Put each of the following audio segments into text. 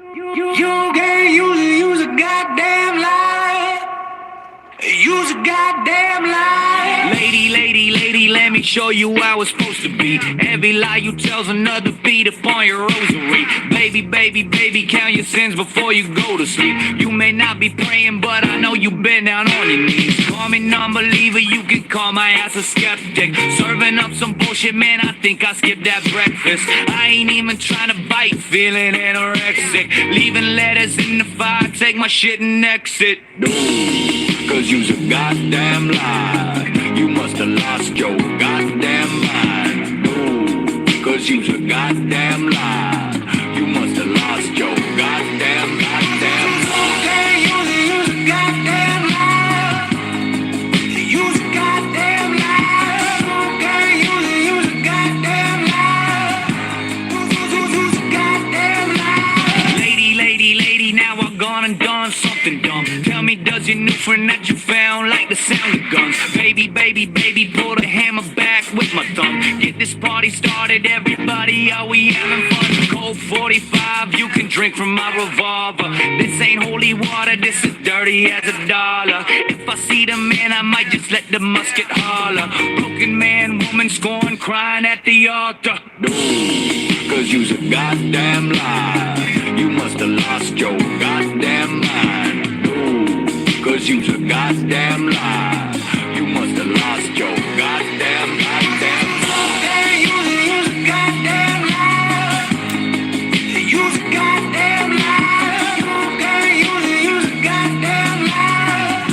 You can't use a goddamn lie. Use a goddamn lie. Lady, let me show you how it's supposed to be. Every lie you tell's another beat upon your rosary. Baby, count your sins before you go to sleep. You may not be praying, but I know you've been down on your knees. Call me non-believer, you can call my ass a skeptic. Serving up some bullshit, man, I think I skipped that breakfast. I ain't even trying to bite, feeling anorexic. Leaving letters in the fire, take my shit and exit. No, cause you's a goddamn lie. You must have lost your goddamn mind. No, cause you's a goddamn lie. You must have lost your goddamn mind. Okay, use a goddamn lie. Use a goddamn lie. Okay, use a goddamn lie. Use a goddamn lie. Lady, now I've gone and done something dumb. Tell me, does your new friend that you found like the sound of guns? Baby, pull the hammer back with my thumb. Get this party started, everybody, are we having fun? Cold 45, you can drink from my revolver. This ain't holy water, this is dirty as a dollar. If I see the man, I might just let the musket holler. Broken man, woman, scorn, crying at the altar. No, cause you's a goddamn lie. You must have lost your goddamn mind. No, cause you's a goddamn lie. You must have lost your goddamn Okay, use a goddamn lie. Use a goddamn lie. Okay, use a goddamn lie.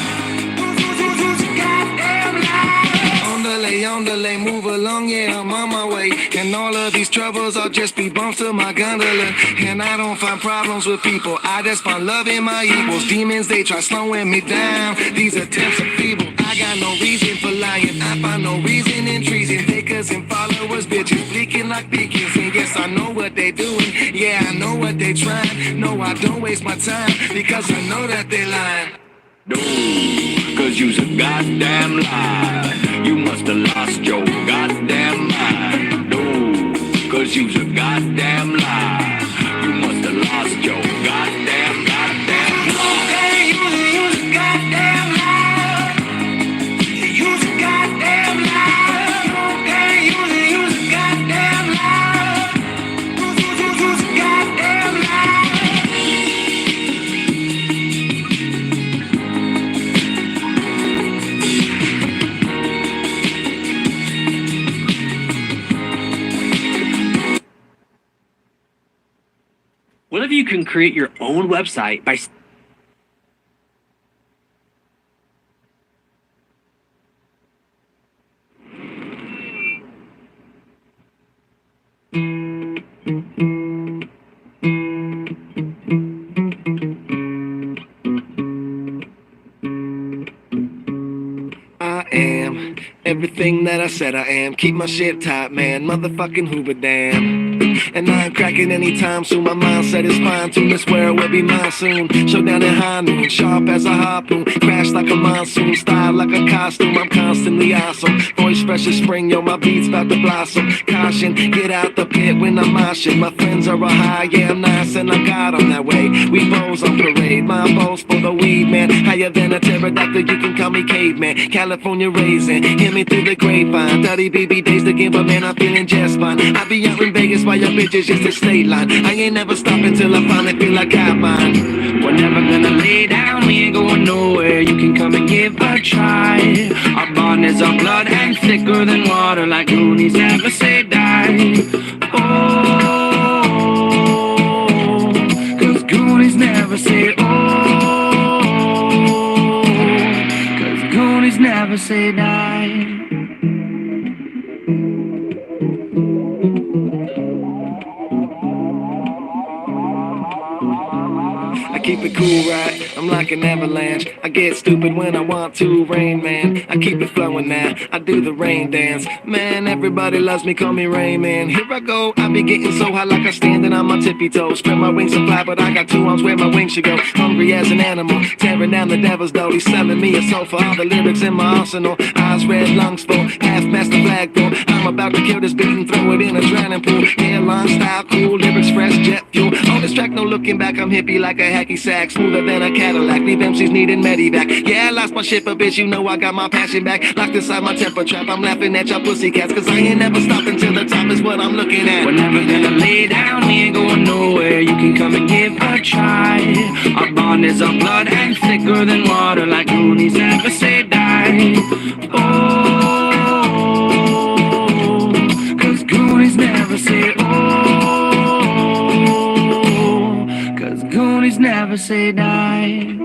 Use a goddamn lie. On delay, move along, yeah, I'm on my way. And all of these troubles will just be bumps to my gondola. And I don't find problems with people, I just find love in my equals. Demons, they try slowing me down, these attempts are feeble. I got no reason for lying, I find no reason in treason. Takers and followers, bitches blinking like beacons. And yes, I know what they doing, yeah, I know what they trying. No, I don't waste my time, because I know that they lying. No, cause you's a goddamn lie. You must have lost your goddamn mind. No, cause you's a goddamn lie. You must have lost your goddamn Okay, use a goddamn lie. Use a goddamn lie. Okay, use a goddamn lie. Use a goddamn lie. What if you can create your own website by I am everything that I said I am. Keep my shit tight, man. Motherfucking Hoover Dam. And I ain't cracking anytime soon. My mindset is fine tuned. This world will be mine soon. Showdown in high noon, sharp as a harpoon. Crash like a monsoon, style like a costume. I'm constantly awesome. Voice fresh as spring, yo, my beats about to blossom. Caution, get out the pit when I'm moshing. My friends are a high, yeah, I'm nice and I got 'em that way. We bows on parade, my bows for the weed, man. Higher than a pterodactyl, you can call me caveman. California raisin, hear me through the grapevine. 30 BB days to give, but man, I'm feeling just fine. I be out in Vegas while your bitches just a state line. I ain't never stopping till I finally feel like I mine. We're never gonna lay down, we ain't going nowhere. You can come and give a try. Our bond is our blood and thicker than water, like Loonies never say die. Oh, cause Goonies never say oh, cause Goonies never say die. I keep it cool, right? I'm like an avalanche. I get stupid when I want to. Rain Man, I keep it flowing now. I do the rain dance. Man, everybody loves me, call me Rain Man. Here I go, I be getting so high like I'm standing on my tippy toes. Spread my wings and fly, but I got 2 arms where my wings should go. Hungry as an animal, tearing down the devil's door. He's selling me a soul for all the lyrics in my arsenal. Eyes red, lungs full, half-master flagpole. I'm about to kill this beat and throw it in a drowning pool. Airline style, cool, lyrics fresh, jet fuel. On this track, no looking back, I'm hippie like a hacky sack. Smoother than a Cadillac, leave MCs needing Medivac. Yeah, I lost my shit, but bitch, you know I got my passion back. Locked inside my temper trap, I'm laughing at y'all pussycats. Cause I ain't never stopped until the top is what I'm looking at. We're never gonna lay down, we ain't going nowhere. You can come and give a try. Our bond is our blood and thicker than water, like Goonies never say die. Oh, cause Goonies never say oh, cause Goonies never say die.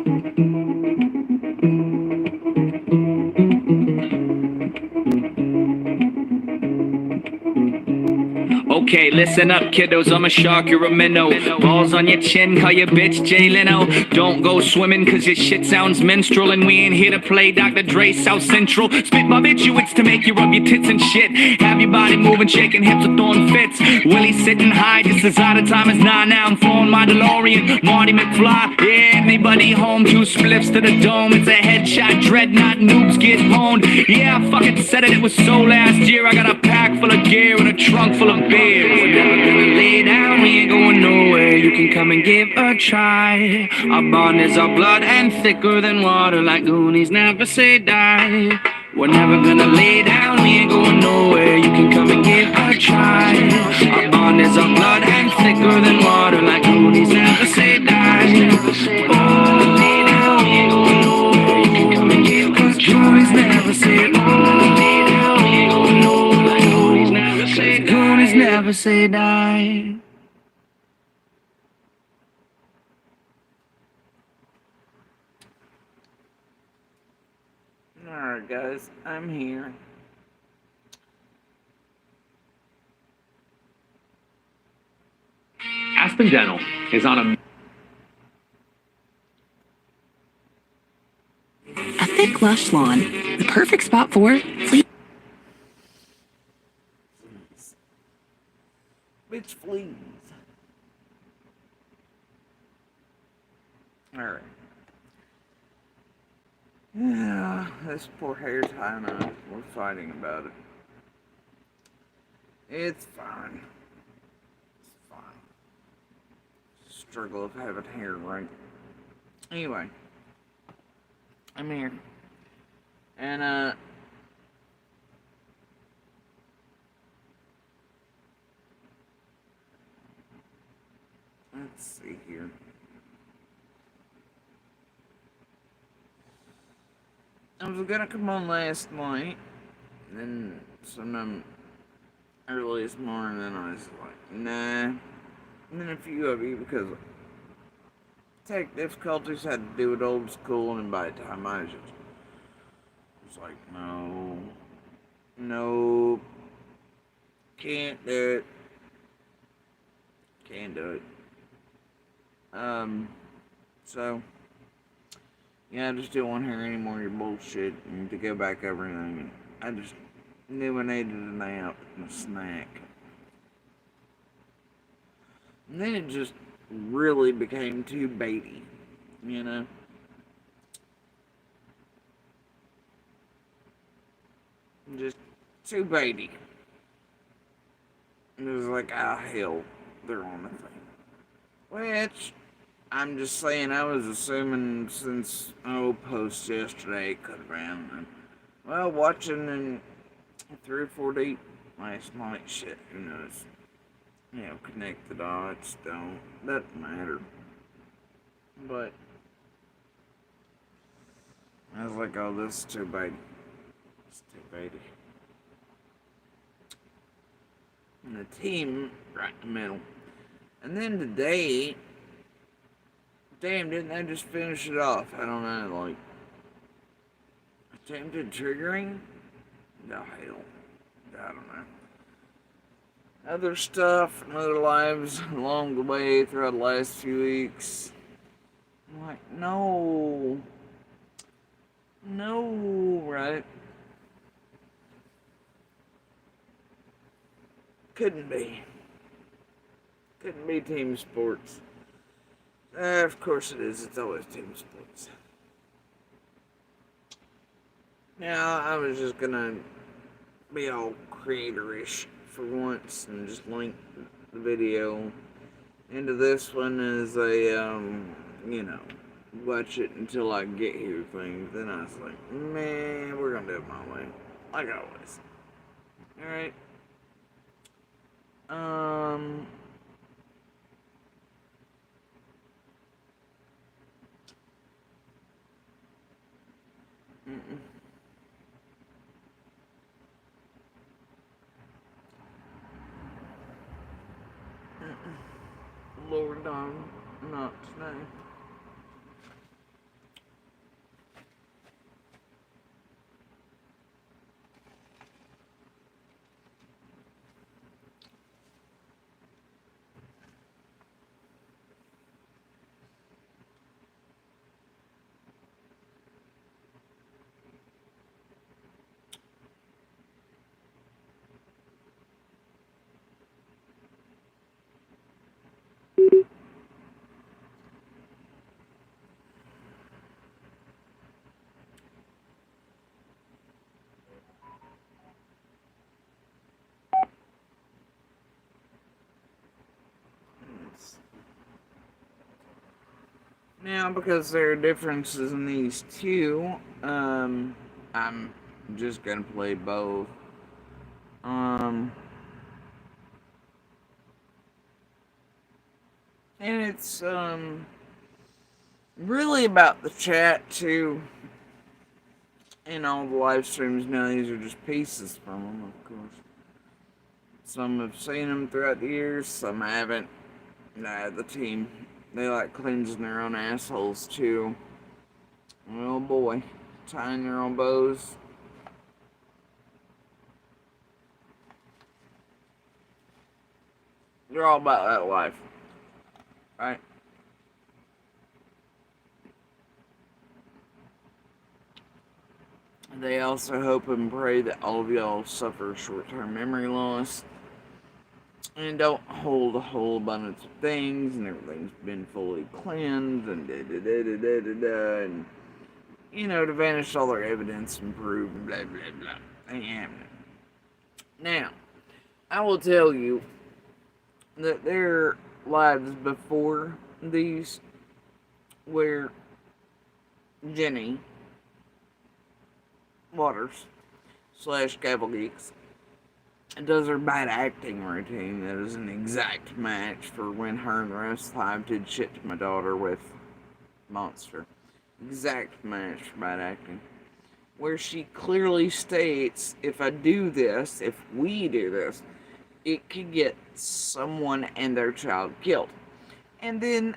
Okay, listen up, kiddos, I'm a shark, you're a minnow. Balls on your chin, call your bitch Jay Leno. Don't go swimming, cause your shit sounds minstrel. And we ain't here to play Dr. Dre South Central. Spit barbiturates to make you rub your tits and shit. Have your body moving, shaking hips with throwing fits. Willie sitting high, just as out of time as 9. Now I'm flowing my DeLorean, Marty McFly. Yeah, anybody home, 2 spliffs to the dome. It's a headshot, dreadnought, noobs get honed. Yeah, I fucking said it was so last year. I got a pack full of gear and a trunk full of beer. We're never gonna lay down, we ain't going nowhere. You can come and give a try. Our bond is our blood and thicker than water, like Goonies never say die. We're never gonna lay down, we ain't going nowhere. You can come and give a try. Our bond is our blood and thicker than water, like Goonies never say die. Oh, lay down, we ain't going nowhere. You can come and give a try. Goonies never say oh, lay down, we ain't going nowhere. Goonies never say die. Goonies never say die. Alright guys, I'm here. Aspen Dental is on a thick, lush lawn. The perfect spot for flea. Bitch, fleas. Alright. Yeah, this poor hair's high enough. We're fighting about it. It's fine. It's fine. Struggle of having hair, right? Anyway. I'm here. And, let's see here. I was gonna come on last night, and then sometime early this morning, and I was like, nah. And then a few of you, because tech difficulties had to do with old school, and by the time I was like, no, can't do it. Can't do it. So, yeah, I just didn't want to hear any more of your bullshit and to go back over everything. I just knew I needed a nap and a snack. And then it just really became too baity, you know? Just too baity. It was like, ah, hell, they're on the thing. Which, I'm just saying, I was assuming since, post yesterday, it could have been. Well, watching in 3 or 4 deep last night, shit, who knows? You know, connect the dots, doesn't matter. But, I was like, oh, this is too baity. It's too baity. And the team, right in the middle. And then today, damn, didn't they just finish it off? I don't know, like, attempted triggering? No, hell, I don't know. Other stuff and other lives along the way throughout the last few weeks. Like, no. No, right? Couldn't be. Couldn't be team sports. Of course it is. It's always team sports. Now, I was just gonna be all creator-ish for once and just link the video into this one as a, watch it until I get here thing. Then I was like, man, we're gonna do it my way. Like always. Alright. Lord, not today. Now, because there are differences in these two, I'm just gonna play both. And it's, really about the chat, too. And all the live streams now, these are just pieces from them, of course. Some have seen them throughout the years, some haven't. Nah, the team, they like cleansing their own assholes, too. Oh boy, tying their own bows. They're all about that life, right? They also hope and pray that all of y'all suffer short-term memory loss and don't hold a whole abundance of things and everything's been fully cleansed and da-da-da-da-da-da-da and, to vanish all their evidence and prove and blah, blah, blah. Ain't happening. Now, I will tell you that their lives before these where Jenny Waters / GavelGeeks does her bad acting routine that is an exact match for when her and the rest of did shit to my daughter with Monster. Exact match for bad acting. Where she clearly states, if we do this, it could get someone and their child killed. And then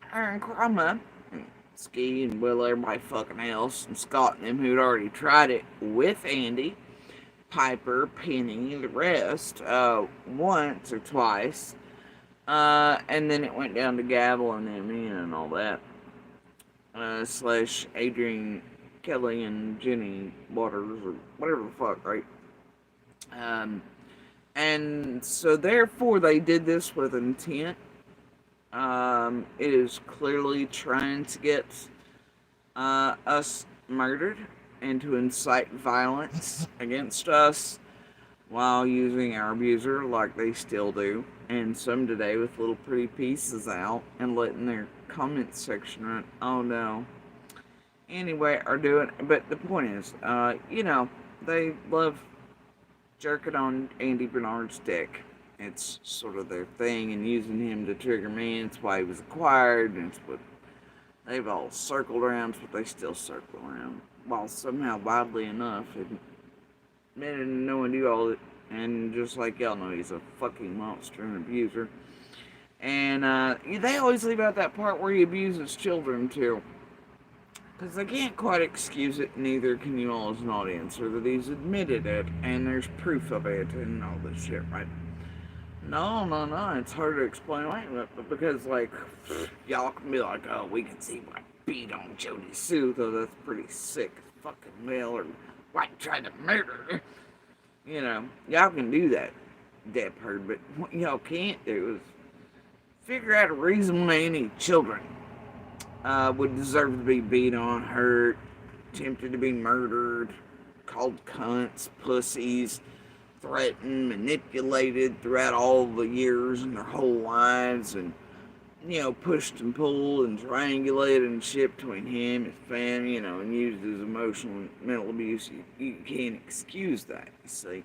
her and Krama, Ski and Will, everybody fucking else, and Scott and them who'd already tried it with Andy, Piper, Penny, the rest, once or twice. And then it went down to Gavel and them and all that. / Adrian Kelly and Jenny Waters or whatever the fuck, right? And so therefore they did this with intent. It is clearly trying to get us murdered and to incite violence against us while using our abuser like they still do. And some today with little pretty pieces out and letting their comment section run. Oh no. Anyway, are doing, but the point is, they love jerking on Andy Bernard's dick. It's sort of their thing, and using him to trigger me. It's why he was acquired, and it's what they've all circled around. It's what they still circle around. While somehow, wildly enough, admitted and no one knew all it. And just like y'all know, he's a fucking monster and abuser. And they always leave out that part where he abuses children too. Because they can't quite excuse it, neither can you all as an audience, or that he's admitted it, and there's proof of it, and all this shit, right? No. It's hard to explain away, but because like y'all can be like, oh, we can see White beat on Jody Sue, though that's pretty sick as fucking well, or White tried to murder her. You know, y'all can do that part, but what y'all can't do is figure out a reason why any children would deserve to be beat on, hurt, attempted to be murdered, called cunts, pussies, threatened, manipulated throughout all the years and their whole lives, and pushed and pulled and triangulated and shit between him, his family, and used as emotional and mental abuse. You can't excuse that, you see.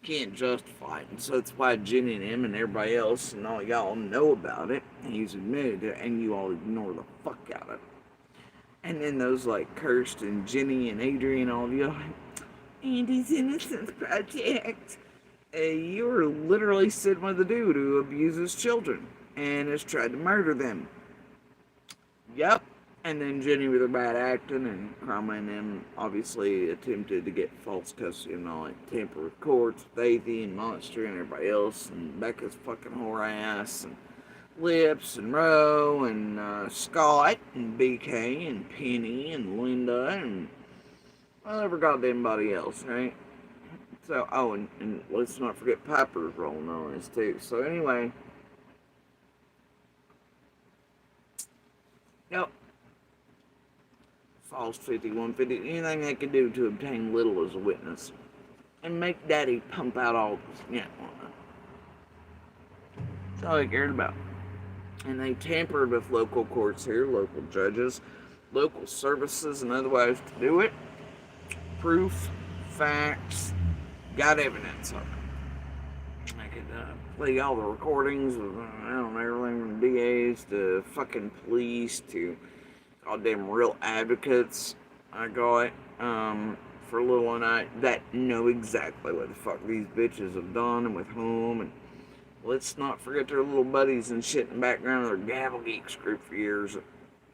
You can't justify it. And so that's why Jenny and him and everybody else and all y'all know about it. And he's admitted it, and you all ignore the fuck out of it. And then those like Kirsten and Jenny and Adrian, all of you, like, Andy's Innocence Project. You're literally sitting with a dude who abuses children and has tried to murder them. Yep. And then Jenny with her bad acting, and Krama and them obviously attempted to get false custody and all that, tamper with courts, with Athie and Monster and everybody else, and Becca's fucking whore ass, and Lips and Roe and Scott and BK and Penny and Linda and every goddamn body else, right? So, and let's not forget Piper's rolling on this too. So anyway, yep. False 5150, anything they could do to obtain little as a witness. And make Daddy pump out all this, That's all they cared about. And they tampered with local courts here, local judges, local services, and otherwise to do it. Proof, facts, got evidence of it. I could play all the recordings of, everything from DAs to fucking police to goddamn real advocates I got for Little and I that know exactly what the fuck these bitches have done and with whom. And let's not forget their little buddies and shit in the background of their GavelGeeks group for years.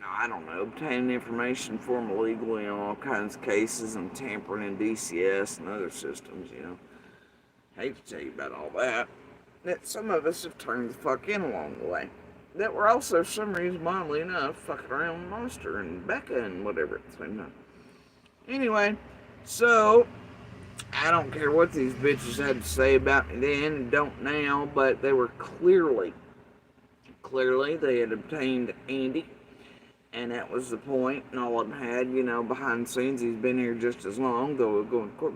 I don't know, obtaining information for them illegally on all kinds of cases and tampering in DCS and other systems, Hate to tell you about all that. That some of us have turned the fuck in along the way. That were also, for some reason, oddly enough, fucking around with Monster and Becca and whatever at the same time. Anyway, so, I don't care what these bitches had to say about me then and don't now, but they were clearly, they had obtained Andy. And that was the point, and all of them had, behind the scenes, he's been here just as long, though we're going to court.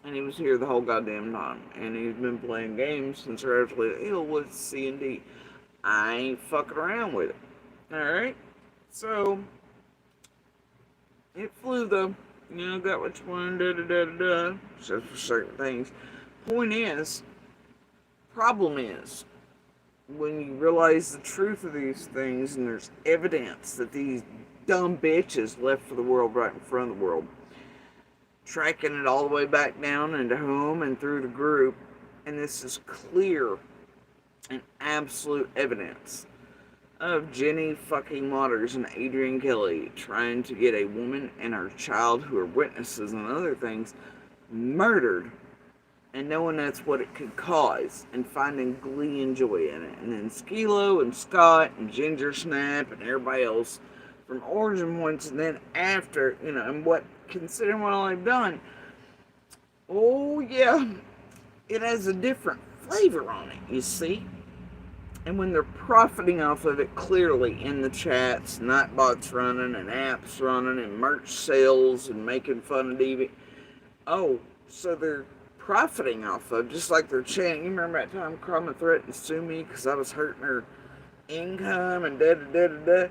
And he was here the whole goddamn time. And he's been playing games since they're actually ill with C&D. I ain't fucking around with it. Alright? So, it flew though. Got what you wanted, Just for certain things. Problem is, when you realize the truth of these things and there's evidence that these dumb bitches left for the world right in front of the world, tracking it all the way back down into whom and through the group, and this is clear and absolute evidence of Jenny fucking Waters and Adrian Kelly trying to get a woman and her child, who are witnesses and other things, murdered, and knowing that's what it could cause, and finding glee and joy in it. And then Skilo and Scott and Ginger Snap and everybody else from origin points, and then after, and considering what all they've done, oh yeah, it has a different flavor on it, you see. And when they're profiting off of it clearly in the chats, Nightbots running and apps running and merch sales and making fun of DV, so they're profiting off of, just like they're chanting. You remember that time Krama threatened to sue me because I was hurting her income and da-da-da-da-da?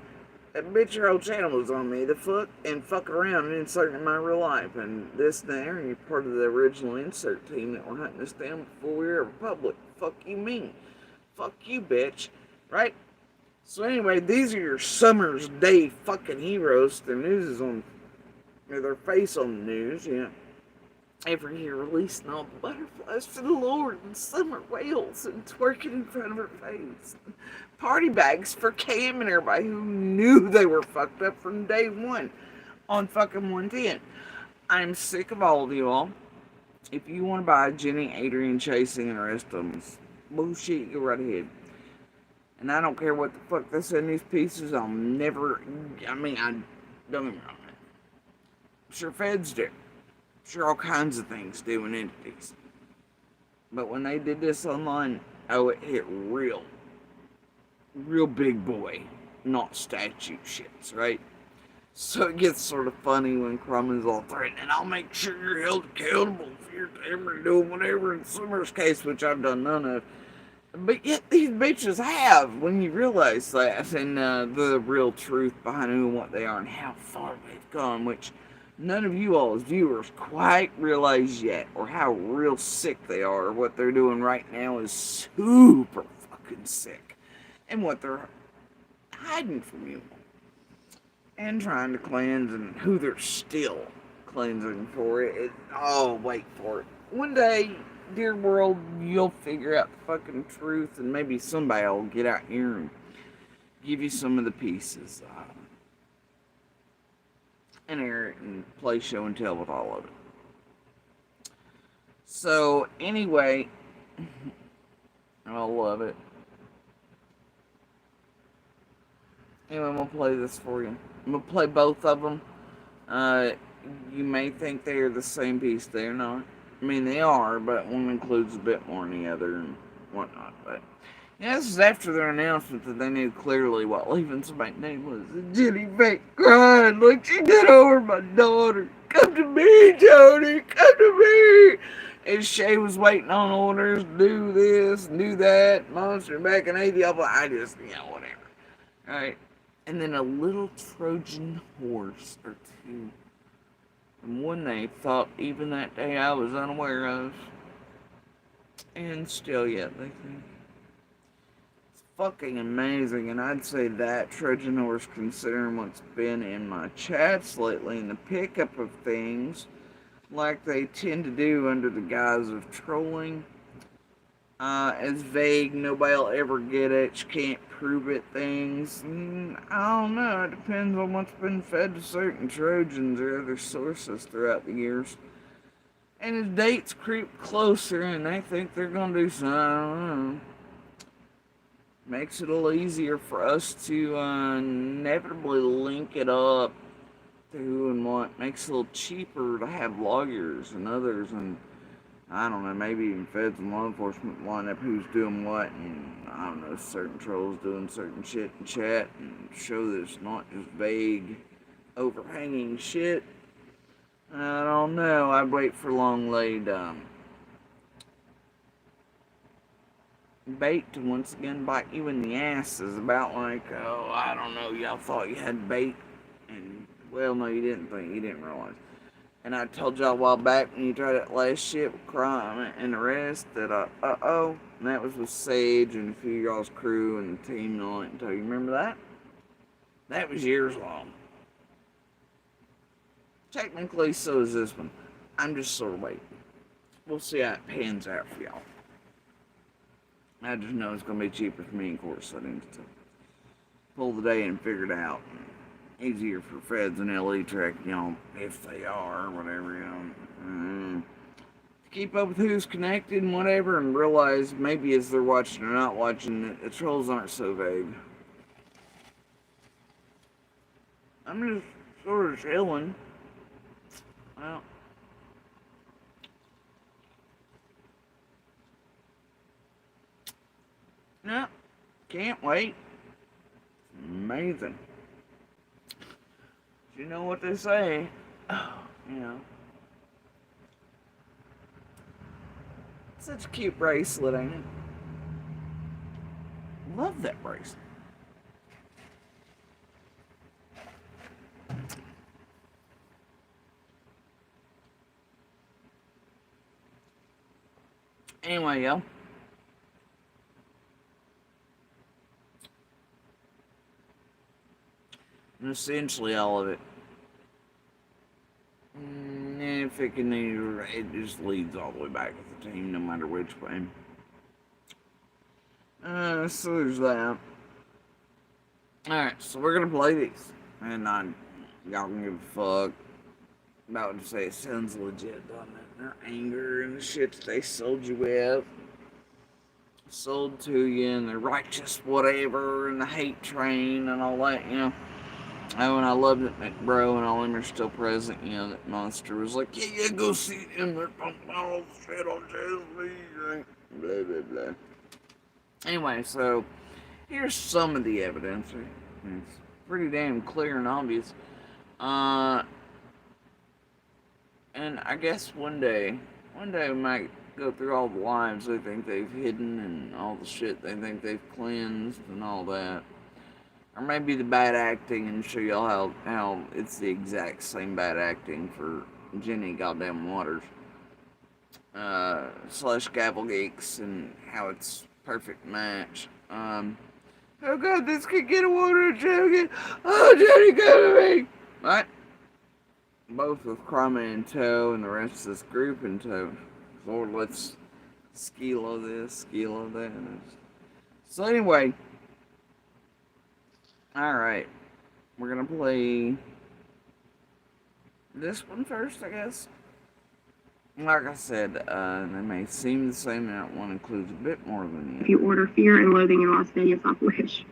That bitch, your whole channel was on me, and fuck around and inserting in my real life, and this there, and you're part of the original insert team that were hunting us down before we were ever public. Fuck you mean? Fuck you, bitch. Right? So anyway, these are your Summer's Day fucking heroes. Their news is on, their face on the news, every year releasing all the butterflies for the Lord and summer whales and twerking in front of her face. Party bags for Cam and everybody who knew they were fucked up from day one. on fucking 110. I'm sick of all of you all. If you want to buy Jenny, Adrian, Chasing, and the rest of them, bullshit, go right ahead. And I don't care what the fuck they say in these pieces. I'll never. I mean, I don't get me wrong. I'm sure feds do. I'm sure all kinds of things do in entities. But when they did this online, oh, it hit real big boy, not statute shits, right? So it gets sort of funny when Crumman's all threatening, I'll make sure you're held accountable if you're ever doing whatever in Summer's case, which I've done none of. But yet these bitches have, when you realize that, and the real truth behind who and what they are and how far they've gone, which none of you all as viewers quite realize yet, or how real sick they are, or what they're doing right now is super fucking sick. And what they're hiding from you. And trying to cleanse, and who they're still cleansing for it. Oh, wait for it. One day, dear world, you'll figure out the fucking truth, and maybe somebody will get out here and give you some of the pieces. And air it and play show and tell with all of it. So, anyway, I love it. Anyway, I'm going to play this for you. I'm going to play both of them. You may think they are the same piece. They're not. I mean, they are, but one includes a bit more than the other and whatnot. But yeah, this is after their announcement that they knew clearly what leaving somebody's name was. And Jenny fake crying like she did over my daughter. Come to me, Tony. Come to me. And Shay was waiting on orders. Do this, do that. Monster back in 80. I just, whatever. All right. And then a little Trojan horse or two. And one they thought even that day I was unaware of. And still yet they think. It's fucking amazing. And I'd say that Trojan horse, considering what's been in my chats lately and the pickup of things, like they tend to do under the guise of trolling. As vague, nobody'll ever get it, you can't prove it things. I don't know, it depends on what's been fed to certain Trojans or other sources throughout the years. And as dates creep closer and they think they're gonna do something, I don't know. Makes it a little easier for us to inevitably link it up to who and what. Makes it a little cheaper to have lawyers and others and I don't know, maybe even feds and law enforcement line up who's doing what, and I don't know, certain trolls doing certain shit in chat, and show that it's not just vague, overhanging shit. I don't know, I'd wait for long-laid bait to once again bite you in the ass is about like, oh, I don't know, y'all thought you had bait, and, well, no, you didn't realize. And I told y'all a while back when you tried that last shit with crime and the rest that, and that was with Sage and a few of y'all's crew and the team and all that. You remember that? That was years long. Technically, so is this one. I'm just sort of waiting. We'll see how it pans out for y'all. I just know it's going to be cheaper for me, of course, I need to pull the day and figure it out. Easier for feds and LE track, if they are, or whatever, to keep up with who's connected and whatever, and realize maybe as they're watching or not watching, that the trolls aren't so vague. I'm just sort of chilling. Well, no, can't wait. Amazing. You know what they say, Such a cute bracelet, ain't it? Love that bracelet. Anyway, yo. And essentially all of it. If it can, it just leads all the way back with the team, no matter which way. So there's that. Alright, so we're gonna play these. And Y'all can give a fuck. About to say it sounds legit, doesn't it? Their anger and the shit that they sold you with. Sold to you, and the righteous whatever, and the hate train, and all that, you know. Oh, and I loved it, McBro, and all them are still present, you know, that monster was like, yeah, go see him, they're pumping all the shit on TV, blah, blah, blah. Anyway, so, here's some of the evidence. It's pretty damn clear and obvious. And I guess one day we might go through all the lives they think they've hidden and all the shit they think they've cleansed and all that. Or maybe the bad acting and show y'all how it's the exact same bad acting for Jenny Goddamn Waters. Slash GavelGeeks and how it's perfect match. Oh god, this could get a water Jenny. Oh, Jenny, go to me! Right? Both with Krama in tow and the rest of this group in tow. Lord, let's skilo this, skilo that. So anyway, alright, we're gonna play this one first, I guess. Like I said, they may seem the same, and that one includes a bit more than the other. If you order Fear and Loathing in Las Vegas off Wish.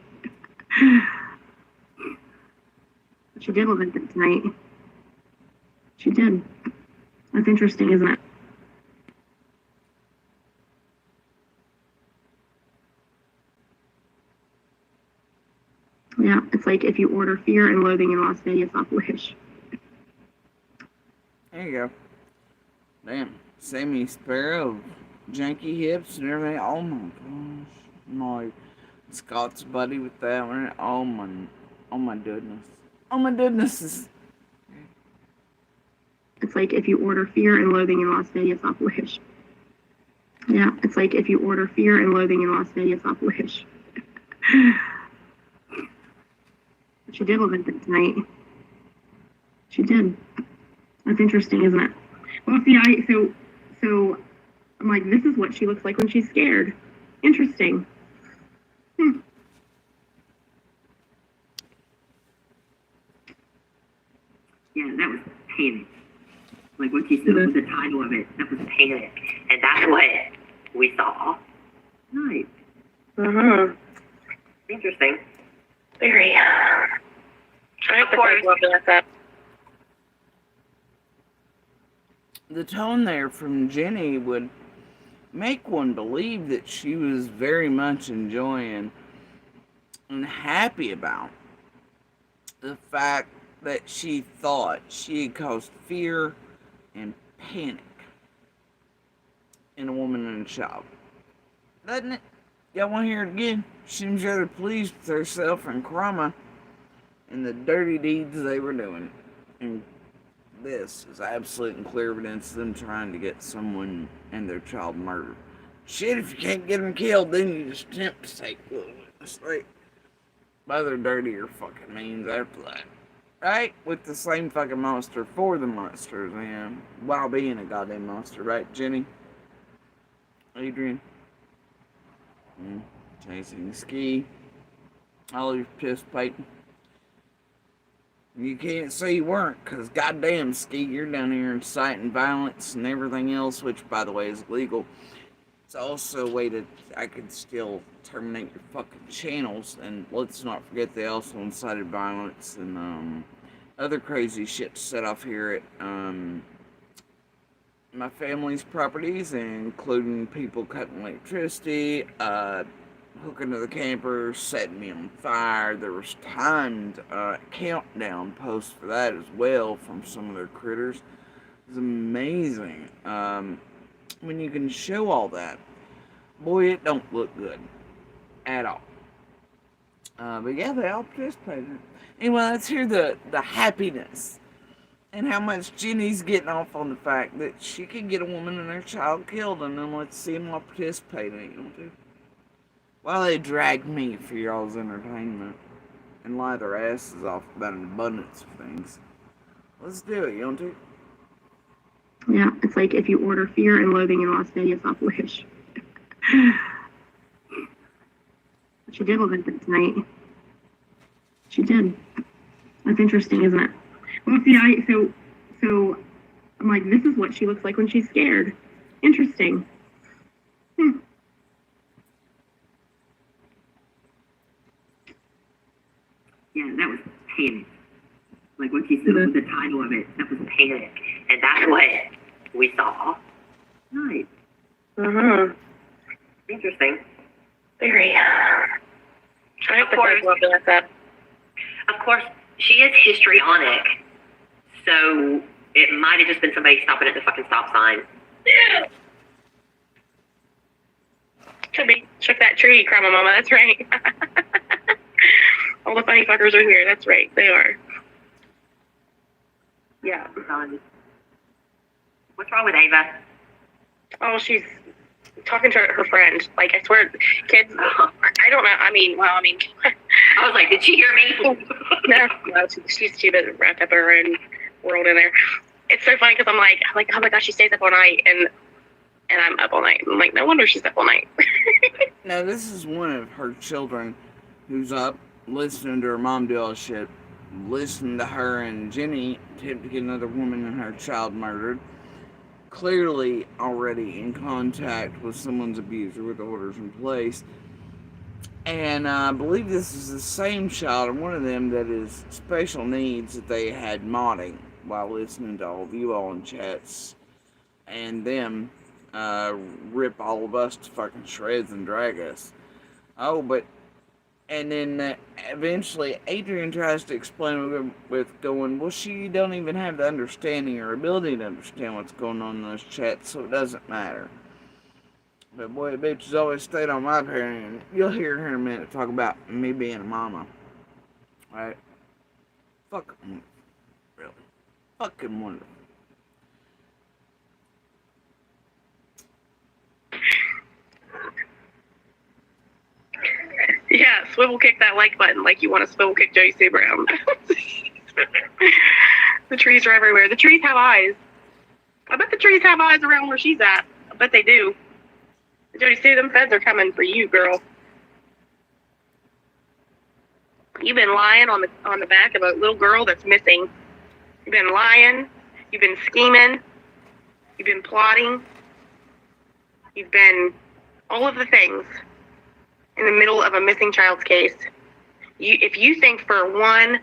But she did live in it tonight. She did. That's interesting, isn't it? Yeah, it's like if you order Fear and Loathing in Las Vegas off Wish. There you go. Damn. Sammy Sparrow, janky hips and everything. Oh my gosh. My Scott's buddy with that one. Oh my goodness. Oh my goodness. It's like if you order Fear and Loathing in Las Vegas off Wish. Yeah, it's like if you order Fear and Loathing in Las Vegas off Wish. But she did live in it tonight. She did. That's interesting, isn't it? Well, see, so I'm like, this is what she looks like when she's scared. Interesting. Yeah, that was panic. Like when she said the title of it, that was panic. And that's what we saw. Nice. Mm-hmm. Interesting. Very. Of course. The tone there from Jenny would make one believe that she was very much enjoying and happy about the fact that she thought she had caused fear and panic in a woman and a child. Doesn't it? Y'all want to hear it again? She seems rather pleased with herself and Krama and the dirty deeds they were doing. And this is absolute and clear evidence of them trying to get someone and their child murdered. Shit, if you can't get them killed, then you just attempt to take the witness. Like, by other dirtier fucking means after that. Right? With the same fucking monster for the monsters, and while being a goddamn monster, right, Jenny? Adrian? Chasing Ski. All your participating. You can't say you weren't, because goddamn, Ski, you're down here inciting violence and everything else, which, by the way, is legal. It's also a way that I could still terminate your fucking channels, and let's not forget they also incited violence and other crazy shit set off here at my family's properties, including people cutting electricity, hooking to the campers, setting me on fire. There was timed countdown posts for that as well from some of their critters. It was amazing. When you can show all that, boy, it don't look good at all. But yeah, they all participated. Anyway, let's hear the happiness and how much Jenny's getting off on the fact that she could get a woman and her child killed, and then let's see them all participating. You know, dude? While they drag me for y'all's entertainment and lie their asses off about an abundance of things. Let's do it, you know, dude? Yeah, it's like if you order Fear and Loathing in Las Vegas off Wish. She did live in it tonight. She did. That's interesting, isn't it? Well, see, so I'm like, this is what she looks like when she's scared. Interesting. Yeah, that was panic. Like what she said with the title of it, that was panic. And that's what we saw. Nice. Uh-huh. Interesting. Very. Of course, she is histrionic. So it might have just been somebody stopping at the fucking stop sign. Could be. Check that tree, CramaMama. That's right. All the funny fuckers are here. That's right. They are. Yeah. What's wrong with Ava? Oh, she's talking to her friend. Like, I swear, kids, I don't know. I mean, I was like, did she hear me? no, she's too busy wrapped up in her own world in there. It's so funny because I'm like, oh my gosh, she stays up all night, and I'm up all night. I'm like, no wonder she's up all night. Now, this is one of her children who's up listening to her mom do all this shit, listening to her and Jenny attempt to get another woman and her child murdered. Clearly already in contact with someone's abuser with orders in place. And I believe this is the same child, and one of them that is special needs, that they had modding while listening to all of you all in chats. And them rip all of us to fucking shreds and drag us. Oh, but... And then eventually Adrian tries to explain with going, well, she don't even have the understanding or ability to understand what's going on in those chats, so it doesn't matter. But boy, bitch has always stayed on my parent, and you'll hear her in a minute talk about me being a mama. Right? Fucking, really. Fucking wonderful. Yeah, swivel kick that like button like you want to swivel kick Jody Sue Brown. The trees are everywhere. The trees have eyes. I bet the trees have eyes around where she's at. I bet they do. Jody Sue, them feds are coming for you, girl. You've been lying on the back of a little girl that's missing. You've been lying. You've been scheming. You've been plotting. You've been all of the things in the middle of a missing child's case. If you think for one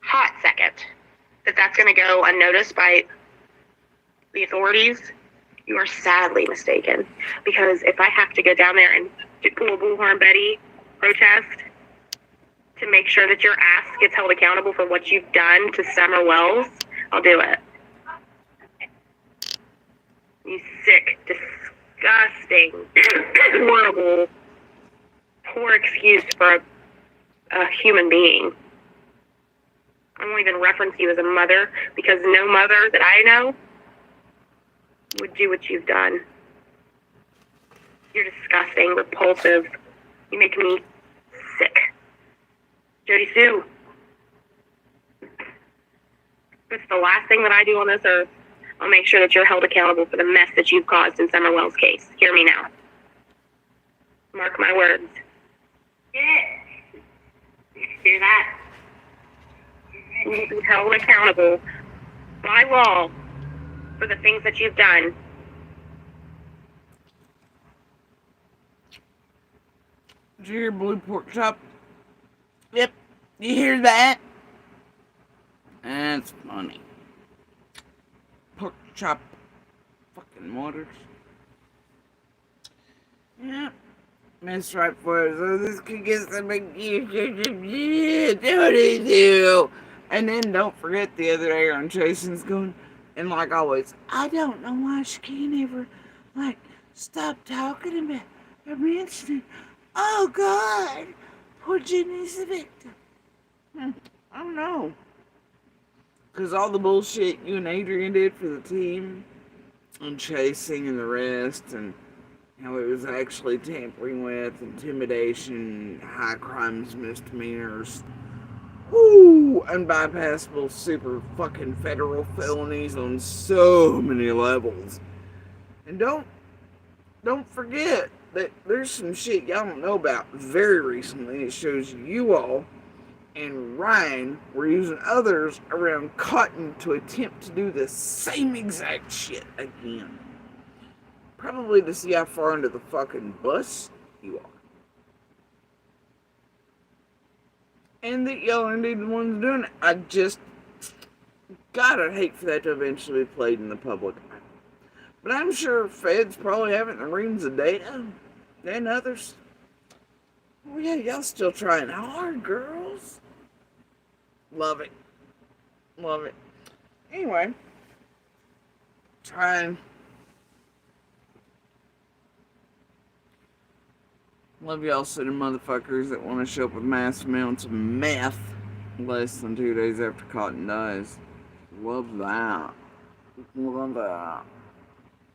hot second that that's going to go unnoticed by the authorities, you are sadly mistaken. Because if I have to go down there and pull a Bullhorn Betty protest to make sure that your ass gets held accountable for what you've done to Summer Wells, I'll do it. You sick, disgusting, horrible, poor excuse for a human being. I won't even reference you as a mother, because no mother that I know would do what you've done. You're disgusting, repulsive. You make me sick. Jody Sue, if it's the last thing that I do on this earth, I'll make sure that you're held accountable for the mess that you've caused in Summer Wells' case. Hear me now. Mark my words. Yeah. Hear that? You will be held accountable by law for the things that you've done. Did you hear blue pork chop? Yep. You hear that? That's funny. Pork chop. Fucking mortars. Yep. Miss right for it. So this could get some big do. And then don't forget the other day on Jason's going, and like always, I don't know why she can't ever, like, stop talking about or mentioning, oh God, poor Jenny's the victim. I don't know. Because all the bullshit you and Adrian did for the team, and chasing and the rest, and how it was actually tampering with, intimidation, high crimes, misdemeanors, unbypassable super fucking federal felonies on so many levels. And don't forget that there's some shit y'all don't know about very recently. It shows you all and Ryan were using others around Cotton to attempt to do the same exact shit again. Probably to see how far under the fucking bus you are. And that y'all are indeed the ones doing it. I just, God, I'd hate for that to eventually be played in the public. But I'm sure feds probably have it in the reams of data and others. Oh yeah, y'all still trying hard, girls. Love it. Love it. Anyway, trying. Love y'all sitting motherfuckers that want to show up with mass amounts of meth less than 2 days after Cotton dies. Love that. Love that.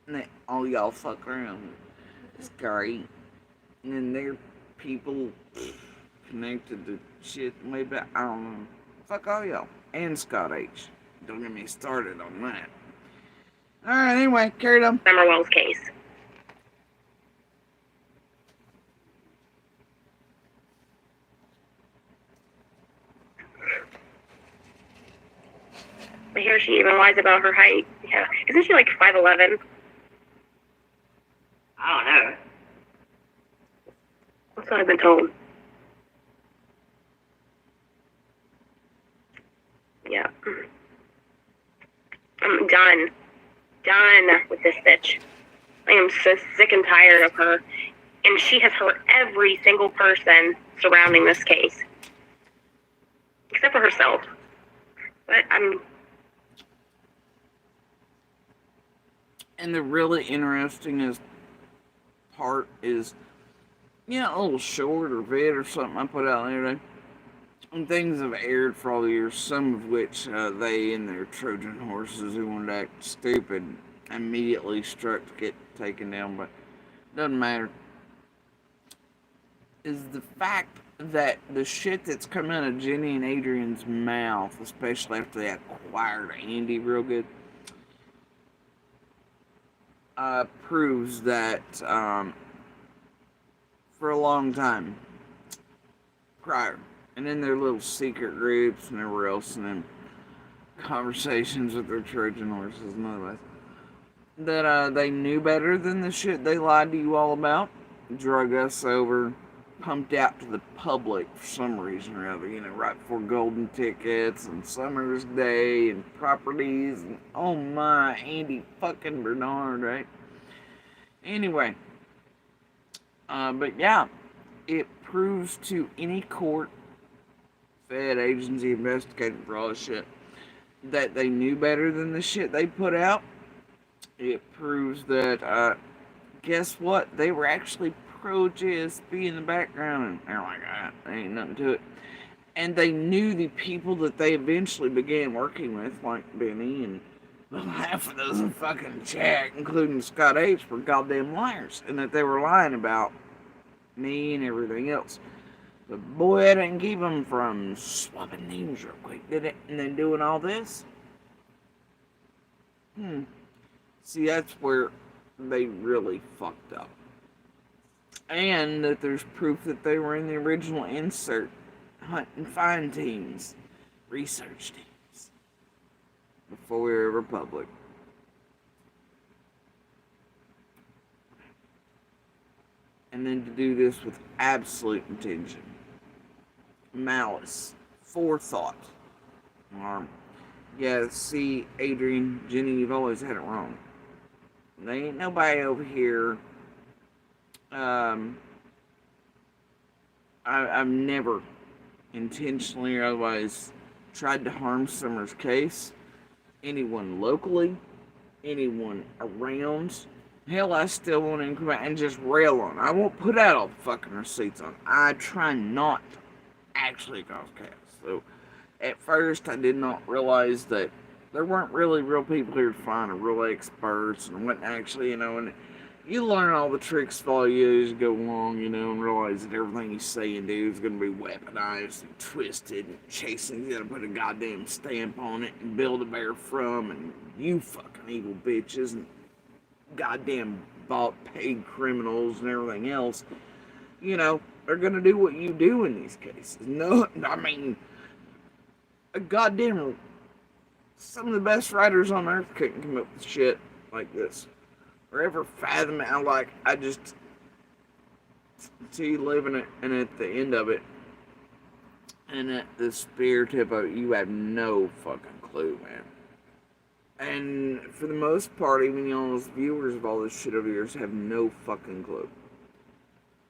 And all y'all fuck around. It's great. And then there are people connected to shit way back. I don't know. Fuck all y'all. And Scott H. Don't get me started on that. Alright, anyway, carry on. Summerwell's case. I hear she even lies about her height. Yeah. Isn't she like 5'11"? I don't know. That's what I've been told. Yeah. I'm done. Done with this bitch. I am so sick and tired of her. And she has hurt every single person surrounding this case. Except for herself. But And the really interesting part is, a little short or vid or something I put out the other day. And things have aired for all the years, some of which they and their Trojan horses who wanted to act stupid immediately struck to get taken down, but doesn't matter. Is the fact that the shit that's coming out of Jenny and Adrian's mouth, especially after they acquired Andy real good, proves that for a long time prior, and in their little secret groups and everywhere else, and in conversations with their Trojan horses and otherwise, that they knew better than the shit they lied to you all about, drug us over, pumped out to the public for some reason or other, right before golden tickets and Summer's Day and properties and oh my, Andy fucking Bernard, right? Anyway, but yeah, it proves to any court, Fed, agency, investigating for all this shit, that they knew better than the shit they put out. It proves that, guess what? They were actually pro-JSB in the background, and they're like, there ain't nothing to it. And they knew the people that they eventually began working with, like Benny and half a dozen fucking Jack, including Scott H, were goddamn liars, and that they were lying about me and everything else. But boy, that didn't keep them from swapping names real quick, did it? And then doing all this? See, that's where they really fucked up. And that there's proof that they were in the original insert hunt and find teams, research teams, before we were ever public. And then to do this with absolute intention, malice, forethought. Yeah, see, Adrian, Jenny, you've always had it wrong. There ain't nobody over here. I've never intentionally or otherwise tried to harm Summer's case. Anyone locally, anyone around. Hell, I still want to come out and just rail on. I won't put out all the fucking receipts on. I try not to actually cause chaos. So, at first, I did not realize that there weren't really real people here to find, or real experts, and wasn't actually, and you learn all the tricks of all you as you go along, and realize that everything you say and do is going to be weaponized and twisted, and Chasen's going to put a goddamn stamp on it and build a bear from, and you fucking evil bitches, and goddamn bought paid criminals and everything else, are gonna do what you do in these cases. No, I mean, a goddamn, some of the best writers on earth couldn't come up with shit like this, or ever fathom it. I just see you living it, and at the end of it, and at the spirit of it, you have no fucking clue, man. And for the most part, even y'all's viewers of all this shit over years have no fucking clue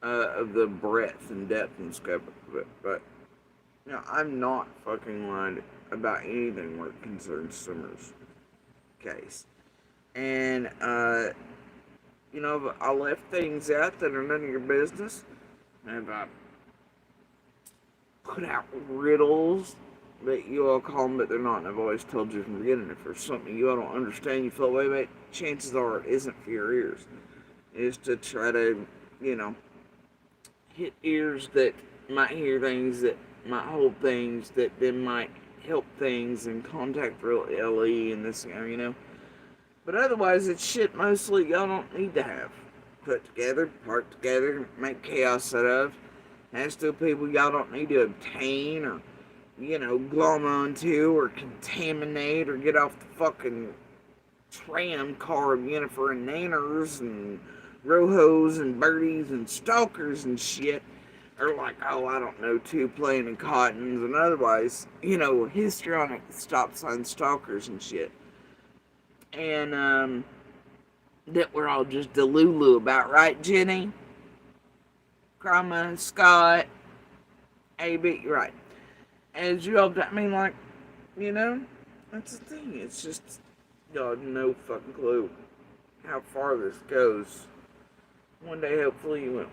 of the breadth and depth and scope of it. But, you know, I'm not fucking lying about anything where it concerns Summer's case. And, you know, I left things out that are none of your business. And I put out riddles that you all call them, but they're not. And I've always told you from the beginning, if there's something you all don't understand, you feel, wait, chances are it isn't for your ears. It's to try to, you know, hit ears that might hear things, that might hold things, that then might help things and contact real LE and this, you know. But otherwise, it's shit mostly y'all don't need to have put together, parked together, make chaos out of. As to people y'all don't need to obtain or, you know, glom onto or contaminate or get off the fucking tram car of Yennefer and Nanners and Rohos and Birdies and Stalkers and shit. Or like, oh, I don't know, Two-Plane and Cottons and otherwise, you know, histrionic stop sign stalkers and shit. And, that we're all just delulu about, right, Jenny? Crama, Scott, AB, you're right. As you all, I mean, like, you know, that's the thing. It's just, y'all have no fucking clue how far this goes. One day, hopefully, you will.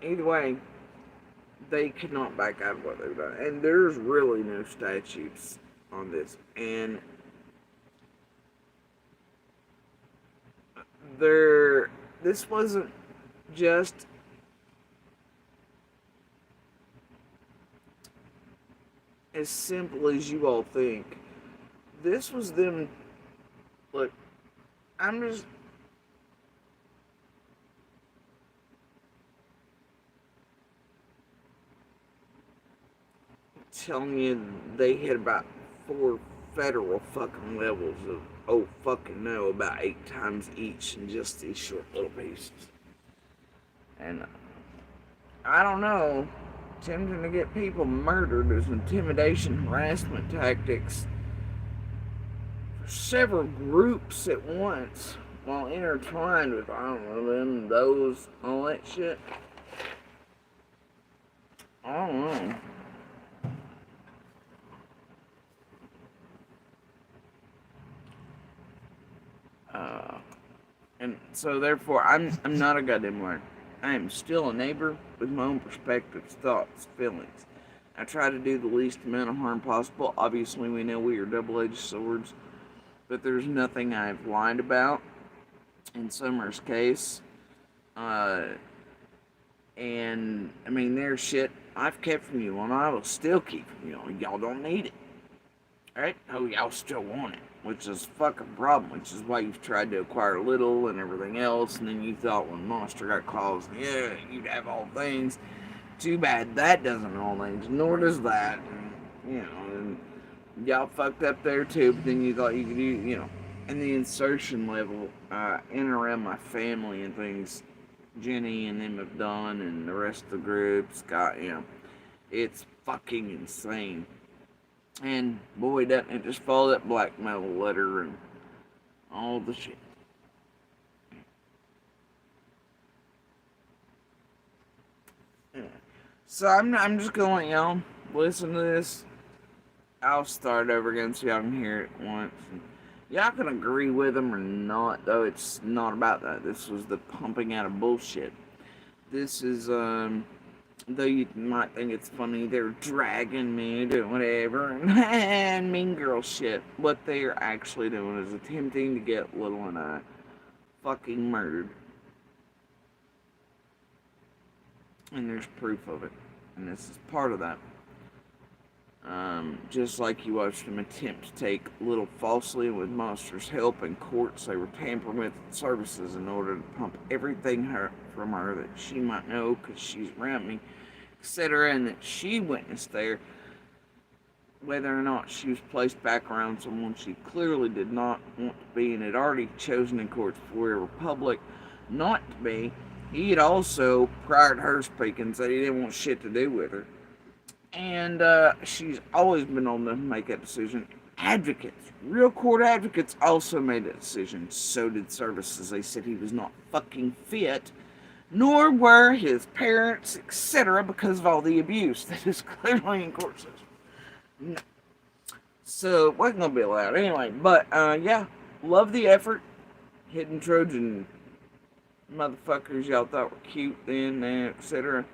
Either way, they could not back out of what they've done. And there's really no statutes on this. And this wasn't just as simple as you all think. This was them. Look, I'm just telling you, they hit about 4 federal fucking levels of, oh fucking no, about 8 times each in just these short little pieces. And I don't know, attempting to get people murdered as intimidation, harassment tactics for several groups at once, while intertwined with, I don't know, them, those, all that shit. I don't know. And so therefore, I'm not a goddamn liar. I am still a neighbor with my own perspectives, thoughts, feelings. I try to do the least amount of harm possible. Obviously, we know we are double-edged swords, but there's nothing I've lied about in Summer's case. And, I mean, there's shit I've kept from you, and I will still keep from you. Y'all don't need it. Alright? Oh, y'all still want it, which is a fucking problem, which is why you've tried to acquire little and everything else, and then you thought when Monster got claws, yeah, you'd have all things. Too bad that doesn't all things, nor does that. And, you know, and y'all fucked up there too, but then you thought you could do, you know, and the insertion level in and around my family and things, Jenny and them have done, and the rest of the group, Scott, you know, it's fucking insane. And boy, doesn't it just follow that blackmail letter and all the shit. Yeah. So I'm just gonna let y'all listen to this. I'll start over again so y'all can hear it once. And y'all can agree with them or not, though it's not about that. This was the pumping out of bullshit. This is though you might think it's funny, they're dragging me, doing whatever, and mean girl shit. What they are actually doing is attempting to get Little and I fucking murdered. And there's proof of it. And this is part of that. Just like you watched them attempt to take Little falsely with Monster's help in courts, they were tampering with services in order to pump everything from her that she might know because she's around me. etc., and that she witnessed there, whether or not she was placed back around someone she clearly did not want to be and had already chosen in court before we were public not to be. He had also, prior to her speaking, said he didn't want shit to do with her. And she's always been old enough to make that decision. Advocates, real court advocates, also made that decision. So did services. They said he was not fucking fit, nor were his parents, etc., because of all the abuse that is clearly in court system. No. So it wasn't gonna be allowed anyway. But yeah, love the effort. Hidden Trojan motherfuckers y'all thought were cute then, etc.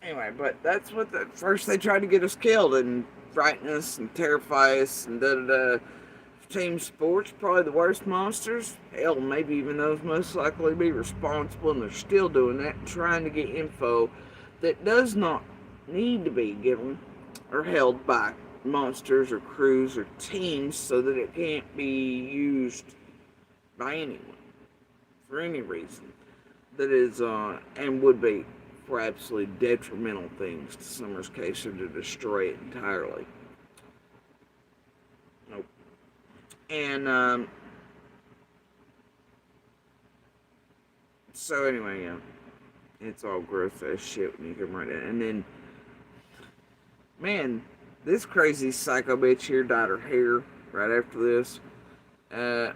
Anyway, but that's what first they tried to get us killed and frighten us and terrify us and da-da-da. Team sports, probably the worst monsters. Hell, maybe even those most likely to be responsible, and they're still doing that, trying to get info that does not need to be given or held by monsters or crews or teams, so that it can't be used by anyone for any reason that is and would be for absolutely detrimental things to Summer's case, or to destroy it entirely. Nope. And so anyway, yeah, it's all gross ass shit when you come right in. And then, man, this crazy psycho bitch here dyed her hair right after this.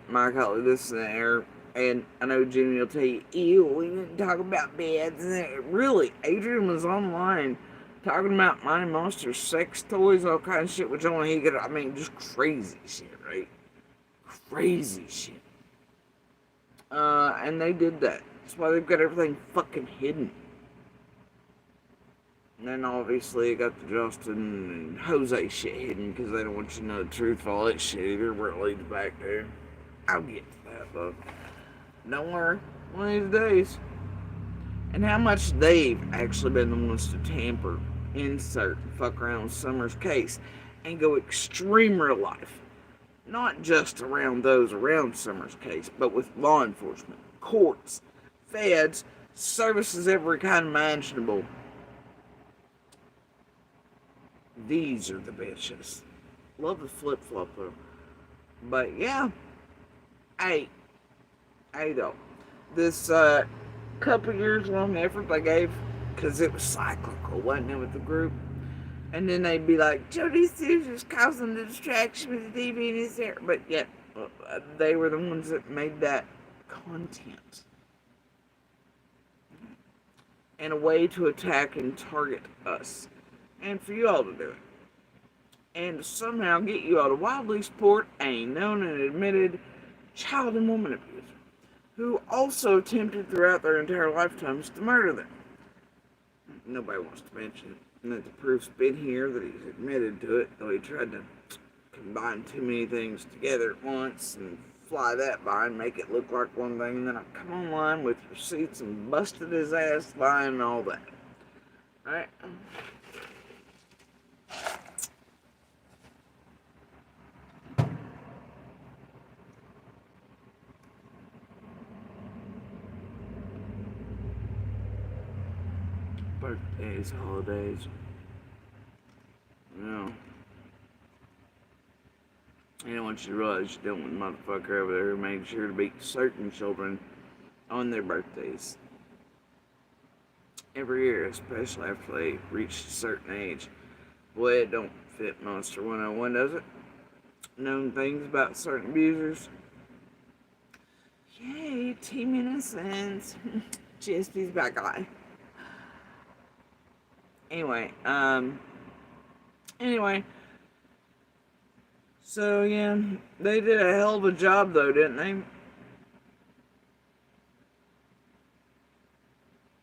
My colleague, this and there. And I know Jimmy will tell you, ew, we didn't talk about beds. And really, Adrian was online talking about Mighty Monsters, sex toys, all kinds of shit, which only he could, I mean, just crazy shit, right? Crazy shit. And they did that. That's why they've got everything fucking hidden. And then obviously it got the Justin and Jose shit hidden because they don't want you to know the truth of all that shit either, where it leads back to. I'll get to that though. Don't worry, one of these days. And how much they've actually been the ones to tamper, insert, and fuck around with Summer's case and go extreme real life. Not just around those around Summer's case, but with law enforcement, courts, feds, services, every kind imaginable. These are the bitches. Love the flip-flop though. But yeah, hey though, this couple years long effort they gave, because it was cyclical, wasn't it, with the group? And then they'd be like, Jody Sears causing the distraction with the TV and his hair. But yet, they were the ones that made that content. And a way to attack and target us. And for you all to do it. And to somehow get you all to wildly support a known and admitted child and woman abuser, who also attempted throughout their entire lifetimes to murder them. Nobody wants to mention it. And that the proof's been here that he's admitted to it, though he tried to combine too many things together at once and fly that by and make it look like one thing, and then I come online with receipts and busted his ass lying and all that. Alright? Birthdays, holidays. No. I don't want you to realize you don't want a motherfucker over there who made sure to beat certain children on their birthdays. Every year, especially after they reach a certain age. Boy, it don't fit Monster 101, does it? Known things about certain abusers. Yay, Team Innocence. GSP's bad guy. Anyway, so yeah, they did a hell of a job though, didn't they?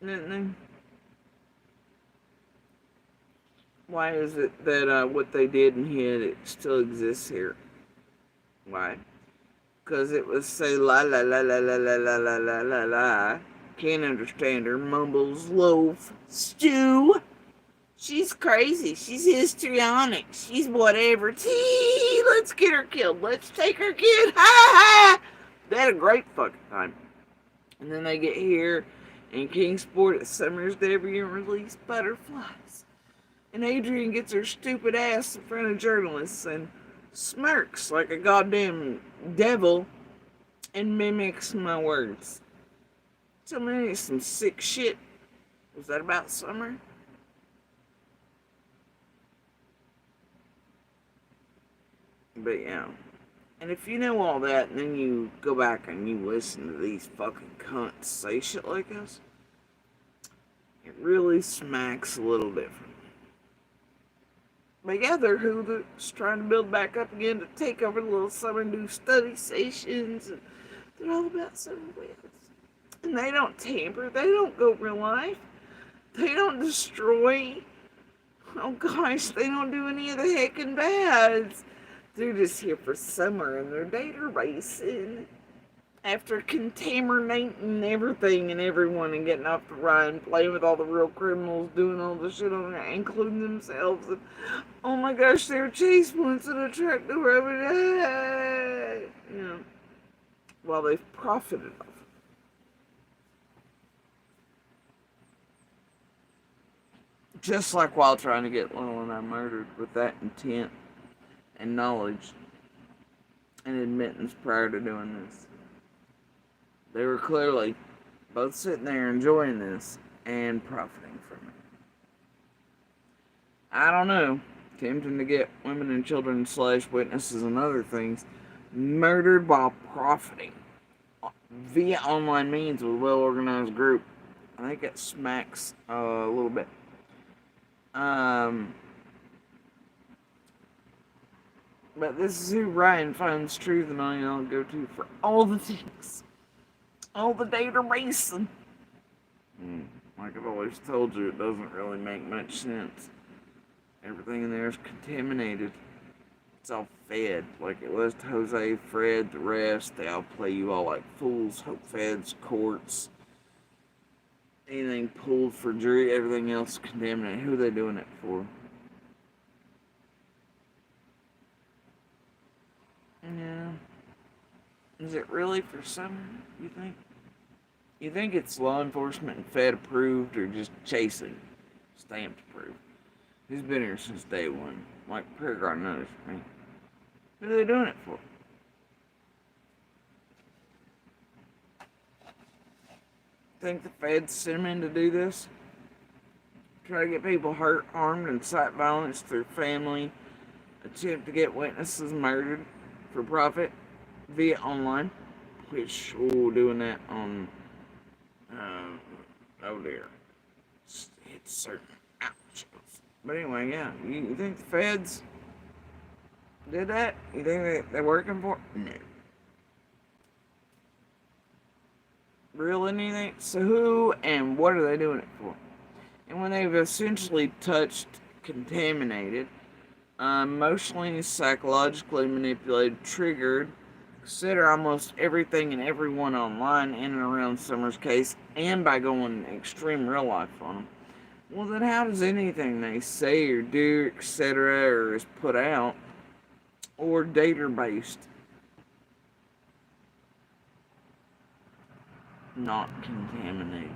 Didn't they? Why is it that what they did and hid, it still exists here? Why? Because it was say la la la la la la la la la la la. Can't understand her, mumbles, loaf, stew. She's crazy. She's histrionic. She's whatever. Tee, let's get her killed. Let's take her kid. Ha ha. They had a great fucking time. And then they get here And Kingsport at Summer's Debut and release butterflies. And Adrian gets her stupid ass in front of journalists and smirks like a goddamn devil and mimics my words. Tell me some sick shit. Was that about Summer? But yeah. And if you know all that and then you go back and you listen to these fucking cunts say shit like this, it really smacks a little different. But yeah, they're who that's trying to build back up again to take over the little summer and do study stations. And they're all about summer wins. And they don't tamper. They don't go real life. They don't destroy. Oh gosh, they don't do any of the heckin' bads. They're just here for summer and they're data racing. After contaminating everything and everyone and getting off the ride and playing with all the real criminals, doing all the shit on there, including themselves. And oh my gosh, they were chased once in a truck to wherever. You know, while they've profited off it. Just like while trying to get Lil and I murdered with that intent and knowledge and admittance prior to doing this. They were clearly both sitting there enjoying this and profiting from it. I don't know. Attempting to get women and children / witnesses and other things murdered while profiting via online means with a well-organized group. I think it smacks a little bit. But this is who Ryan finds truth and I'll go to for all the things. All the data racing. Like I've always told you, it doesn't really make much sense. Everything in there is contaminated. It's all fed. Like it was to Jose, Fred, the rest. They all play you all like fools. Hope feds, courts. Anything pulled for jury, everything else contaminated. Who are they doing it for? Yeah. Is it really for summer, you think? You think it's law enforcement and Fed approved or just chasing? Stamped approved. Who's been here since day one? Like Paragon knows, right? Who are they doing it for? Think the Feds sent them in to do this? Try to get people hurt, harmed, and incite violence through family. Attempt to get witnesses murdered for profit via online. Which, doing that on, oh dear. It's certain ouch. But anyway, yeah. You think the Feds did that? You think they're working for it? No. Real anything? So who and what are they doing it for? And when they've essentially touched, contaminated, emotionally, psychologically manipulated, triggered, consider almost everything and everyone online in and around Summer's case, and by going extreme real life on them, well then how does anything they say or do, etc., or is put out, or data-based, not contaminated?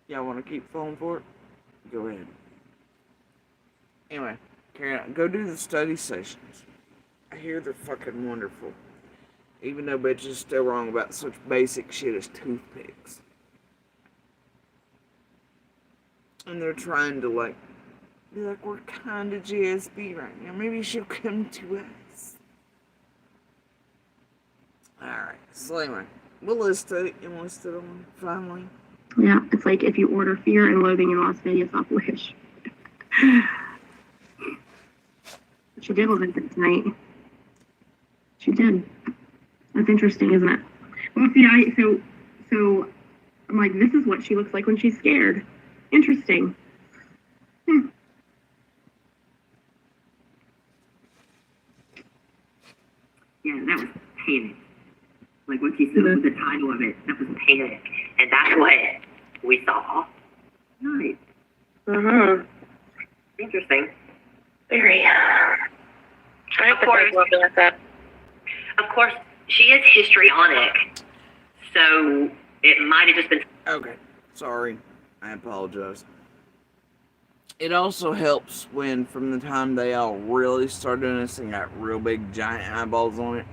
Y'all want to keep falling for it? Go ahead. Anyway, carry on. Go do the study sessions. I hear they're fucking wonderful. Even though bitches are still wrong about such basic shit as toothpicks. And they're trying to be like, we're kind of GSB right now. Maybe she'll come to us. Alright, so anyway, we'll list it. Enlisted on finally. Yeah, it's like if you order Fear and Loathing in Las Vegas off Wish. She did live it tonight. She did. That's interesting, isn't it? Well, see, so I'm like, this is what she looks like when she's scared. Interesting. Yeah, that was panic. Like what she said with the title of it, that was panic. And that's what we saw. Nice. Mm-hmm. Interesting. Very. Of course, She is histrionic, so it might have just been. Okay, sorry. I apologize. It also helps when, from the time they all really started doing this and got real big giant eyeballs on it,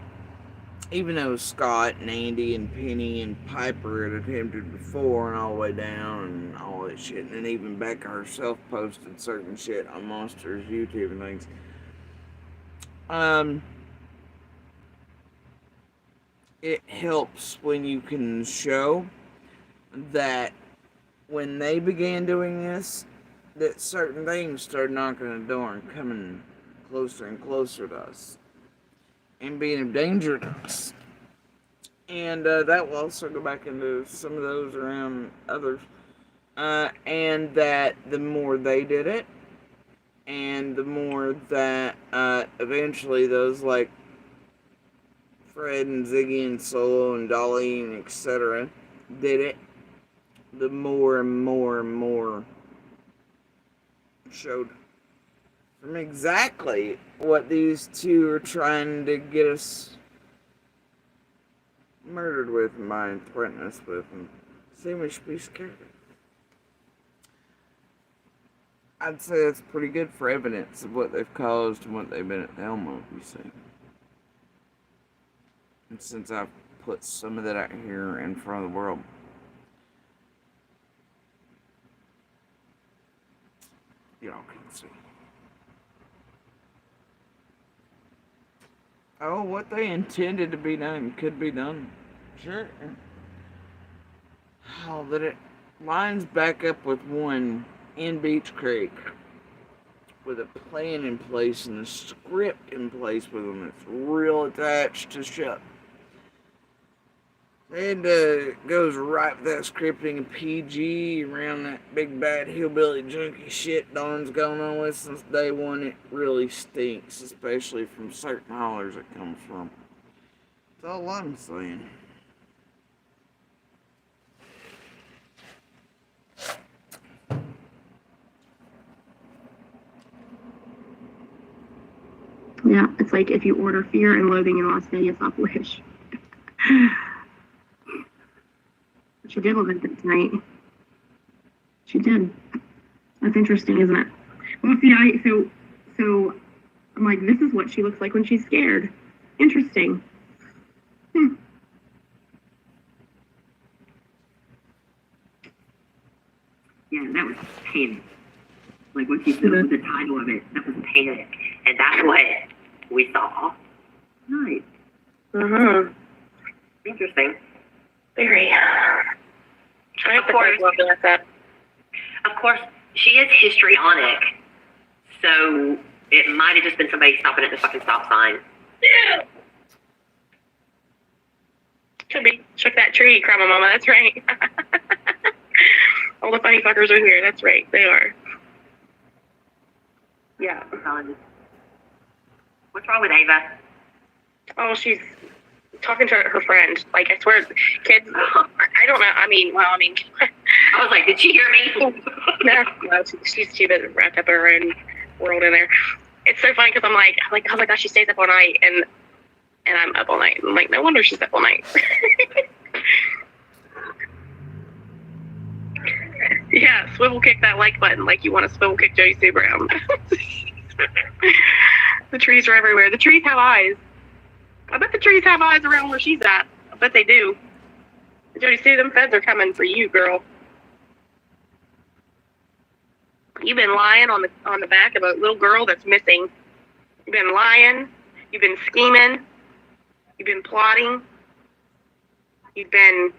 even though Scott and Andy and Penny and Piper had attempted before and all the way down and all that shit, and then even Becca herself posted certain shit on Monsters YouTube and things. It helps when you can show that when they began doing this, that certain things started knocking on the door and coming closer and closer to us and being of danger to us. And that will also go back into some of those around others. And that the more they did it, and the more that eventually those like Fred and Ziggy and Solo and Dolly and etc. did it, the more and more and more showed from exactly what these two are trying to get us murdered with and by and threaten us with and seem we should be scared of. I'd say that's pretty good for evidence of what they've caused and what they've been at the helm of, you see. And since I've put some of that out here in front of the world, y'all can see. Oh, what they intended to be done could be done. Sure. Oh, that it lines back up with one in Beach Creek with a plan in place and a script in place with them that's real attached to shut. And goes right with that scripting and PG around that big bad hillbilly junkie shit Don's going on with since day one. It really stinks, especially from certain hollers it comes from. That's all I'm saying. Yeah, it's like if you order Fear and Loathing in Las Vegas off Wish. She did live it tonight. She did. That's interesting, isn't it? Well, see, so I'm like, this is what she looks like when she's scared. Interesting. Yeah, that was panic. Like what she said with the title of it, that was panic. And that's what we saw. Nice. Uh-huh. Interesting. Very. Of course, she is histrionic, so it might have just been somebody stopping at the fucking stop sign. Yeah. Could be. Check that tree, CramaMama. That's right. All the funny fuckers are here. That's right. They are. Yeah. What's wrong with Ava? Oh, she's talking to her friend. Like, I swear, kids, I don't know. I was like, did she hear me? no, she's too busy wrapped up her own world in there. It's so funny because I'm like, oh my gosh, she stays up all night, and I'm up all night. I'm like, no wonder she's up all night. Yeah, swivel kick that like button like you want to swivel kick Jody Sue Brown. The trees are everywhere. The trees have eyes. I bet the trees have eyes around where she's at. I bet they do. Jody Sue, them feds are coming for you, girl. You've been lying on the back of a little girl that's missing. You've been lying. You've been scheming. You've been plotting. You've been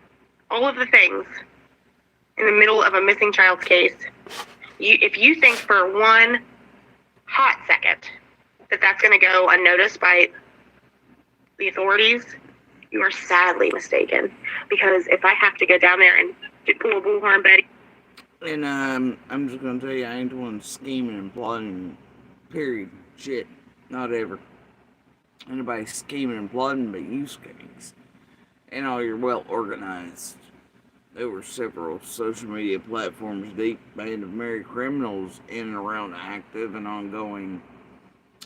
all of the things in the middle of a missing child's case. If you think for one hot second that that's going to go unnoticed by the authorities, you are sadly mistaken. Because if I have to go down there and pull a bullhorn Betty. And I'm just gonna tell you, I ain't the one scheming and plotting. Period. Shit. Not ever. Anybody scheming and plotting but you skanks. And all your well organized. There were several social media platforms deep band of merry criminals in and around active and ongoing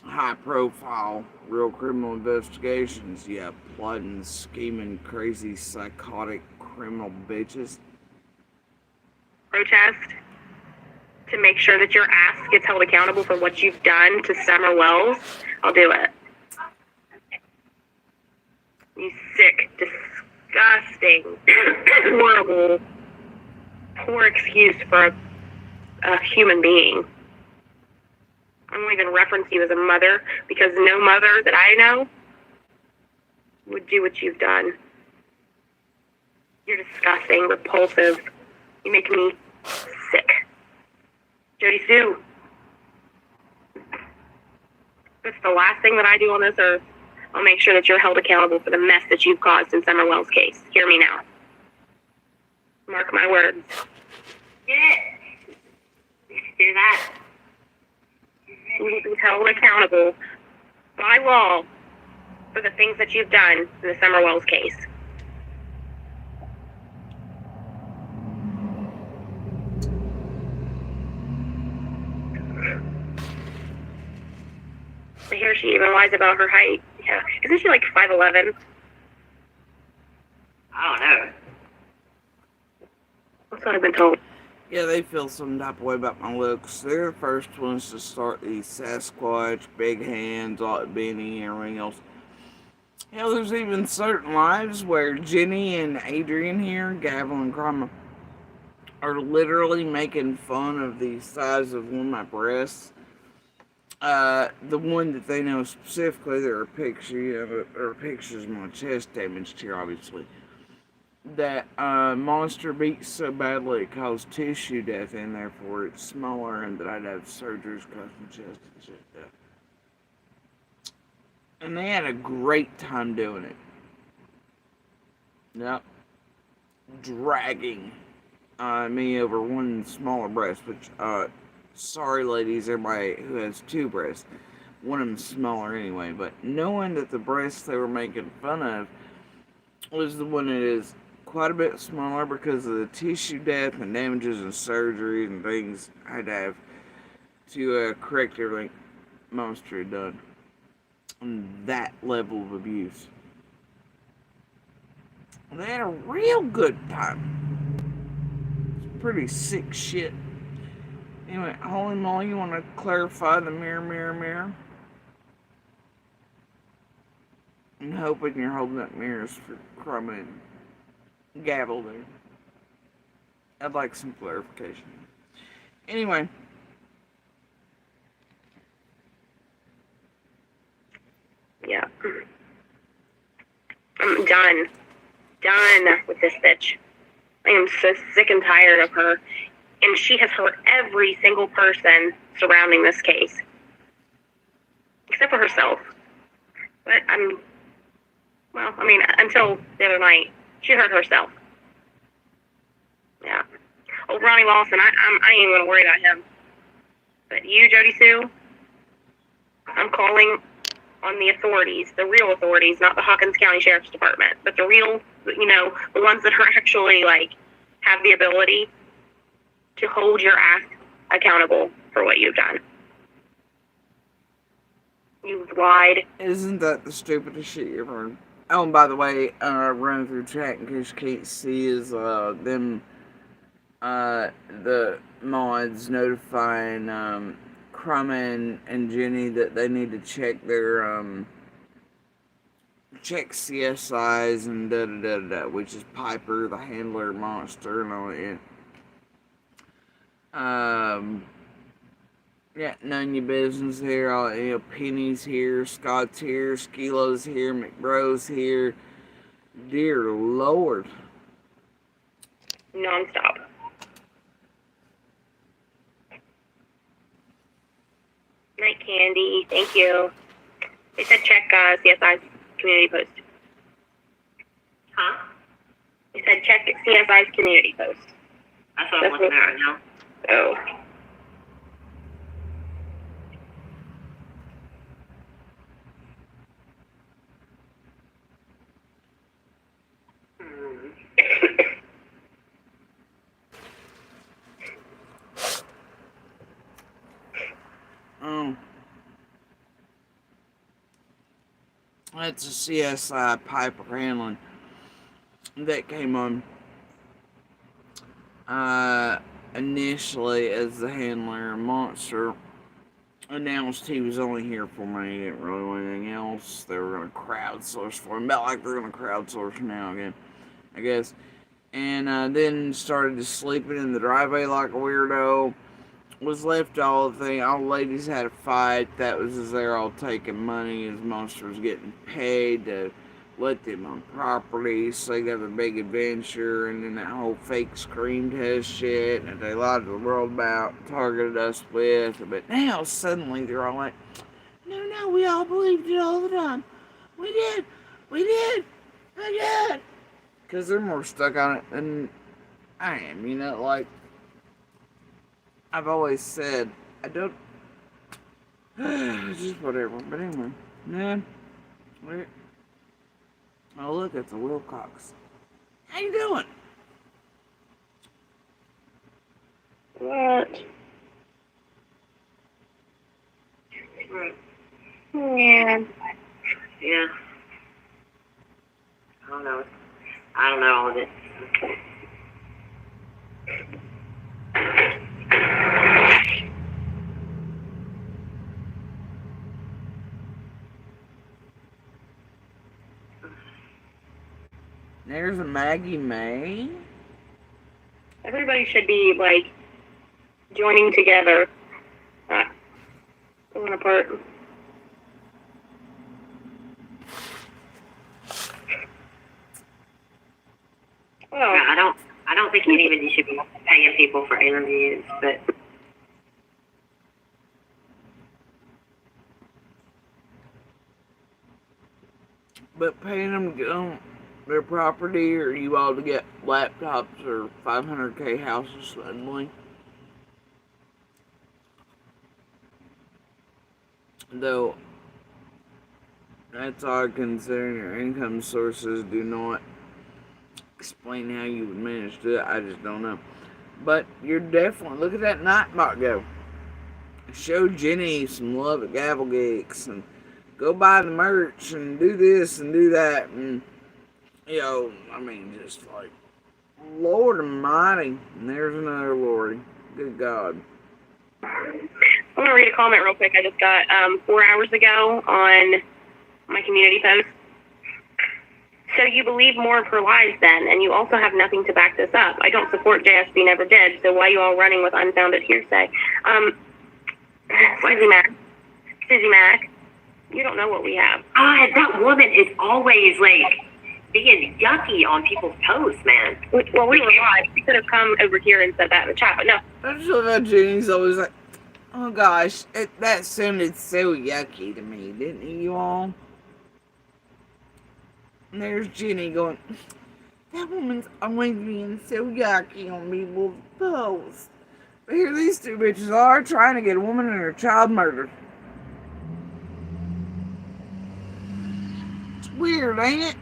high-profile, real criminal investigations. Yeah, plotting, scheming, crazy, psychotic criminal bitches. Protest to make sure that your ass gets held accountable for what you've done to Summer Wells, I'll do it. You sick, disgusting, horrible, poor excuse for a human being. I won't even reference you as a mother because no mother that I know would do what you've done. You're disgusting, repulsive. You make me sick. Jody Sue. That's the last thing that I do on this earth. I'll make sure that you're held accountable for the mess that you've caused in Summer Wells' case. Hear me now. Mark my words. Yeah. Hear that? You will be held accountable by law for the things that you've done in the Summer Wells case. I hear she even lies about her height. Yeah. Isn't she like 5'11"? I don't know. That's what I've been told. Yeah, they feel some type of way about my looks. They're the first ones to start these Sasquatch, big hands, Benny, and everything else. Hell, there's even certain lives where Jenny and Adrian here, Gavel and Crama, are literally making fun of the size of one of my breasts. The one that they know specifically, there are pictures, there are pictures of my chest damaged here, obviously. That monster beat so badly it caused tissue death, and therefore it's smaller, and that I'd have surgeries across my chest and shit. Yeah. And they had a great time doing it. Yep. Dragging me over one smaller breast, which, sorry ladies, everybody who has two breasts. One of them's smaller anyway, but knowing that the breast they were making fun of was the one that is quite a bit smaller because of the tissue death and damages and surgery and things I'd have to correct everything Monster had done. And that level of abuse. They had a real good time. It's pretty sick shit. Anyway, holy moly, you want to clarify the mirror? I'm hoping you're holding up mirrors for Crama and Gavel there. I'd like some clarification. Anyway. Yeah. I'm done. Done with this bitch. I am so sick and tired of her. And she has hurt every single person surrounding this case. Except for herself. But until the other night, she hurt herself. Yeah. Oh, Ronnie Lawson, I ain't gonna worry about him. But you, Jody Sue, I'm calling on the authorities, the real authorities, not the Hawkins County Sheriff's Department, but the real, the ones that are actually, have the ability to hold your ass accountable for what you've done. You've lied. Isn't that the stupidest shit you ever heard? Oh, and by the way, running through chat in case you can't see is the mods notifying Crama and Jenny that they need to check their check CSIs and da-da-da-da, which is Piper, the handler, Monster, and all that. Yeah, none of your business here. All, Penny's here, Scott's here, Skilo's here, McBro's here. Dear Lord. Non-stop. Night Candy, thank you. They said check CSI's community post. Huh? They said check CSI's community post. That's what I'm looking at right now. Oh. That's a CSI Piper handling that came on initially as the handler. Monster announced he was only here for me. He didn't really want anything else. They were going to crowdsource for him. About like they're going to crowdsource now again, I guess. And then started to sleeping in the driveway like a weirdo. Was left all the ladies had a fight. That was as they're all taking money as Monster was getting paid to let them on property. So they got a big adventure, and then that whole fake scream test shit that they lied to the world about, targeted us with. But now suddenly they're all like, no, we all believed it all the time. We did, we did. Because they're more stuck on it than I am, like I've always said, I don't, just whatever, but anyway, man, wait, oh look, it's a Wilcox. How you doing? What? Yeah. Yeah. I don't know all of it. There's a Maggie May. Everybody should be, like, joining together, not going apart. Oh. Yeah, I don't think anybody should be paying people for interviews, But paying them to get on their property, or you all to get laptops or 500K houses suddenly. Though, that's odd considering your income sources do not explain how you would manage to do it. I just don't know. But you're definitely, look at that Nightbot go. Show Jenny some love at GavelGeeks and go buy the merch and do this and do that. And, I mean, just like, Lord Almighty. And there's another Lordy. Good God. I'm going to read a comment real quick I just got 4 hours ago on my community post. So you believe more of her lies then, and you also have nothing to back this up. I don't support JSB, never did, so why are you all running with unfounded hearsay? Susie Mac, you don't know what we have. God, that woman is always, like, being yucky on people's posts, man. Well, we were live. We could have come over here and said that in the chat, but no. I just love how Jenny's always like, oh gosh, that sounded so yucky to me, didn't it, you all? And there's Jenny going, that woman's always being so yucky on people's posts. But here these two bitches are trying to get a woman and her child murdered. It's weird, ain't it?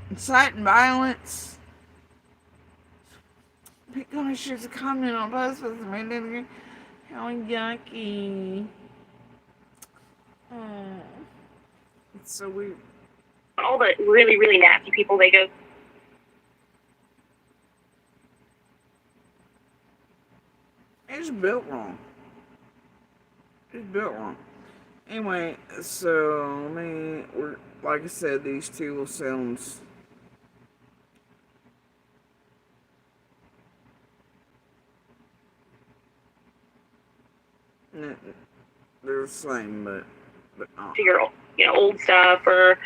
Inciting violence. Pick on shares a comment on post with me. How yucky. Oh, it's so weird. All the really, really nasty people, they go. It's built wrong. It's built wrong. Anyway, so, I mean, like I said, these two will sound they're the same, but To your, old stuff, or,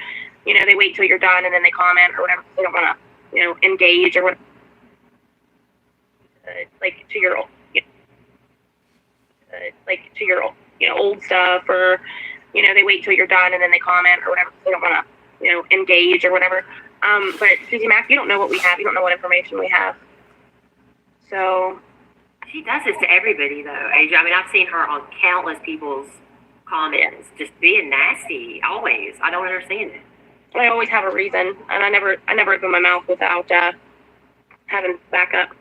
they wait till you're done and then they comment or whatever. They don't want to, engage or whatever. Like to your, old stuff, or, they wait till you're done and then they comment or whatever. They don't want to, engage or whatever. But Susie Mac, you don't know what we have. You don't know what information we have. So. She does this to everybody, though, Asia. I mean, I've seen her on countless people's comments, just being nasty, always. I don't understand it. I always have a reason, and I never open my mouth without having backup.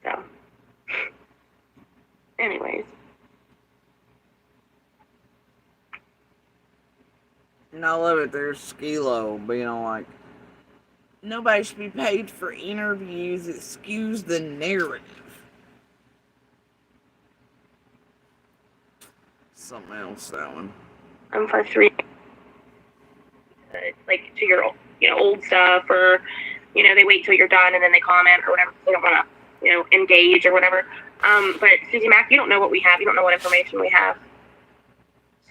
So, anyways. And I love it. There's Skilo being all like, nobody should be paid for interviews. It skews the narrative. Something else, that one. I'm 5'3". Like to your old stuff, or they wait till you're done and then they comment or whatever. They don't want to engage or whatever. But Susie Mac, you don't know what we have. You don't know what information we have.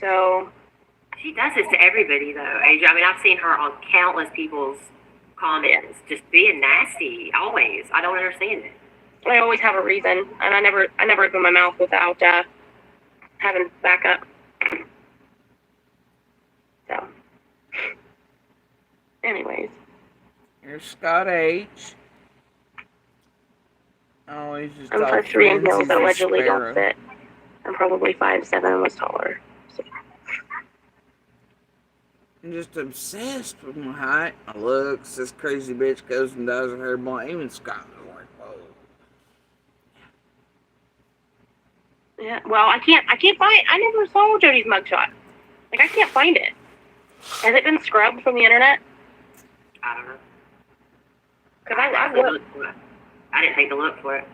So she does this to everybody, though, Asia. I mean, I've seen her on countless people's comments, just being nasty. Always. I don't understand it. I always have a reason, and I never open my mouth without having backup. So, anyways. Here's Scott H. Always just I'm 5'3" and heels that allegedly don't fit. I'm probably 5'7" and was taller. So. I'm just obsessed with my height, my looks. This crazy bitch goes and dyes her hair blonde. Even Scott was like, whoa. Yeah, well, I can't find. I never saw Jody's mugshot. Like, I can't find it. Has it been scrubbed from the internet? I don't know. Because I looked. I didn't take a look for it.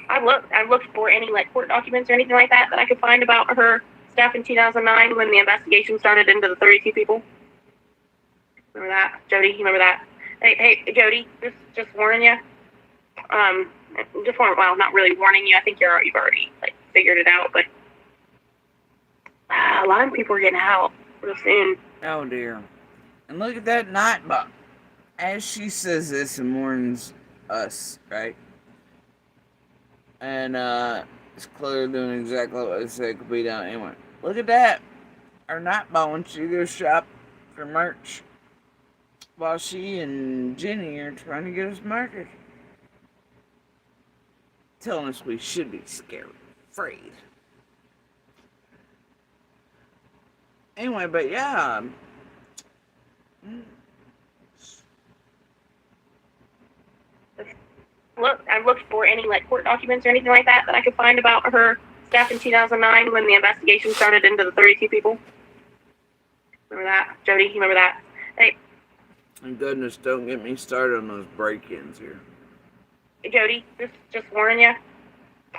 I looked for any court documents or anything like that I could find about her stuff in 2009 when the investigation started into the 32 people. Remember that, Jody? You remember that? Hey, Jody, just warning you. Well, not really warning you. I think you've already figured it out, but a lot of people are getting out real soon. Oh dear. And look at that Nightbot. As she says this and warns us, right? And it's clearly doing exactly what they said could be done anyway. Look at that. Our Nightbot wants you to go shop for merch while she and Jenny are trying to get us murdered. Telling us we should be scared, afraid. Anyway, but yeah. I looked for any court documents or anything like that I could find about her stuff in 2009 when the investigation started into the 32 people. Remember that, Jody? You remember that? Hey. And goodness, don't get me started on those break-ins here. Jody, just warning you.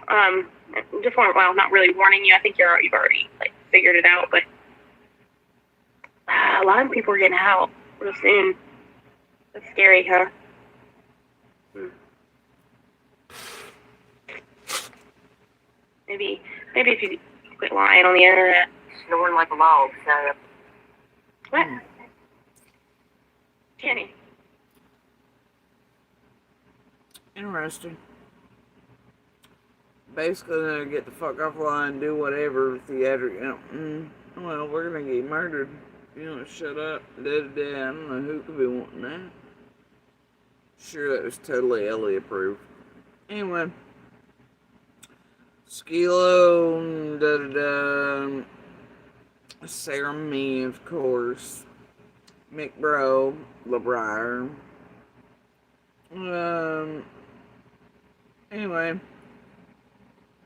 Well, not really warning you. I think you've already figured it out, but a lot of people are getting out real soon. That's scary, huh? Maybe if you quit lying on the internet. Snoring like a log, so. What? Kenny. Interesting. Basically, they're gonna get the fuck off the line and do whatever theatric. Well, we're gonna get murdered. Shut up. I don't know who could be wanting that. Sure, that was totally Ellie approved. Anyway. Skilo, Sarah Me, of course. McBro, LeBrier. Anyway.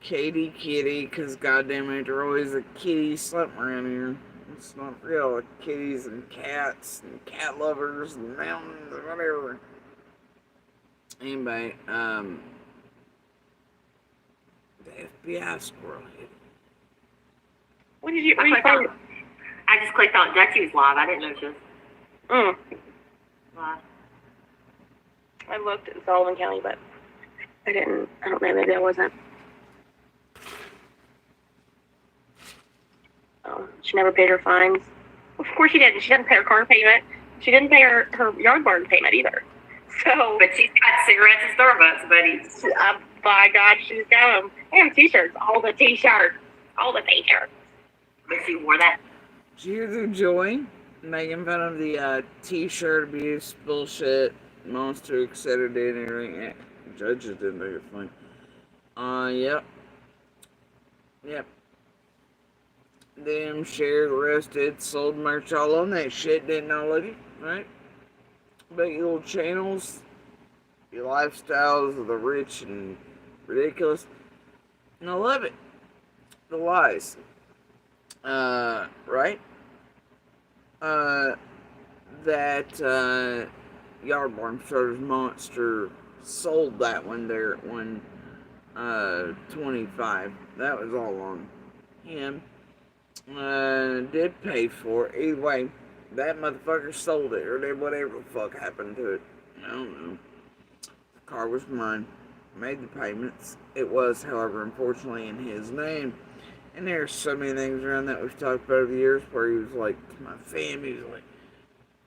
Kitty, because goddamn it, there always a kitty something around here. It's not real, like kitties and cats and cat lovers and mountains and whatever. Anyway, the FBI squirrel hit. What did you I just clicked on Dutchie was live. I didn't know she was live. I looked in Sullivan County, but I don't know, maybe I wasn't. Oh, she never paid her fines. Of course she didn't. She didn't pay her car payment. She didn't pay her yard barn payment either. So, but she's got cigarettes and Starbucks, buddy. By God, she's got them. And t-shirts. All the t-shirts. But she wore that. Did you hear the Joy making fun of the t-shirt abuse bullshit, monster, etc. did and everything? Yeah, judges didn't think it funny. Yep. Them shared, arrested, sold merch all on that shit, didn't all of it, right? But your little channels, your lifestyles of the rich and ridiculous. And I love it. The lies. Right? that Yard Barn Starters Monster sold that one there at 125. That was all on him. Did pay for it. Either way, that motherfucker sold it or did whatever the fuck happened to it. I don't know. The car was mine. Made the payments. It was, however, unfortunately in his name. And there's so many things around that we've talked about over the years where he was like, to my family, he was like,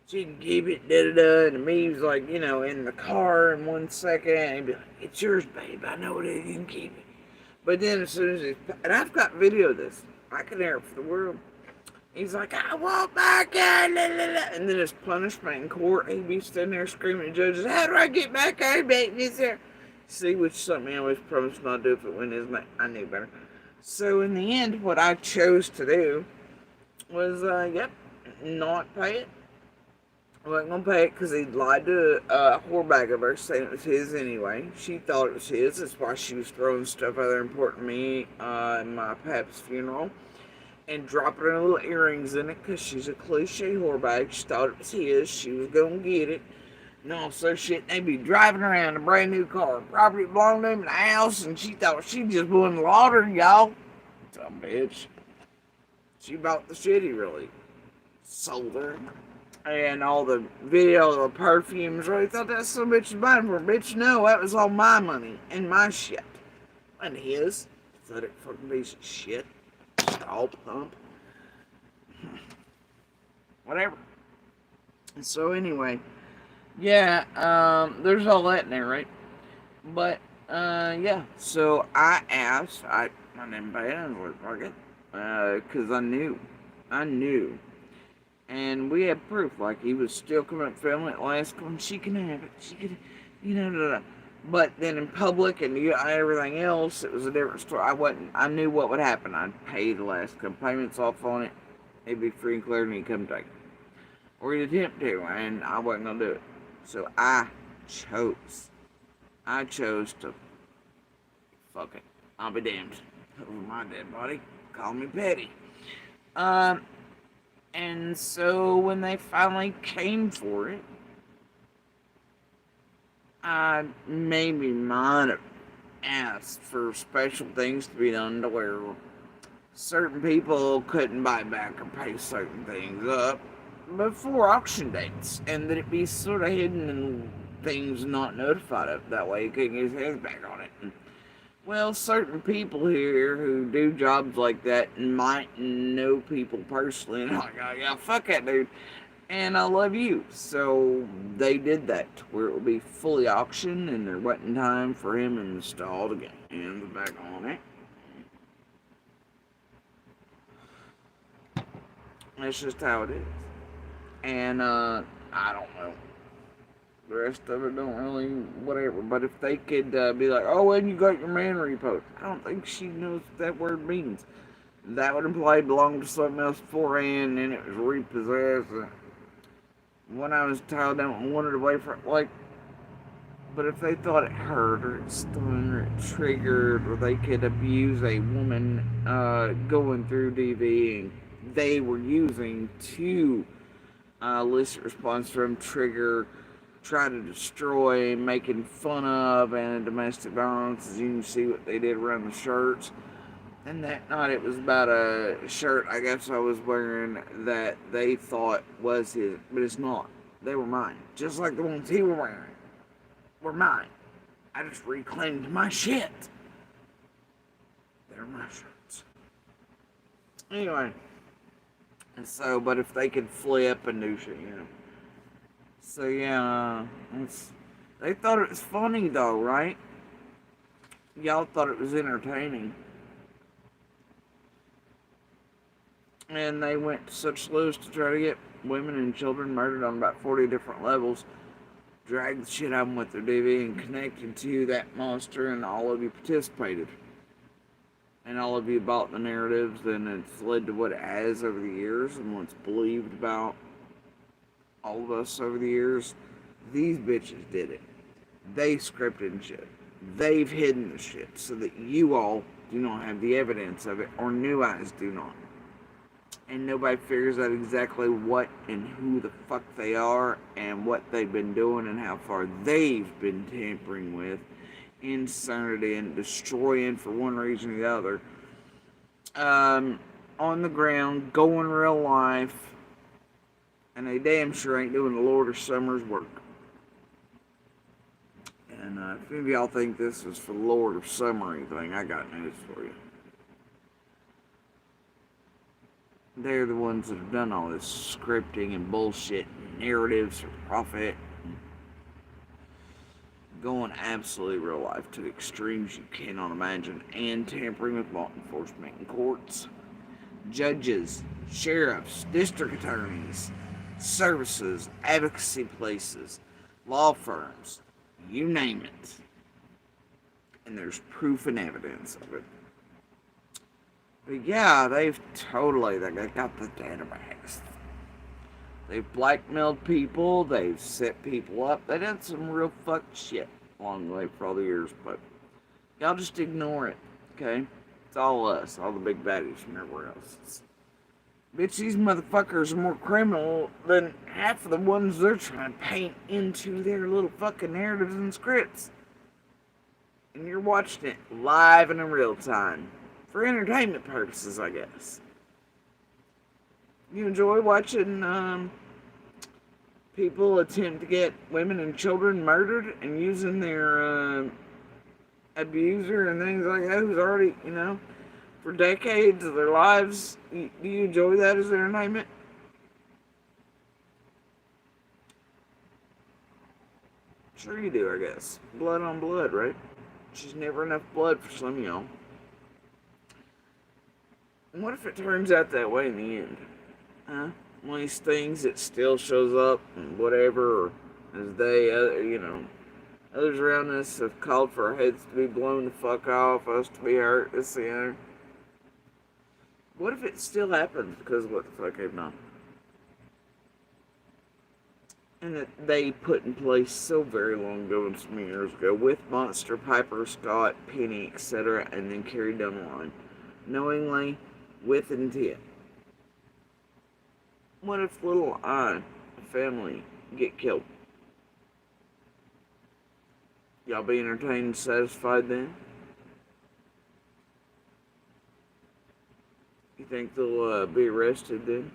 she can keep it, da-da-da. And to me, he was like, in the car in 1 second. And he'd be like, it's yours, babe. I know it is. You can keep it. But then as soon as and I've got video of this. I can air it for the world. He's like, I want back in. And then his punishment in court, he'd be standing there screaming at judges, how do I get back out, baby? Is there? See, which is something I always promised not to do if it went his name. I knew better. So in the end, what I chose to do was, not pay it. I wasn't going to pay it because he lied to a whorebag of her saying it was his anyway. She thought it was his. That's why she was throwing stuff out there important to me in my pap's funeral. And dropping her little earrings in it because she's a cliche whorebag. She thought it was his. She was going to get it. And all so shit. They'd be driving around a brand new car. Property belonged to him in the house. And she thought she just won the lottery, y'all. Dumb bitch. She bought the shit he really sold her. And all the video, the perfumes, really thought that some bitch was buying for. Bitch, no, that was all my money and my shit. And his. Pathetic fucking piece of shit. All pump. Whatever. And so anyway, yeah, there's all that in there, right? But, yeah, so I asked, I didn't pay it, I was like, fuck it, because I knew. And we had proof, like, he was still coming up filming it last one, she can have it, she could, But then in public and everything else, it was a different story. I knew what would happen. I'd pay the last couple payments off on it. It'd be free and clear and he'd come take it. Or he'd attempt to, and I wasn't going to do it. So I chose to, fuck it, I'll be damned. Over my dead body, call me petty. And so when they finally came for it, I maybe might have asked for special things to be done to where certain people couldn't buy back or pay certain things up before auction dates, and that it be sort of hidden and things not notified of. That way he couldn't get his hands back on it. Well, certain people here who do jobs like that might know people personally, and I'm like, oh, yeah, fuck that dude. And I love you. So they did that to where it will be fully auctioned and there wasn't time for him to install to get hands back on it. That's just how it is. And I don't know. The rest of it don't really whatever. But if they could be like, oh, when you got your man repost, I don't think she knows what that word means. That would imply it belonged to something else beforehand and it was repossessed. When I was tied down and wanted away from it, but if they thought it hurt or it stung or it triggered or they could abuse a woman going through DV and they were using to elicit response from, trigger, try to destroy, making fun of, and domestic violence, as you can see what they did around the shirts. And that night it was about a shirt I guess I was wearing that they thought was his, but it's not. They were mine. Just like the ones he was wearing were mine. I just reclaimed my shit. They're my shirts. Anyway. And so, but if they could flip and do shit, So yeah, they thought it was funny though, right? Y'all thought it was entertaining. And they went to such lows to try to get women and children murdered on about 40 different levels. Dragged the shit out of them with their DV and connected to that monster, and all of you participated. And all of you bought the narratives, and it's led to what it has over the years and what's believed about all of us over the years. These bitches did it. They scripted shit. They've hidden the shit so that you all do not have the evidence of it, or new eyes do not. and nobody figures out exactly what and who the fuck they are and what they've been doing and how far they've been tampering with insanity and destroying for one reason or the other. On the ground, going real life, and they damn sure ain't doing the Lord of Summer's work. And if any of y'all think this is for the Lord of Summer or anything, I got news for you. They're the ones that have done all this scripting and bullshit and narratives for profit. Going absolutely real life to extremes you cannot imagine, and tampering with law enforcement and courts, judges, sheriffs, district attorneys, services, advocacy places, law firms, you name it. And there's proof and evidence of it. But yeah, they got the data bags. They've blackmailed people, they've set people up, they did some real fucked shit along the way for all the years, but y'all just ignore it, okay? It's all us, all the big baddies from everywhere else. Bitch, these motherfuckers are more criminal than half of the ones they're trying to paint into their little fucking narratives and scripts. And you're watching it live and in real time. For entertainment purposes, I guess. You enjoy watching people attempt to get women and children murdered and using their abuser and things like that, who's already, for decades of their lives. Do you enjoy that as entertainment? Sure you do, I guess. Blood on blood, right? There's never enough blood for some of y'all. And what if it turns out that way in the end? Huh? One of these things that still shows up and whatever, or as they, others around us have called for our heads to be blown the fuck off, us to be hurt, this, the other. What if it still happens because of what the fuck they've done? And that they put in place so very long ago and so many years ago with Monster, Piper, Scott, Penny, etc., and then carried down the line, knowingly, with intent. What if little a family, get killed? Y'all be entertained and satisfied then? You think they'll be arrested then?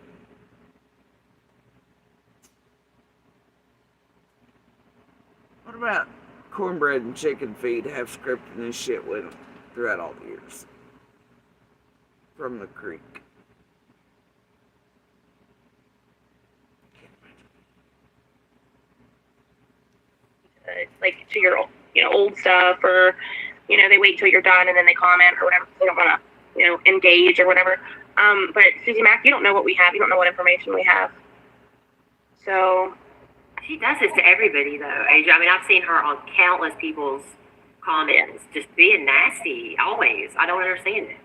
What about cornbread and chicken feed have scripting this shit with them throughout all the years? From the creek. Like to your old stuff, or they wait till you're done and then they comment or whatever. They don't want to engage or whatever. But Susie Mack, you don't know what we have. You don't know what information we have. So she does this to everybody, though, Asia. I mean, I've seen her on countless people's comments, just being nasty. Always. I don't understand it.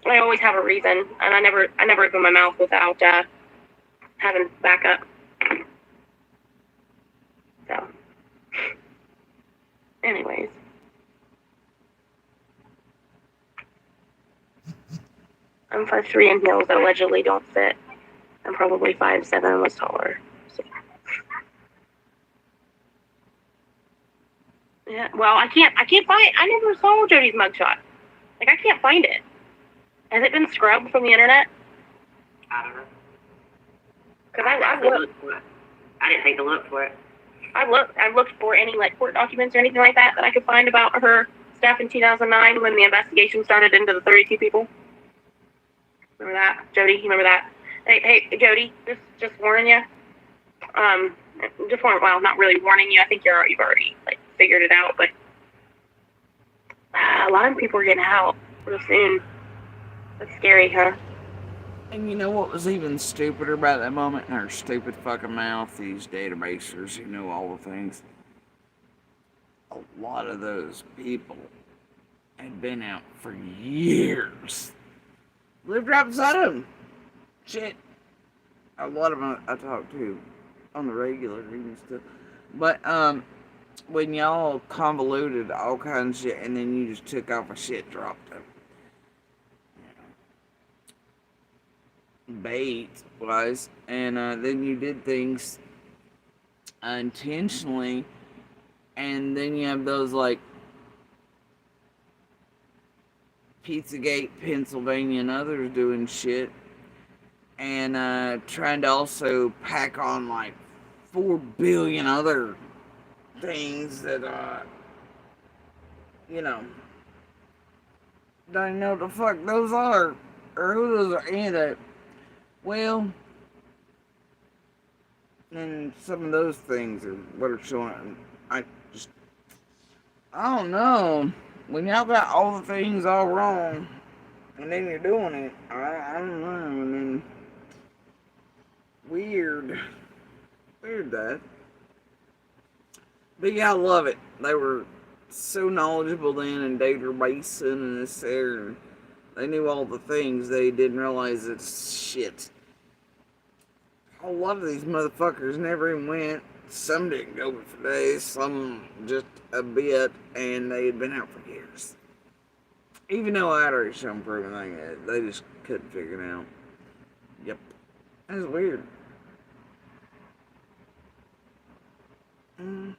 I always have a reason, and I never open my mouth without having backup. So, anyways. I'm 5'3" in heels that allegedly don't fit. I'm probably 5'7" and was taller. So. Yeah, well, I can't find. I never saw Jody's mugshot. Like, I can't find it. Has it been scrubbed from the internet? I don't know. Because I looked. I didn't take a look for it. I looked for any court documents or anything like that I could find about her stuff in 2009 when the investigation started into the 32 people. Remember that, Jody? You remember that? Hey, Jody, just warning you. Well, not really warning you. I think you've already figured it out, but a lot of people are getting out real soon. That's scary, huh? And you know what was even stupider about that moment in her stupid fucking mouth? These databasers who know all the things. A lot of those people had been out for years. Lived right beside them. Shit. A lot of them I talk to on the regular and stuff. But, when y'all convoluted all kinds of shit and then you just took off a shit dropped them. bait was, and then you did things intentionally, and then you have those like Pizzagate, Pennsylvania, and others doing shit, and trying to also pack on like 4 billion other things that you know, don't even know what the fuck those are, or who those are, any of that. Well, and some of those things are what are showing. I just, I don't know. When y'all got all the things all wrong, and then you're doing it, I don't know. I mean, weird. Weird that. But yeah, I love it. They were so knowledgeable then in data basing and this there. And they knew all the things. They didn't realize it's shit. A lot of these motherfuckers never even went. Some didn't go for days, some just a bit, and they had been out for years. Even though I had already shown proof and everything, they just couldn't figure it out. Yep. That's weird. Mm.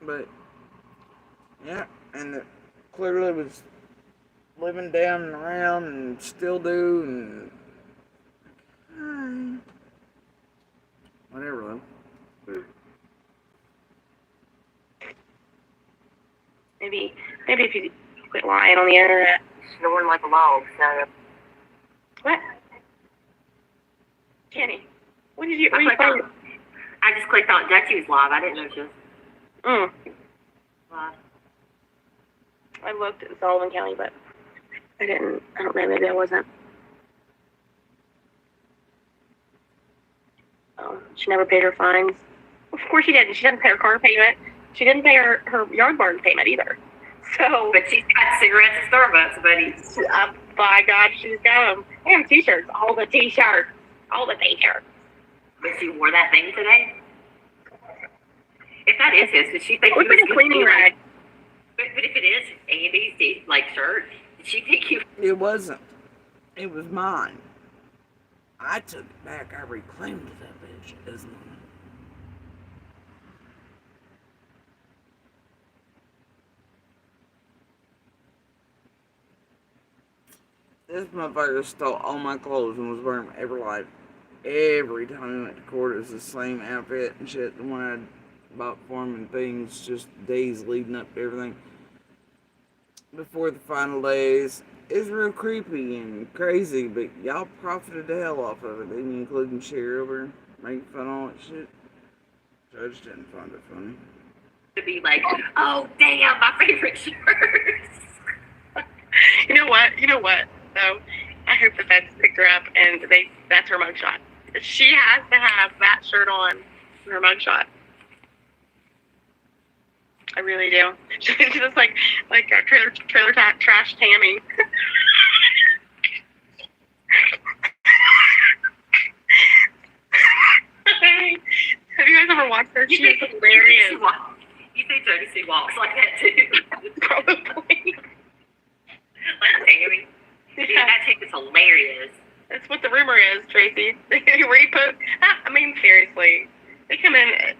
But, yeah, and it clearly was living down and around and still do, and whatever though. Maybe if you quit lying on the internet. Snoring like a log, so. What? Kenny, what did you? I just clicked on Dutchie was live. I didn't know she was live. I looked in Sullivan County, but I didn't. I don't know. Maybe I wasn't. Oh, she never paid her fines. Of course she didn't. She didn't pay her car payment. She didn't pay her yard barn payment either. So, But she's got cigarettes at Starbucks, buddy. by God, she's got them. And t-shirts. All the t-shirts. All the t-shirts. But she wore that thing today? If that is his, did she think What's he was in a cleaning rag? But if it is Andy's like shirt, did she think you? It wasn't. It was mine. I took it back. I reclaimed that bitch as mine. This motherfucker stole all my clothes and was wearing them every time we went to court. It was the same outfit and shit. The one I bought for him and things, just days leading up to everything. Before the final days. It's real creepy and crazy, but y'all profited the hell off of it, didn't you? Including Cher over making fun of all that shit. Judge didn't find it funny. To be like, oh damn, my favorite shirts. You know what? Though, I hope the feds picked her up and that's her mugshot. She has to have that shirt on in her mugshot. I really do. She's just like a trailer trash Tammy. Have you guys ever watched her? She's hilarious. You think Jodeci walks like that too? Probably. Like Tammy. Dude, that chick is hilarious. That's what the rumor is, Tracy. They repost. I mean, seriously, they come in.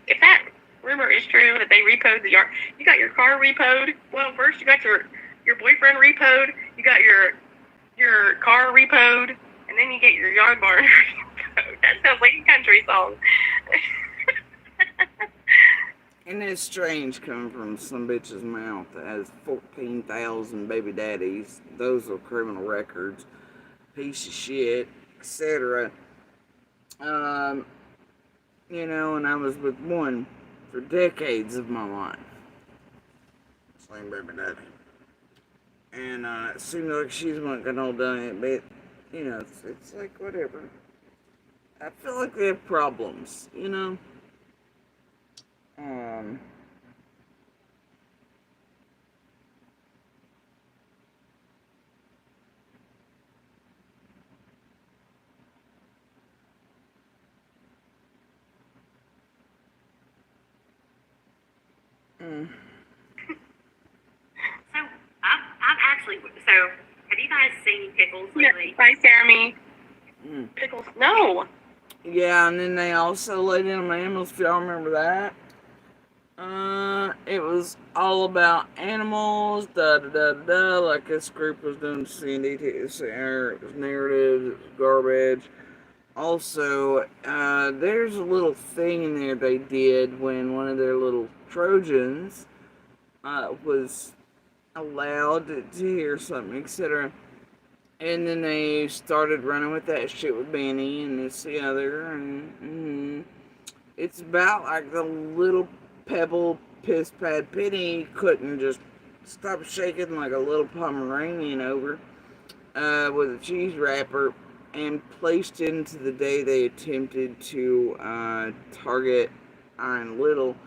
If that rumor is true that they repoed you got your car repoed. Well, first you got your boyfriend repoed. You got your car repoed, and then you get your yard barn repoed. That sounds like a country song. And it's strange coming from some bitch's mouth that has 14,000 baby daddies. Those are criminal records. Piece of shit, etc. You know, and I was with one for decades of my life. Same baby daddy. And it seemed like she's not gonna hold done it, but, you know, it's like, whatever. I feel like they have problems, you know? So actually, so have you guys seen Pickles lately? Bye, Jeremy. Mm. Pickles. No. Yeah, and then they also laid in animals, if y'all remember that. It was all about animals, like this group was doing C&D, it was narratives, it was garbage. Also, there's a little thing in there they did when one of their little Trojans, was allowed to hear something, etc. And then they started running with that shit with Benny and this the other, and it's about like the little pebble piss pad penny couldn't just stop shaking like a little Pomeranian over with a cheese wrapper, and placed into the day they attempted to target Iron Little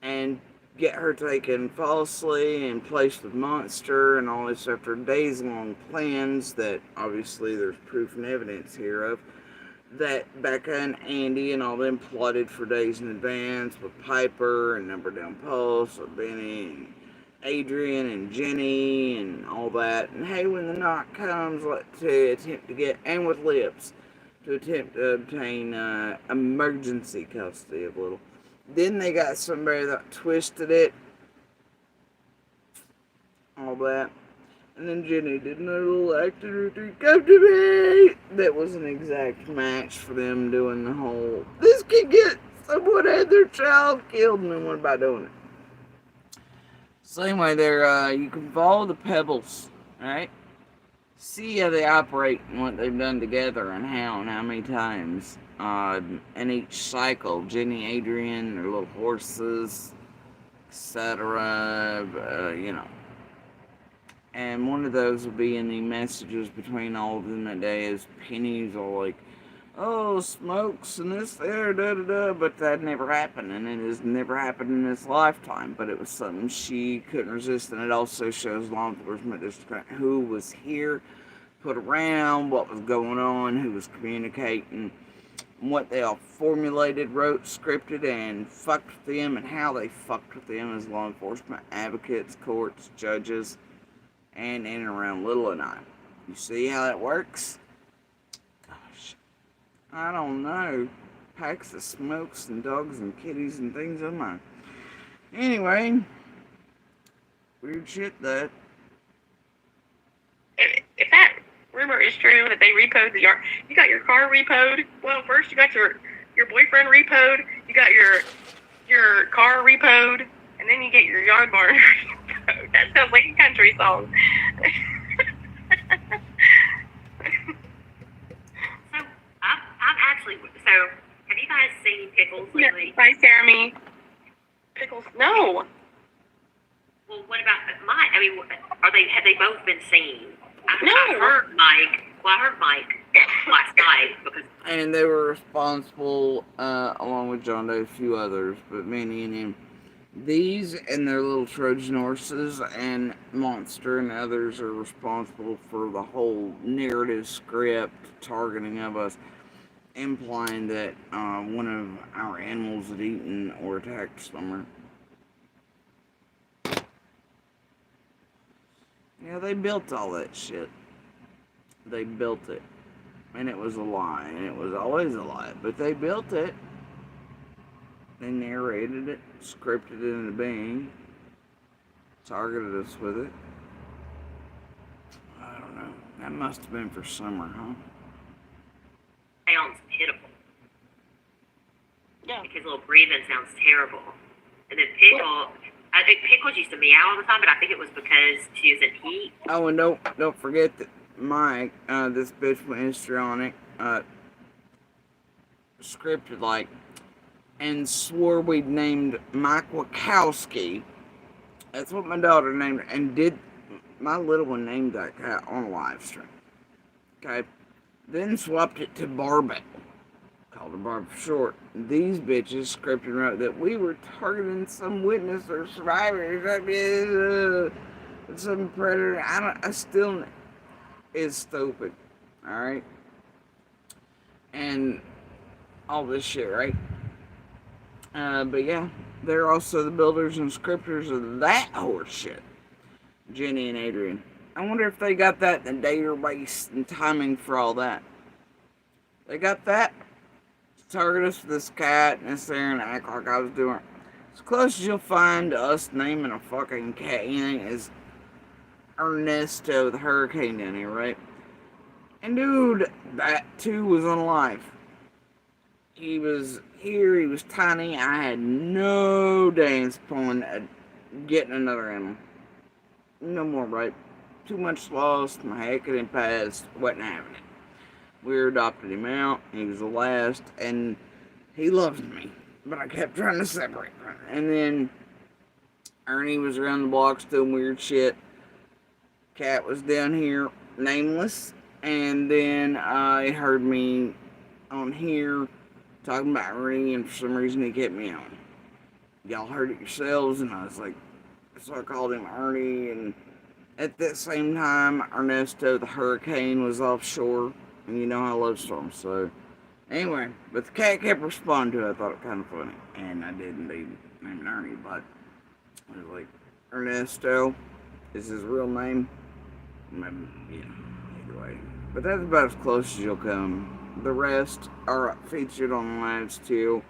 and get her taken falsely and placed with Monster and all this after days-long plans that obviously there's proof and evidence here of, that Becca and Andy and all them plotted for days in advance with Piper and Number Down Pulse with Benny and Adrian and Jenny and all that. And hey, when the knock comes, to attempt to get, and with Lips, to attempt to obtain emergency custody of Little. Then they got somebody that twisted it, all that. And then Jenny did another little acting routine, come to me! That was an exact match for them doing the whole, this could get someone had their child killed, and then what about doing it? So anyway, you can follow the Pebbles, alright? See how they operate and what they've done together and how many times. In each cycle, Jenny, Adrian, their little horses, etc., And one of those will be in the messages between all of them that day is Penny's all like, oh, smokes and this there, but that never happened, and it has never happened in this lifetime, but it was something she couldn't resist, and it also shows law enforcement district who was here, put around, what was going on, who was communicating, what they all formulated, wrote, scripted, and fucked with them, and how they fucked with them as law enforcement, advocates, courts, judges, and in and around Little and I. You see how that works? Gosh, I don't know. Packs of smokes and dogs and kitties and things of mine. Anyway, weird shit that. If that rumor is true that they repoed you got your car repoed. Well, first you got your boyfriend repoed. You got your car repoed, and then you get your yard barn repoed. That sounds like a country song. So have you guys seen Pickles lately? Bye, Jeremy. Pickles. No. Well, what about Mike? I mean, have they both been seen? No. I heard Mike last night because. And they were responsible, along with John Doe, a few others, but Manny and him. These and their little Trojan horses and Monster and others are responsible for the whole narrative script targeting of us, implying that one of our animals had eaten or attacked Summer. Yeah, they built all that shit. They built it. And it was a lie. And it was always a lie. But they built it. They narrated it. Scripted it into being. Targeted us with it. I don't know. That must have been for Summer, huh? Sounds pitiful. Yeah. Because little breathing sounds terrible. And then I think Pickles used to meow all the time, but I think it was because she was in heat. Oh, and don't forget that Mike, this bitch went histrionic, scripted like, and swore we'd named Mike Wachowski. That's what my daughter named her, and my little one named that cat on a live stream. Okay? Then swapped it to Barbie. Called her Barbie for short. These bitches scripted and wrote that we were targeting some witness or survivor, some predator. I still is stupid. Alright? And all this shit, right? But yeah, they're also the builders and scripters of that horse shit. Jenny and Adrian. I wonder if they got that in the database and timing for all that. They got that to target us for this cat and sit there and act like I was doing it. As close as you'll find to us naming a fucking cat anything is Ernesto the Hurricane down here, right? And dude, that too was unalive. He was here, he was tiny. I had no dance plan at getting another animal. No more, right? Too much lost, my head couldn't pass, wasn't having it. We adopted him out, he was the last, and he loved me. But I kept trying to separate from him. And then Ernie was around the blocks doing weird shit. Cat was down here, nameless. And then he heard me on here talking about Ernie, and for some reason he kept me on. Y'all heard it yourselves, and I was like, so I called him Ernie, and at that same time, Ernesto the Hurricane was offshore, and you know I love storms, so anyway, but the cat kept responding to it. I thought it kind of funny, and I did indeed name it Ernie, but I was like, Ernesto is his real name. Maybe, yeah, either way. But that's about as close as you'll come. The rest are featured on the last two.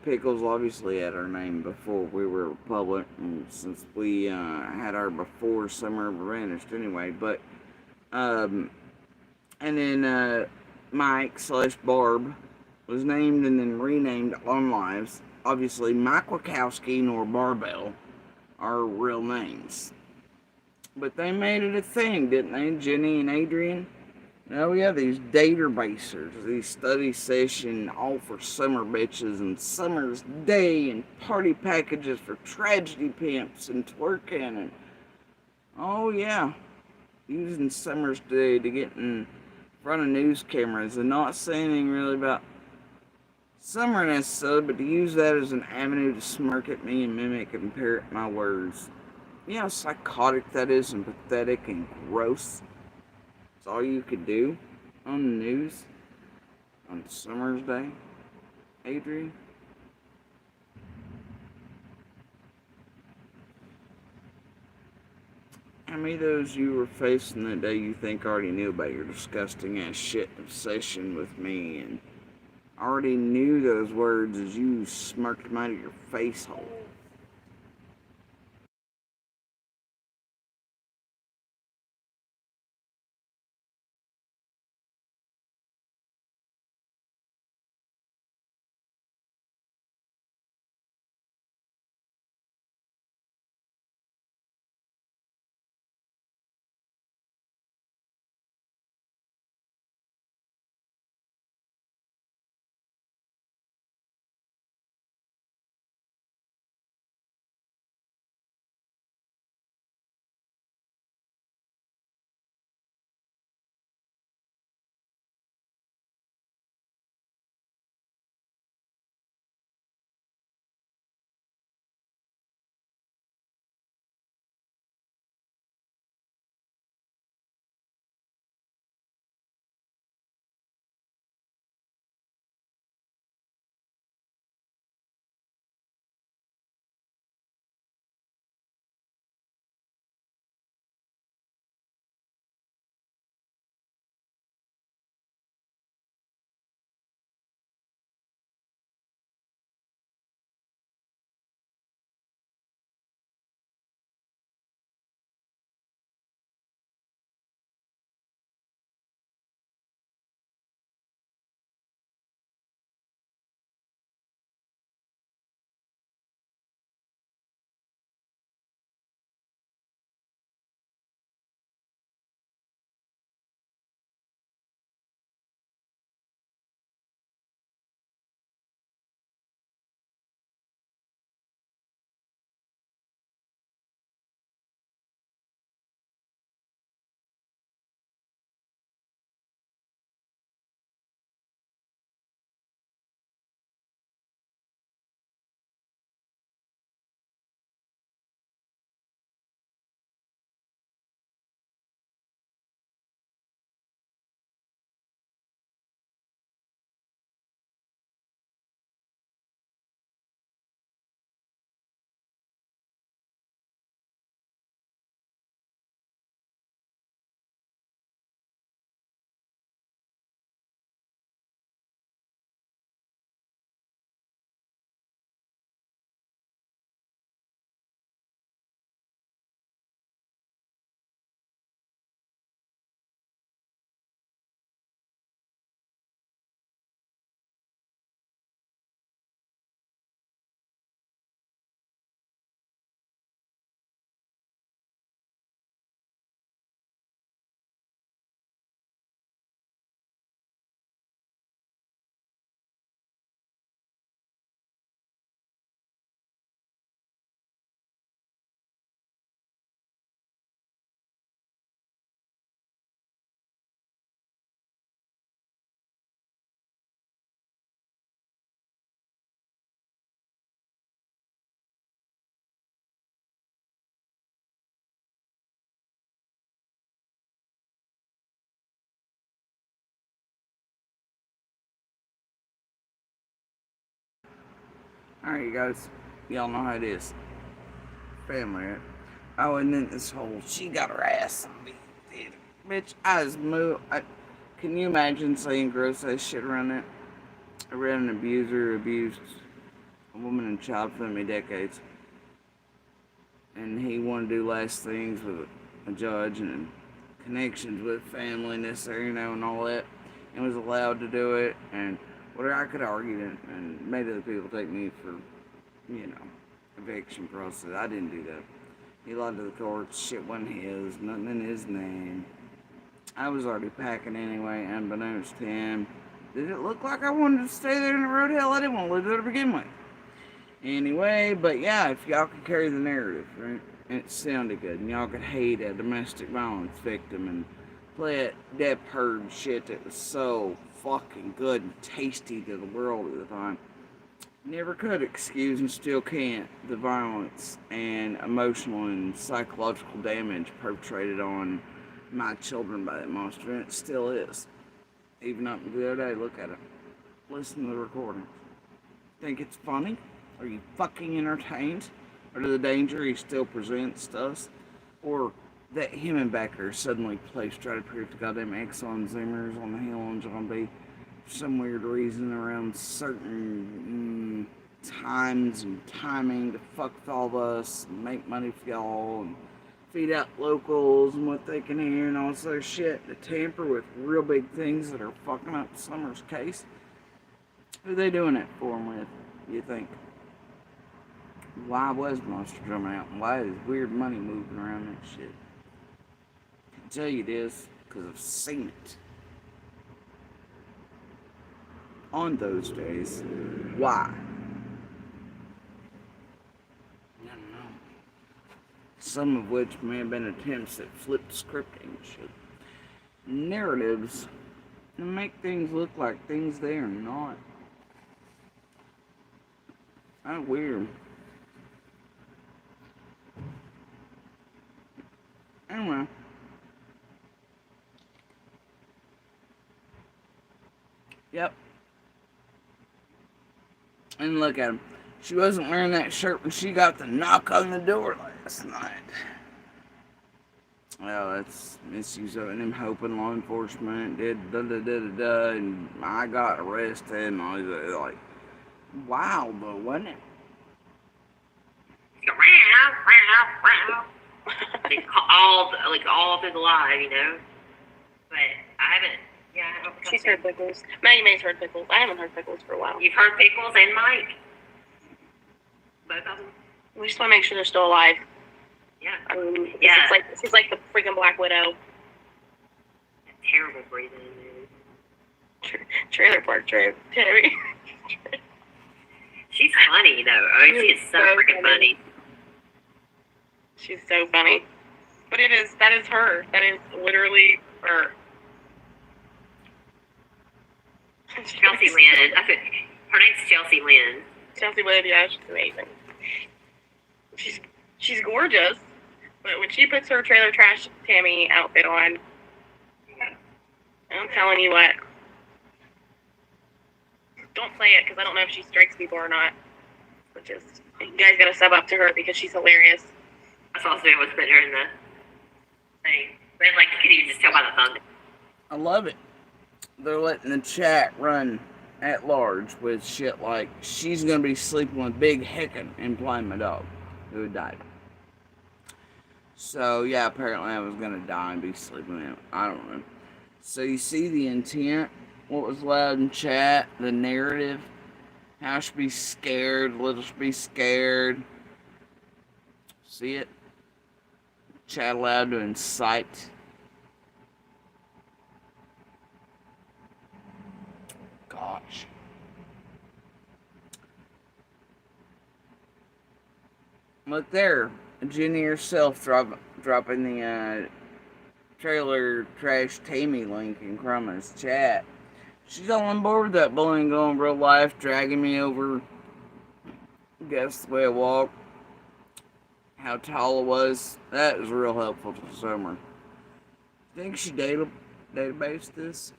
Pickles obviously had our name before we were Republic, and since we had our before Summer vanished anyway. But and then Mike / Barb was named and then renamed on lives. Obviously, Mike Wachowski nor Barbell are real names, but they made it a thing, didn't they? Jenny and Adrian. Now we have these databasers, these study session all for summer bitches and summer's day and party packages for tragedy pimps and twerking and oh yeah, using summer's day to get in front of news cameras and not saying anything really about summer necessarily, but to use that as an avenue to smirk at me and mimic and parrot my words. You know how psychotic that is and pathetic and gross? It's all you could do on the news on summer's day, Adrian. How many of those you were facing that day you think already knew about your disgusting ass shit obsession with me and already knew those words as you smirked them out of your face hole? Alright, you guys. Y'all know how it is. Family, right? Oh, and then this whole, she got her ass on me. Bitch, I was moved. Can you imagine saying gross ass shit around that? I read an abuser abused a woman and child for many decades. And he wanted to do last things with a judge and connections with family necessary, and all that. And was allowed to do it. And whatever, I could argue it and made other people take me for, eviction process. I didn't do that. He lied to the courts. Shit wasn't his. Nothing in his name. I was already packing anyway, unbeknownst to him. Did it look like I wanted to stay there in the road? Hell, I didn't want to live there to begin with. Anyway, but yeah, if y'all could carry the narrative, right? And it sounded good, and y'all could hate a domestic violence victim and play that purge shit that was so fucking good and tasty to the world at the time. Never could excuse and still can't the violence and emotional and psychological damage perpetrated on my children by that monster, and it still is. Even up to the other day, look at it. Listen to the recording. Think it's funny? Are you fucking entertained? Or to the danger he still presents to us? Or that him and Becker suddenly placed right up here with the goddamn Exxon Zoomers on the hill on John B. For some weird reason around certain times and timing to fuck with all of us and make money for y'all and feed out locals and what they can hear and all this other shit to tamper with real big things that are fucking up Summer's case. Who are they doing it for him with, you think? Why was Monster drumming out? And why is weird money moving around that shit? I can tell you this, because I've seen it. On those days. Why? I don't know. Some of which may have been attempts at flipped scripting shit. Narratives that make things look like things they are not. Kind of weird. Anyway. Yep. And look at him. She wasn't wearing that shirt when she got the knock on the door last night. Well, that's misuse of it. And him hoping law enforcement did and I got arrested and all that. Like, wow, though, wasn't it? all through the live, But I haven't. Yeah, I don't. She's heard Pickles. Maggie Mae's heard Pickles. I haven't heard Pickles for a while. You've heard Pickles and Mike. Both of them. We just want to make sure they're still alive. Yeah. I mean, Yeah. She's like the freaking Black Widow. Terrible breathing. Trailer Park Trip. Terry. She's funny though. I mean, she is so freaking funny. She's so funny. But that is her. That is literally her. Chelsea Lynn. Her name's Chelsea Lynn. Chelsea Lynn, yeah, she's amazing. She's gorgeous, but when she puts her Trailer Trash Tammy outfit on, I'm telling you what. Don't play it because I don't know if she strikes people or not. Which is, you guys gotta sub up to her because she's hilarious. That's also what's put her in the thing. But like you can even just tell by the thumbnail. I love it. They're letting the chat run at large with shit like she's gonna be sleeping with Big Hicken, implying my dog who died. So yeah, apparently I was gonna die and be sleeping with him. I don't know. So you see the intent, what was allowed in chat, the narrative, how should be scared, little should be scared. See it? Chat allowed to incite. Gosh. Look there, Jenny herself dropping the Trailer Trash Tammy link in Crama's chat. She's all on board with that bullying going real life, dragging me over. Guess the way I walk, how tall I was. That was real helpful to Summer. Think she database this?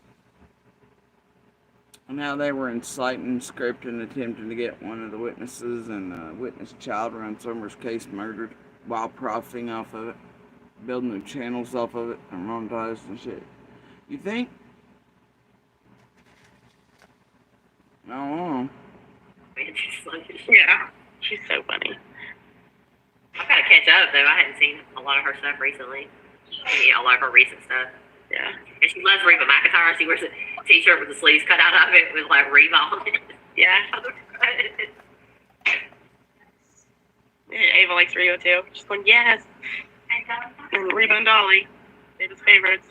And how they were inciting, scripting, attempting to get one of the witnesses and witness child around Summer's case murdered while profiting off of it, building their channels off of it, and monetized and shit. You think? I don't know. Yeah, she's so funny. I've got to catch up though. I hadn't seen a lot of her stuff recently. A lot of her recent stuff. Yeah. And she loves Reba McEntire. She wears a t-shirt with the sleeves cut out of it with like Reba on it. Yeah. Ava likes Reba too. She's going, yes. And Reba and Dolly, Ava's favorites.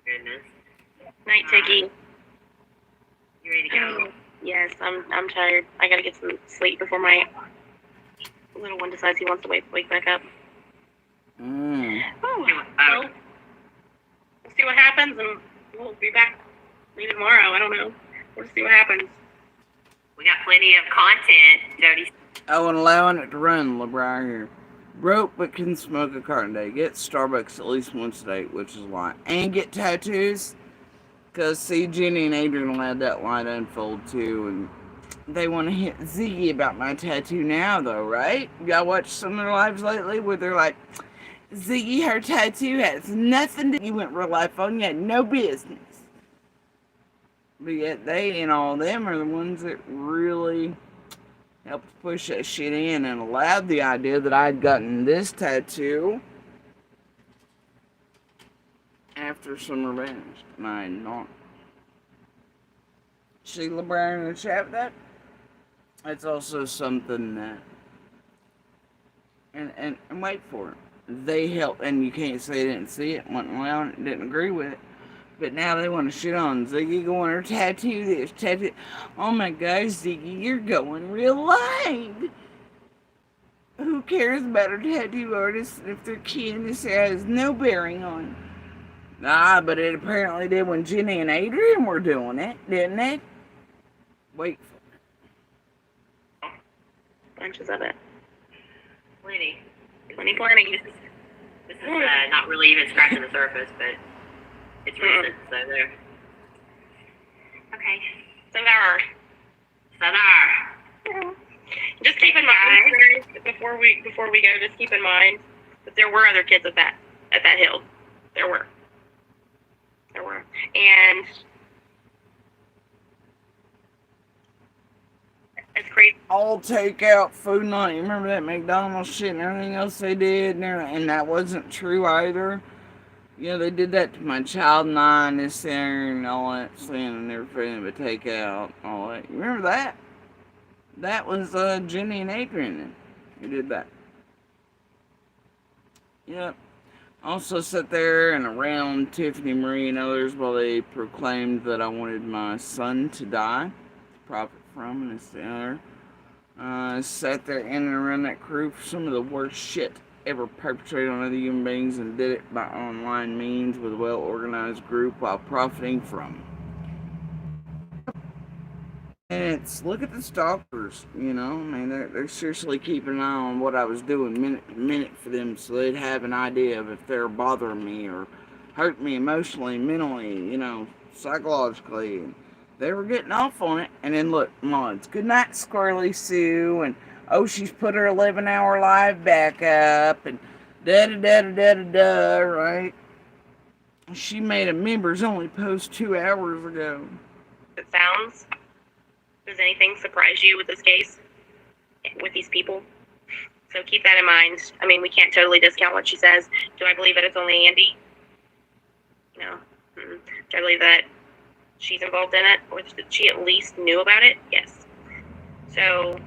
Goodness. Night, Tiggy. You ready to go? Yes, I'm tired. I gotta get some sleep before my little one decides he wants to wake back up. Oh, well, we'll see what happens, and we'll be back maybe tomorrow. I don't know. We'll see what happens. We got plenty of content, Jody. Oh, and allowing it to run, LeBron here. Broke but can smoke a carton a day. Get Starbucks at least once a day, which is why. And get tattoos. Because, see, Jenny and Adrian allowed that line to unfold, too. And they want to hit Ziggy about my tattoo now, though, right? Y'all watched some of their lives lately where they're like, Ziggy, her tattoo has nothing to... You went real life on, you had no business. But yet they and all them are the ones that really helped push that shit in and allowed the idea that I'd gotten this tattoo after some revenge. And I had not. Sheila Brown in the chat with that? That's also something that... And wait for it. They helped, and you can't say they didn't see it, wasn't allowing it, didn't agree with it. But now they want to shit on Ziggy going or tattoo this, tattoo. Oh my gosh, Ziggy, you're going real live. Who cares about a tattoo artist if their kin? This has no bearing on. Ah, but it apparently did when Jenny and Adrian were doing it, didn't it? Wait for it. Bunches of it. Plenty. Plenty. This is not really even scratching the surface, but it's recent, so there. Okay. So there. Just keep in mind, before we go, just keep in mind that there were other kids at that hill. There were. And it's crazy. All takeout food night. You remember that McDonald's shit and everything else they did? And that wasn't true either. You know, they did that to my child and I and this there and all that sin and everything but takeout, all that. You remember that? That was Jenny and Adrian who did that. Yep. Also sat there and around Tiffany Marie and others while they proclaimed that I wanted my son to die, to profit from, and this the other. Sat there in and around that crew for some of the worst shit ever perpetrated on other human beings and did it by online means with a well-organized group while profiting from. And it's, look at the stalkers, you know, I mean, they're seriously keeping an eye on what I was doing minute to minute for them so they'd have an idea of if they're bothering me or hurting me emotionally, mentally, you know, psychologically. And they were getting off on it. And then look, mods, good night, Squirrely Sue, and oh, she's put her 11-hour live back up, and da-da-da-da-da-da, right? She made a members only post 2 hours ago. It sounds. Does anything surprise you with this case? With these people? So keep that in mind. I mean, we can't totally discount what she says. Do I believe that it's only Andy? No. Do I believe that she's involved in it? Or that she at least knew about it? Yes. So,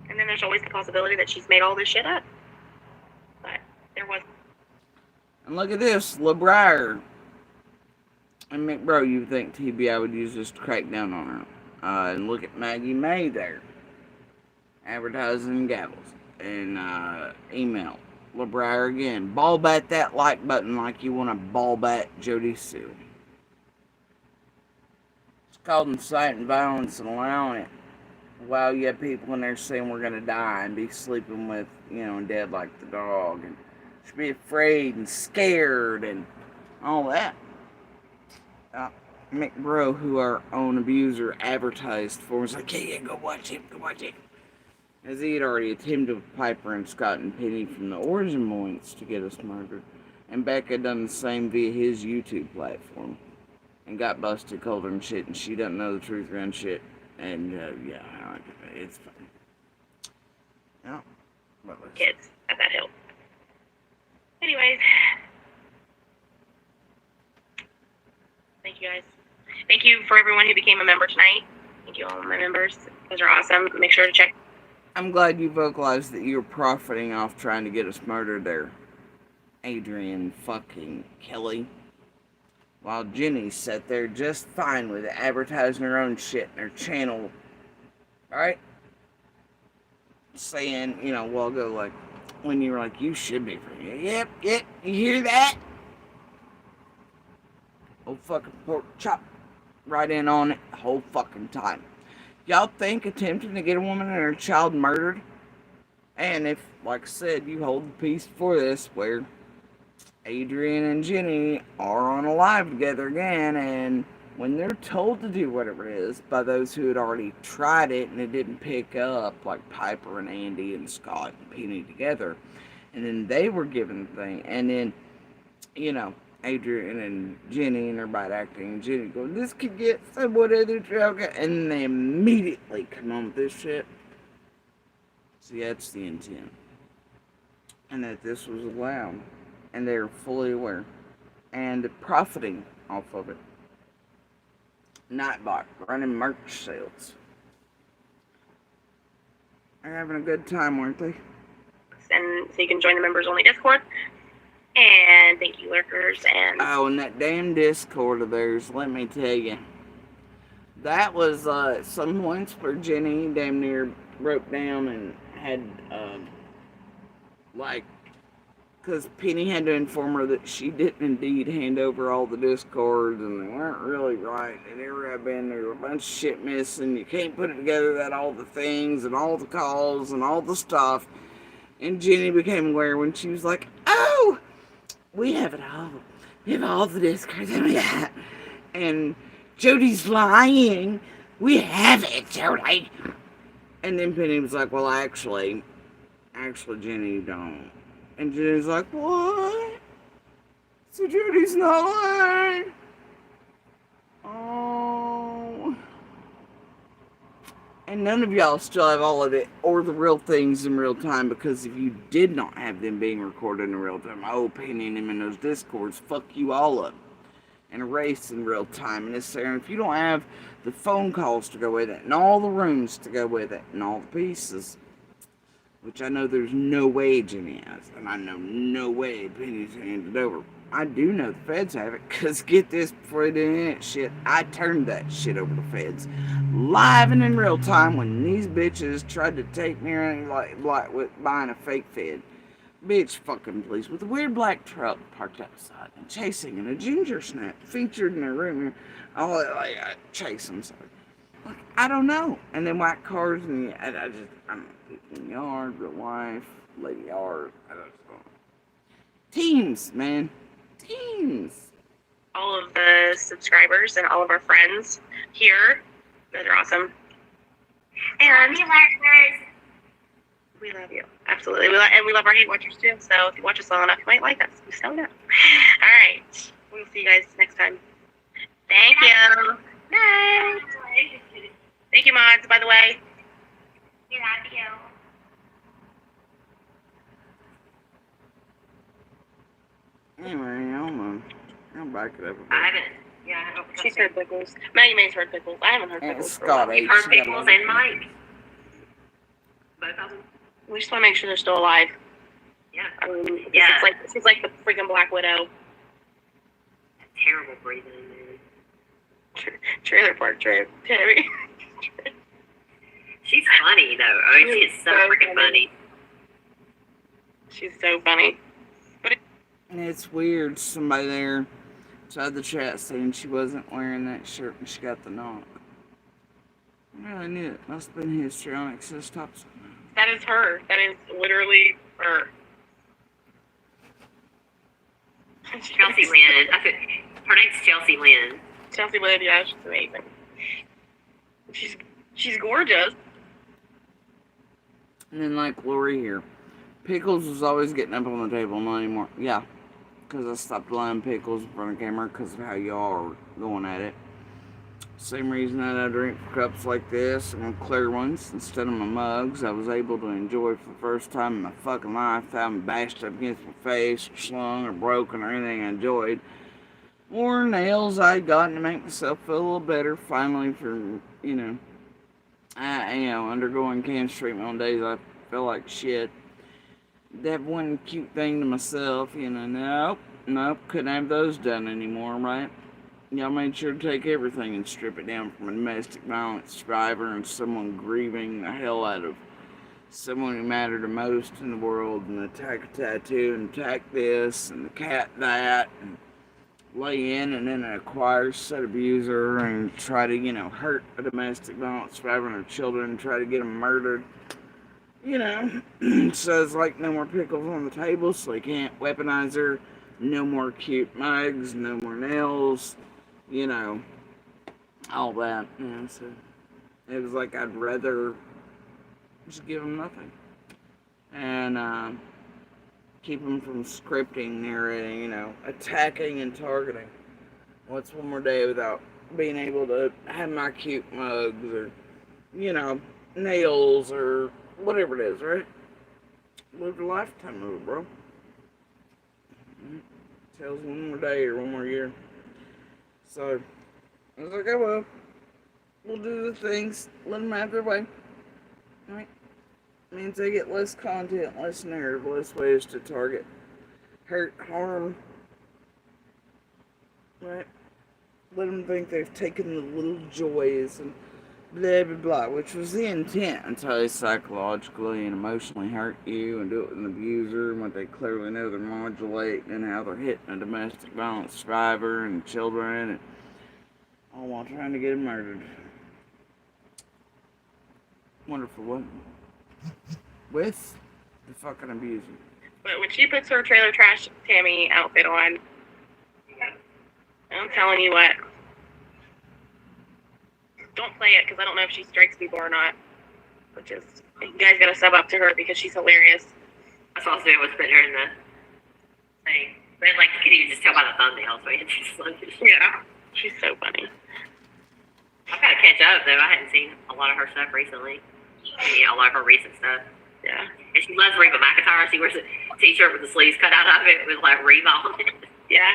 and then there's always the possibility that she's made all this shit up. But there was. And look at this, LeBrier. I mean, bro, you would think TBI would use this to crack down on her. And look at Maggie May there. Advertising gavels. And email. LeBrier again. Ball bat that like button like you want to ball bat Jody Sue. It's called inciting violence and allowing it. While you have people in there saying we're going to die and be sleeping with, you know, and dead like the dog. And should be afraid and scared and all that. McBro, who our own abuser advertised for, was like, yeah, go watch it, go watch it. As he had already attempted with Piper and Scott and Penny from the origin points to get us murdered. And Becca done the same via his YouTube platform. And got busted colder and shit, and she doesn't know the truth around shit. And, yeah, it's fun. Yeah. Kids at that hill. Anyways. Thank you guys. Thank you for everyone who became a member tonight. Thank you all my members. Those are awesome. Make sure to check. I'm glad you vocalized that you were profiting off trying to get us murdered there, Adrian fucking Kelly. While Jenny sat there just fine with advertising her own shit in her channel. Alright? Saying, you know, a while ago, like, when you were like, you should be free. Yep, you hear that? Old fucking pork chop. Right in on it the whole fucking time. Y'all think attempting to get a woman and her child murdered? And if, like I said, you hold the peace for this, where Adrian and Jenny are on alive together again, and when they're told to do whatever it is by those who had already tried it and it didn't pick up, like Piper and Andy and Scott and Penny together, and then they were given the thing, and then, you know, Adrian and Jenny and everybody acting, and Jenny going, this could get somewhat other trouble, and they immediately come on with this shit. See, that's the intent. And that this was allowed. And they're fully aware. And profiting off of it. Nightbot, running merch sales. They're having a good time, weren't they? And so you can join the members only Discord. And thank you, lurkers. And oh, and that damn Discord of theirs, let me tell you. That was some points where Jenny damn near broke down and had, because Penny had to inform her that she didn't indeed hand over all the Discords, and they weren't really right. They never have been. There were a bunch of shit missing. You can't put it together that all the things and all the calls and all the stuff. And Jenny became aware when she was like, oh, we have it all. We have all the Discords and we have. And Jody's lying. We have it, Jody. And then Penny was like, well, actually, Jenny, don't. And Jenny's like, what? So Jody's not lying. Oh. And none of y'all still have all of it or the real things in real time, because if you did not have them being recorded in real time, oh, Penny and them in those Discords, fuck you all up. And erased in real time. And it's there. And if you don't have the phone calls to go with it, and all the rooms to go with it, and all the pieces, which I know there's no way Jenny has, and I know no way Penny's handed over. I do know the feds have it, because get this, before they did any shit, I turned that shit over to the feds. Live and in real time when these bitches tried to take me around like with buying a fake fed. Bitch fucking police with a weird black truck parked outside and chasing, and a ginger snap featured in their room. All like chase them, sorry. Like, I don't know. And then white cars, and I'm in the yard, real wife, lady yard. I don't know. Teams, man. Teams. all of the subscribers and all of our friends here. You guys are awesome. And we love you. Absolutely. We love our hate watchers too. So if you watch us long enough, you might like us. We just don't know. All right. We'll see you guys next time. Thank you. Night. Thank you, mods, by the way. We love you. Anyway, I'll back it up a bit. I haven't. Yeah, I don't. She's heard Pickles. Maggie Mae's heard Pickles. I haven't heard And Pickles. Scott You've H. heard Pickles and Mike. Both of them. We just want to make sure they're still alive. Yeah. I mean, Yeah. She's like the freaking Black Widow. Terrible breathing, man. Trailer Park Trip. She's funny, though. I mean, she is so freaking funny. She's so funny. And it's weird, somebody there inside the chat saying she wasn't wearing that shirt and she got the knock. I really knew it. Must have been histrionic sis tops. That is her. That is literally her. Chelsea Lynn. Her name's Chelsea Lynn. Chelsea Wood, yeah, she's amazing. She's gorgeous. And then like Lori here. Pickles was always getting up on the table, not anymore. Yeah, because I stopped allowing pickles in front of the camera because of how y'all are going at it. Same reason that I drink cups like this and clear ones instead of my mugs. I was able to enjoy for the first time in my fucking life. I haven't bashed up against my face or slung or broken or anything I enjoyed. Or nails I'd gotten to make myself feel a little better finally for, undergoing cancer treatment on days I feel like shit. That one cute thing to myself, nope, couldn't have those done anymore, right? Y'all made sure to take everything and strip it down from a domestic violence survivor and someone grieving the hell out of someone who mattered the most in the world, and attack a tattoo and attack this and the cat that, and lay in and then acquire set abuser and try to, hurt a domestic violence survivor and her children and try to get them murdered. So it's like no more pickles on the table, so they can't weaponize her. No more cute mugs, no more nails, all that. So it was like I'd rather just give them nothing. And keep them from scripting, narrating, attacking and targeting. What's one more day without being able to have my cute mugs or, nails or whatever it is, right? Lived a lifetime of it, bro. Tells one more day or one more year. So, I was like, oh well, we'll do the things, let them have their way. Right? Means they get less content, less narrative, less ways to target, hurt, harm. Right? Let them think they've taken the little joys and blah blah blah, which was the intent, until they psychologically and emotionally hurt you and do it with an abuser, and what they clearly know they're modulating and how they're hitting a domestic violence survivor and children, and all while trying to get them murdered. Wonderful, wasn't it? With the fucking abuser. But when she puts her trailer trash Tammy outfit on, I'm telling you what. Don't play it, because I don't know if she strikes people or not. Which is, you guys gotta sub up to her because she's hilarious. That's also was putting her in the thing. But you could even just tell by the thumbnail, so she's like, yeah, she's so funny. I've got to catch up, though. I hadn't seen a lot of her stuff recently. A lot of her recent stuff. Yeah. And she loves Reba McEntire. She wears a t-shirt with the sleeves cut out of it with, Reba on it. Yeah.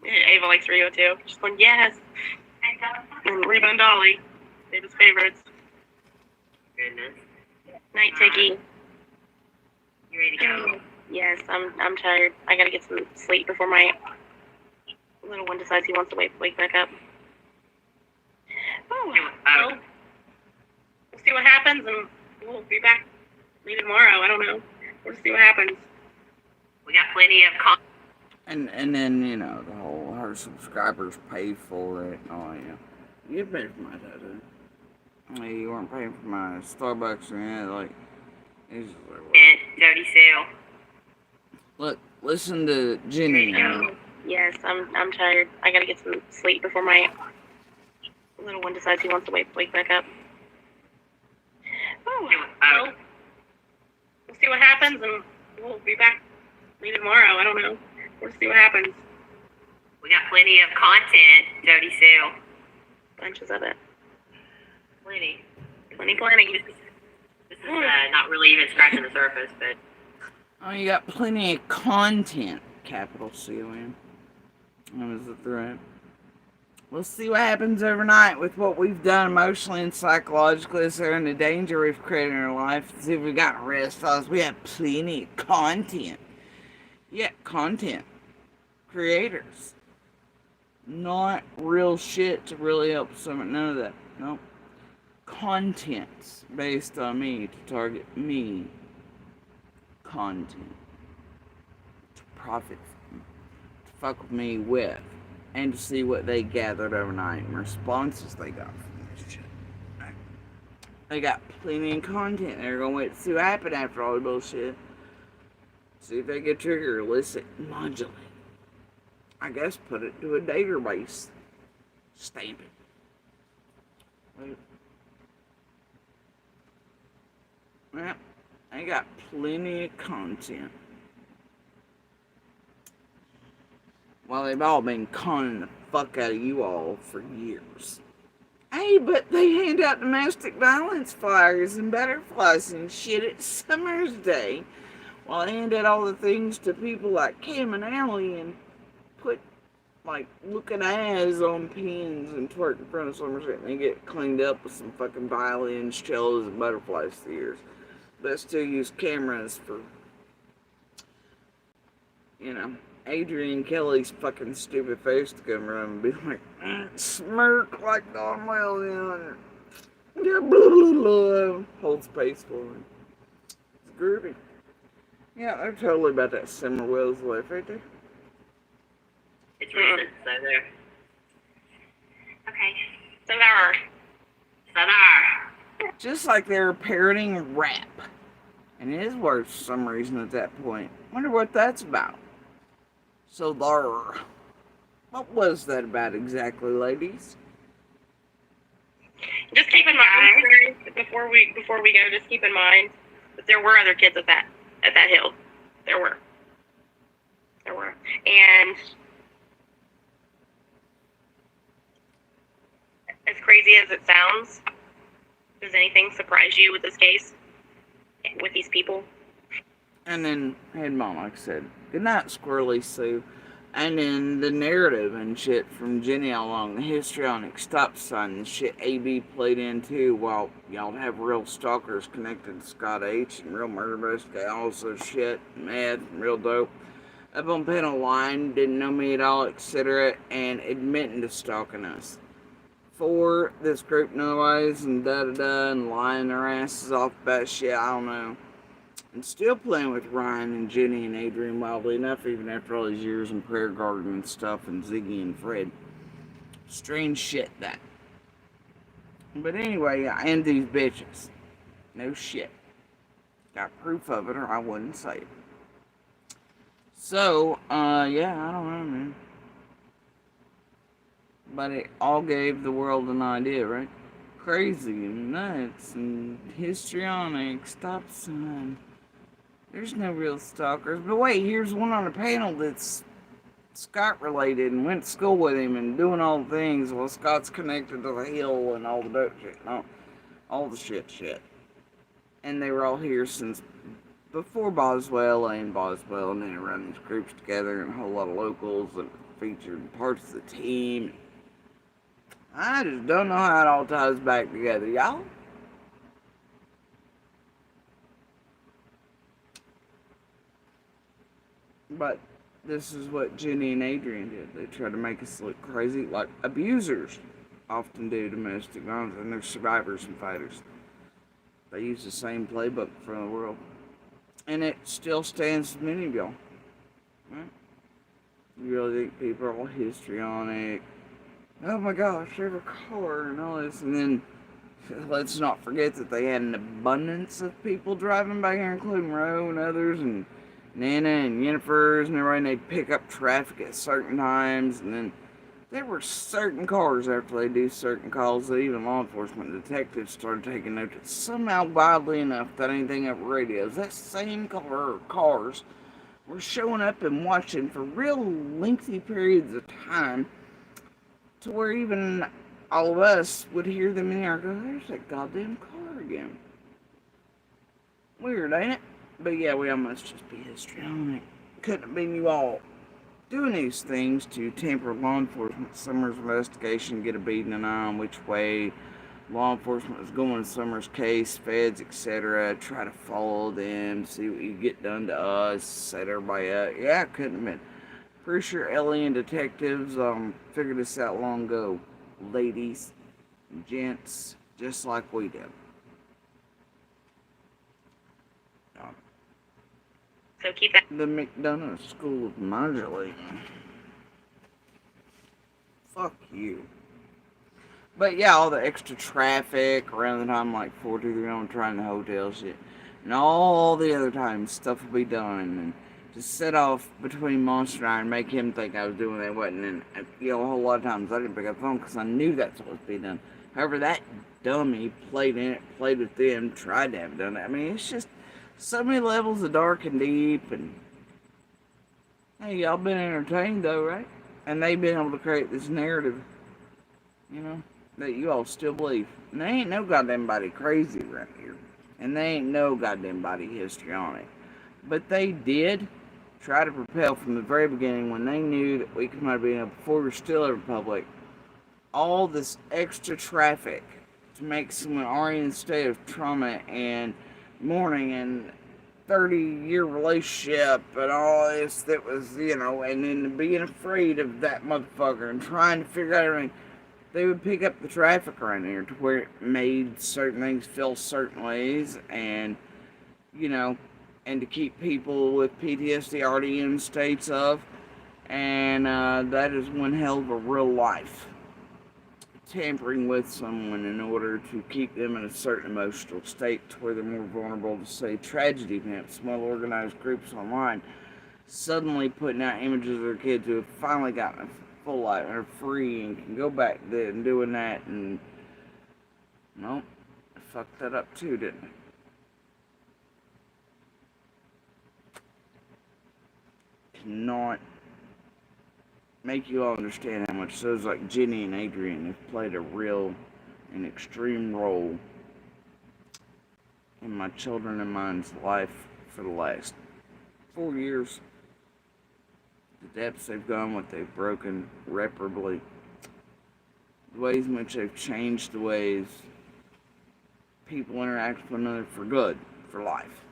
Ava likes Rio too. She's going, yes. And Reba and Dolly, Ava's favorites. Goodness. Night, Tiggy. You ready to go? Yes, I'm tired. I gotta get some sleep before my little one decides he wants to wake back up. Oh, well, we'll see what happens, and we'll be back maybe tomorrow. I don't know. We'll see what happens. We got plenty of content. And then, the whole, her subscribers pay for it. Oh, yeah. You paid for my tattoo. You weren't paying for my Starbucks or anything. It's just like, And Jody Sale. Look, listen to Jenny. Yes, I'm tired. I gotta get some sleep before my little one decides he wants to wake back up. Oh, well, we'll see what happens, and we'll be back maybe tomorrow. I don't know. We'll see what happens. We got plenty of content, Jody Sale. Bunches of it. Plenty. Plenty. This is not really even scratching the surface, but... Oh, you got plenty of content, capital C-O-N. That was the threat. We'll see what happens overnight with what we've done emotionally and psychologically. So in the danger we've created in our life. See if we got arrest files. We have plenty of content. Yeah, content. Creators. Not real shit to really help someone. None of that. Nope. Content based on me to target me. Content. To profit from. To fuck with me with. And to see what they gathered overnight and responses they got from this shit. Right? They got plenty of content. They're gonna wait to see what happened after all the bullshit. See if they get triggered, elicit, modulate. I guess, put it to a database. Stamp it. Well, I got plenty of content. Well, they've all been conning the fuck out of you all for years. Hey, but they hand out domestic violence flyers and butterflies and shit at Summer's Day. While they hand out all the things to people like Cam and Allie and put, like, looking eyes on pins and twerk in front of Summer's Day, and they get cleaned up with some fucking violins, cellos, and butterflies for years. But still use cameras for, Adrian Kelly's fucking stupid face to come around and be like, smirk like Don Well, blah, blah, blah, holds space for him. It's groovy. Yeah, they're totally about that Summer Wells life right there. It's recent, so there. Okay. So there. Just like they were parroting rap. And it is worse for some reason at that point. Wonder what that's about. So there. What was that about exactly, ladies? Just keep in mind, before we go, just keep in mind that there were other kids at that hill. There were. And as crazy as it sounds, does anything surprise you with this case? With these people? And then, hey, Mom, like I said, good night, Squirrely Sue. And then the narrative and shit from Jenny all along, the histrionic stop sign and shit AB played in too, while y'all have real stalkers connected to Scott H. and real murder bust guy, also shit, mad, real dope. Up on panel line, didn't know me at all, etc., and admitting to stalking us. For this group, noise and da-da-da, and lying their asses off about shit, I don't know. And still playing with Ryan and Jenny and Adrian wildly enough, even after all these years in Prayer Garden and stuff, and Ziggy and Fred. Strange shit, that. But anyway, I end these bitches. No shit. Got proof of it, or I wouldn't say it. So, yeah, I don't know, man. But it all gave the world an idea, right? Crazy and nuts and histrionic, stop sign. There's no real stalkers. But wait, here's one on the panel that's Scott related and went to school with him and doing all the things while Scott's connected to the hill and all the dope shit. All the shit. And they were all here since before Boswell and then run these groups together and a whole lot of locals that featured parts of the team. I just don't know how it all ties back together, y'all. But this is what Jenny and Adrian did. They tried to make us look crazy, like abusers often do domestic violence, and they're survivors and fighters. They use the same playbook for the world. And it still stands with many of y'all. Right? You really think people are all histrionic? Oh my gosh, they have a car and all this. And then, let's not forget that they had an abundance of people driving by here, including Roe and others, and Nana and Yennefer's and everybody, and they pick up traffic at certain times. And then there were certain cars after they do certain calls that even law enforcement detectives started taking note that somehow, wildly enough, that anything over radios, that same car or cars were showing up and watching for real lengthy periods of time, to where even all of us would hear them in there go, there's that goddamn car again. Weird, ain't it? But yeah, we all must just be histrionic. Couldn't have been you all doing these things to tamper law enforcement Summer's investigation, get a beating an eye on which way law enforcement was going in Summer's case, feds, etc. Try to follow them, see what you get done to us, set everybody up. Yeah, it couldn't have been. Pretty sure Ellie and detectives figured this out long ago. Ladies, gents, just like we did. So keep that. The McDonough School of Modulating. Fuck you. But yeah, all the extra traffic around the time like 423 on trying to hotel shit. And all the other times stuff will be done. And to set off between Monster and I and make him think I was doing what I wasn't. And, a whole lot of times I didn't pick up the phone because I knew that's what was being done. However, that dummy played in it, played with them, tried to have it done. I mean, it's just so many levels of dark and deep. And hey, y'all been entertained though, right? And they've been able to create this narrative, that you all still believe. And there ain't no goddamn body crazy around here. And there ain't no goddamn body history on it. But they did try to propel from the very beginning when they knew that we could not be able, before we were still a republic, all this extra traffic to make someone already in a state of trauma and mourning and 30-year relationship and all this that was, and then being afraid of that motherfucker and trying to figure out everything. They would pick up the traffic around here to where it made certain things feel certain ways and, and to keep people with PTSD already in states of. And that is one hell of a real life. Tampering with someone in order to keep them in a certain emotional state to where they're more vulnerable to, say, tragedy events. Small organized groups online suddenly putting out images of their kids who have finally gotten a full life and are free and can go back there and doing that. And nope, I fucked that up too, didn't I? Cannot make you all understand how much those like Jenny and Adrian have played a real and extreme role in my children and mine's life for the last 4 years. The depths they've gone, what they've broken irreparably, the ways in which they've changed the ways people interact with one another for good, for life,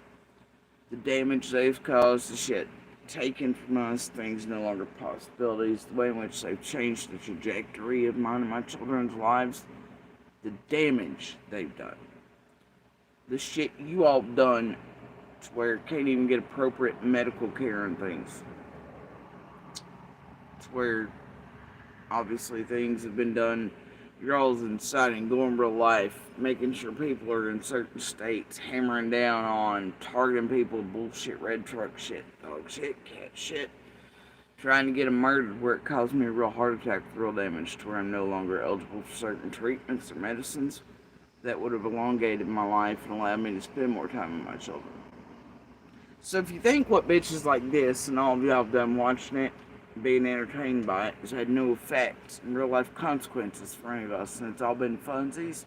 the damage they've caused, the shit taken from us, things no longer possibilities, the way in which they've changed the trajectory of mine and my children's lives, the damage they've done, the shit you all done to where it can't even get appropriate medical care and things, to where obviously things have been done. You're all inciting going real life, making sure people are in certain states, hammering down on, targeting people with bullshit, red truck shit, dog shit, cat shit, trying to get them murdered where it caused me a real heart attack with real damage to where I'm no longer eligible for certain treatments or medicines that would have elongated my life and allowed me to spend more time with my children. So if you think what bitches like this and all of y'all have done watching it, being entertained by it, has had no effect and real life consequences for any of us, and it's all been funsies,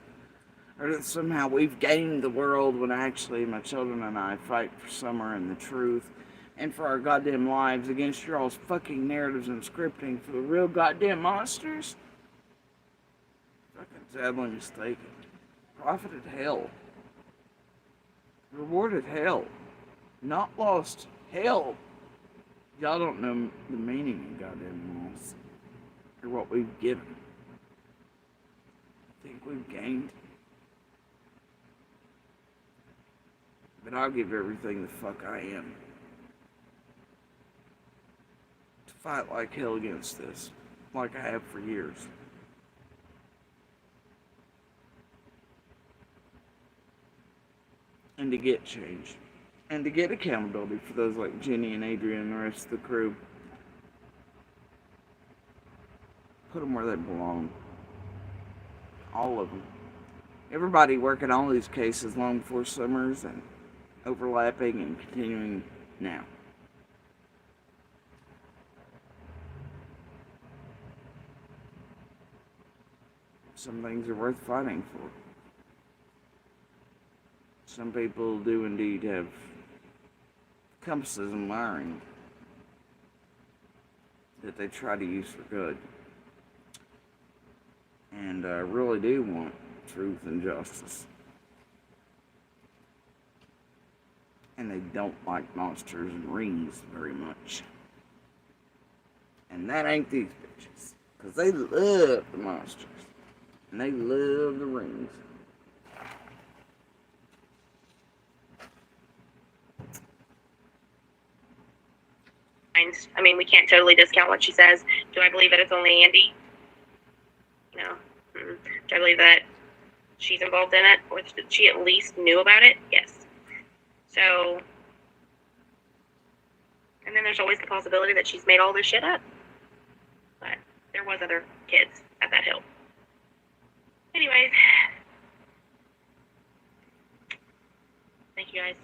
or that somehow we've gained the world when actually my children and I fight for summer and the truth and for our goddamn lives against your all's fucking narratives and scripting for the real goddamn monsters, fucking sadly mistaken. Profited hell. Rewarded hell. Not lost hell. Y'all don't know the meaning of goddamn loss, or what we've given. I think we've gained. But I'll give everything the fuck I am to fight like hell against this, like I have for years. And to get change. And to get accountability for those like Jenny and Adrian and the rest of the crew. Put them where they belong. All of them. Everybody working all these cases long before summers and overlapping and continuing now. Some things are worth fighting for. Some people do indeed have compasses and wiring that they try to use for good. And really do want truth and justice. And they don't like monsters and rings very much. And that ain't these bitches. Because they love the monsters. And they love the rings. I mean, we can't totally discount what she says. Do I believe that it's only Andy? No. Do I believe that she's involved in it, or that she at least knew about it? Yes. So, And then there's always the possibility that she's made all this shit up. But there was other kids at that hill. Anyways. Thank you guys.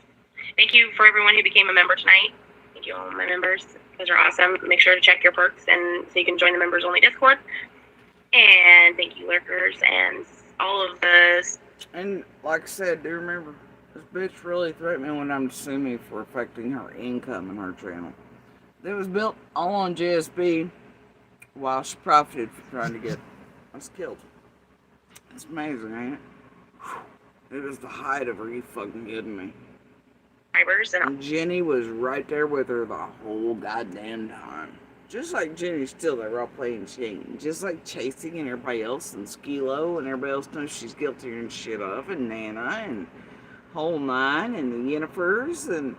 Thank you for everyone who became a member tonight. Thank you all my members. You guys are awesome. Make sure to check your perks and so you can join the members only Discord. And thank you lurkers and all of the... And like I said, do remember, this bitch really threatened me one time to sue me for affecting her income in her channel. It was built all on JSB while she profited from trying to get us killed. It's amazing, ain't it? Whew. It was the height of her, you fucking kidding me. And Jenny was right there with her the whole goddamn time. Just like Jenny's still there all playing Shane. Just like Chasing and everybody else and Skilo and everybody else knows she's guilty and shit of. And Nana and Whole Nine and the Yennifers and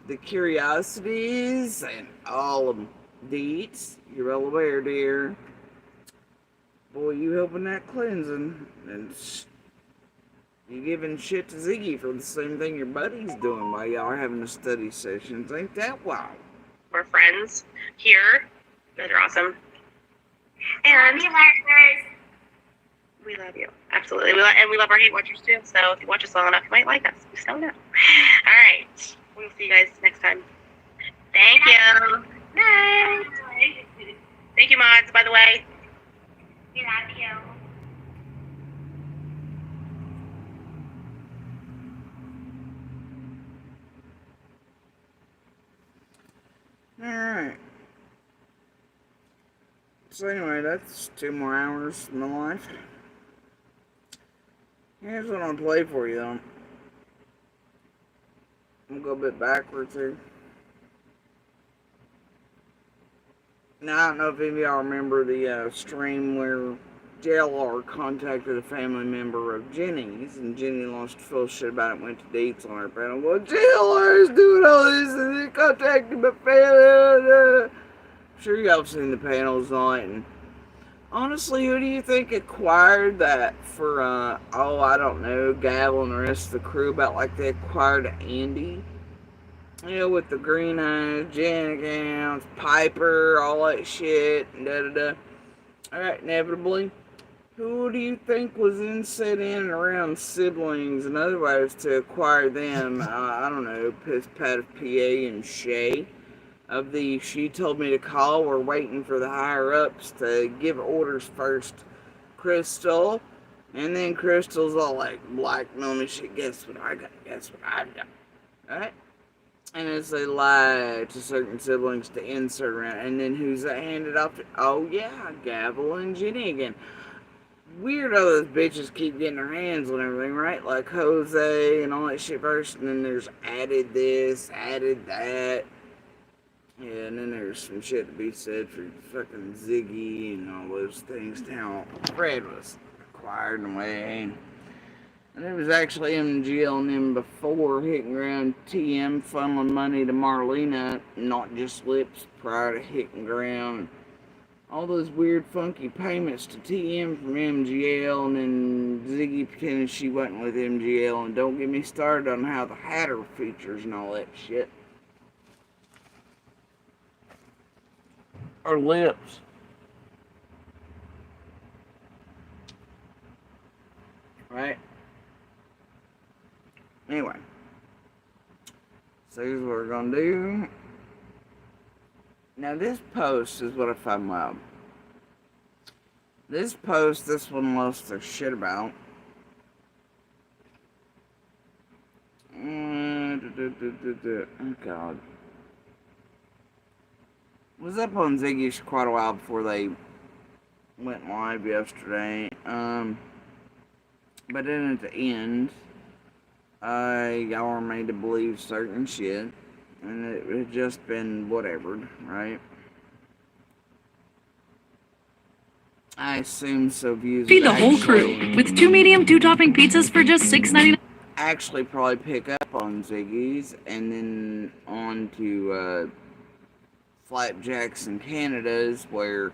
the Curiosities and all of them. Deets, you're well aware, dear. Boy, you helping that cleansing. And you giving shit to Ziggy for the same thing your buddy's doing while y'all are having a study session. Ain't that wild? We're friends here. You guys are awesome. And we love you. Absolutely. And we love our hate watchers too. So if you watch us long enough, you might like us. We still know. Alright. We'll see you guys next time. Thank you. Night. Thank you, mods, by the way. We love you. Alright. So anyway, that's 2 more hours of my life. Here's what I'm gonna play for you though. I'm gonna go a bit backwards here. Now, I don't know if any of y'all remember the stream where JLR contacted a family member of Jenny's, and Jenny lost full shit about it and went to dates on her panel. Well, JLR is doing all this, and they contacted my family. I'm sure y'all have seen the panels on it, and honestly, who do you think acquired that for, oh, I don't know, Gavel and the rest of the crew, about like they acquired Andy? You know, with the green eyes, Jan accounts, Piper, all that shit, and da-da-da. Alright, inevitably, who do you think was set in and around siblings and otherwise to acquire them? I don't know, Piss Pat of PA and Shay of the She Told Me to Call. We're waiting for the higher-ups to give orders first. Crystal, and then Crystal's all like, blackmail me shit, guess what I got, guess what I got. Alright? And as they lie to certain siblings to insert around, and then who's that handed off to? Oh yeah, Gavel and Jenny again. Weird how those bitches keep getting their hands on everything, right? Like Jose and all that shit first, and then there's added this, added that. Yeah, and then there's some shit to be said for fucking Ziggy and all those things. How Fred was acquired in a way. And it was actually MGL and them before hitting around TM funneling money to Marlena, not just lips, prior to hitting ground. All those weird funky payments to TM from MGL, and then Ziggy pretending she wasn't with MGL, and don't get me started on how the Hatter features and all that shit. Or lips. Right? Anyway, so here's what we're gonna do. Now this post is what I found wild. This one lost their shit about. Oh God. Was up on Ziggy's quite a while before they went live yesterday. But then at the end, y'all were made to believe certain shit, and it had just been whatever, right? I assume so. Views Feed the whole crew with 2 medium, 2 topping pizzas for just $6.99. Actually, probably pick up on Ziggy's and then on to Flapjacks and Canada's, where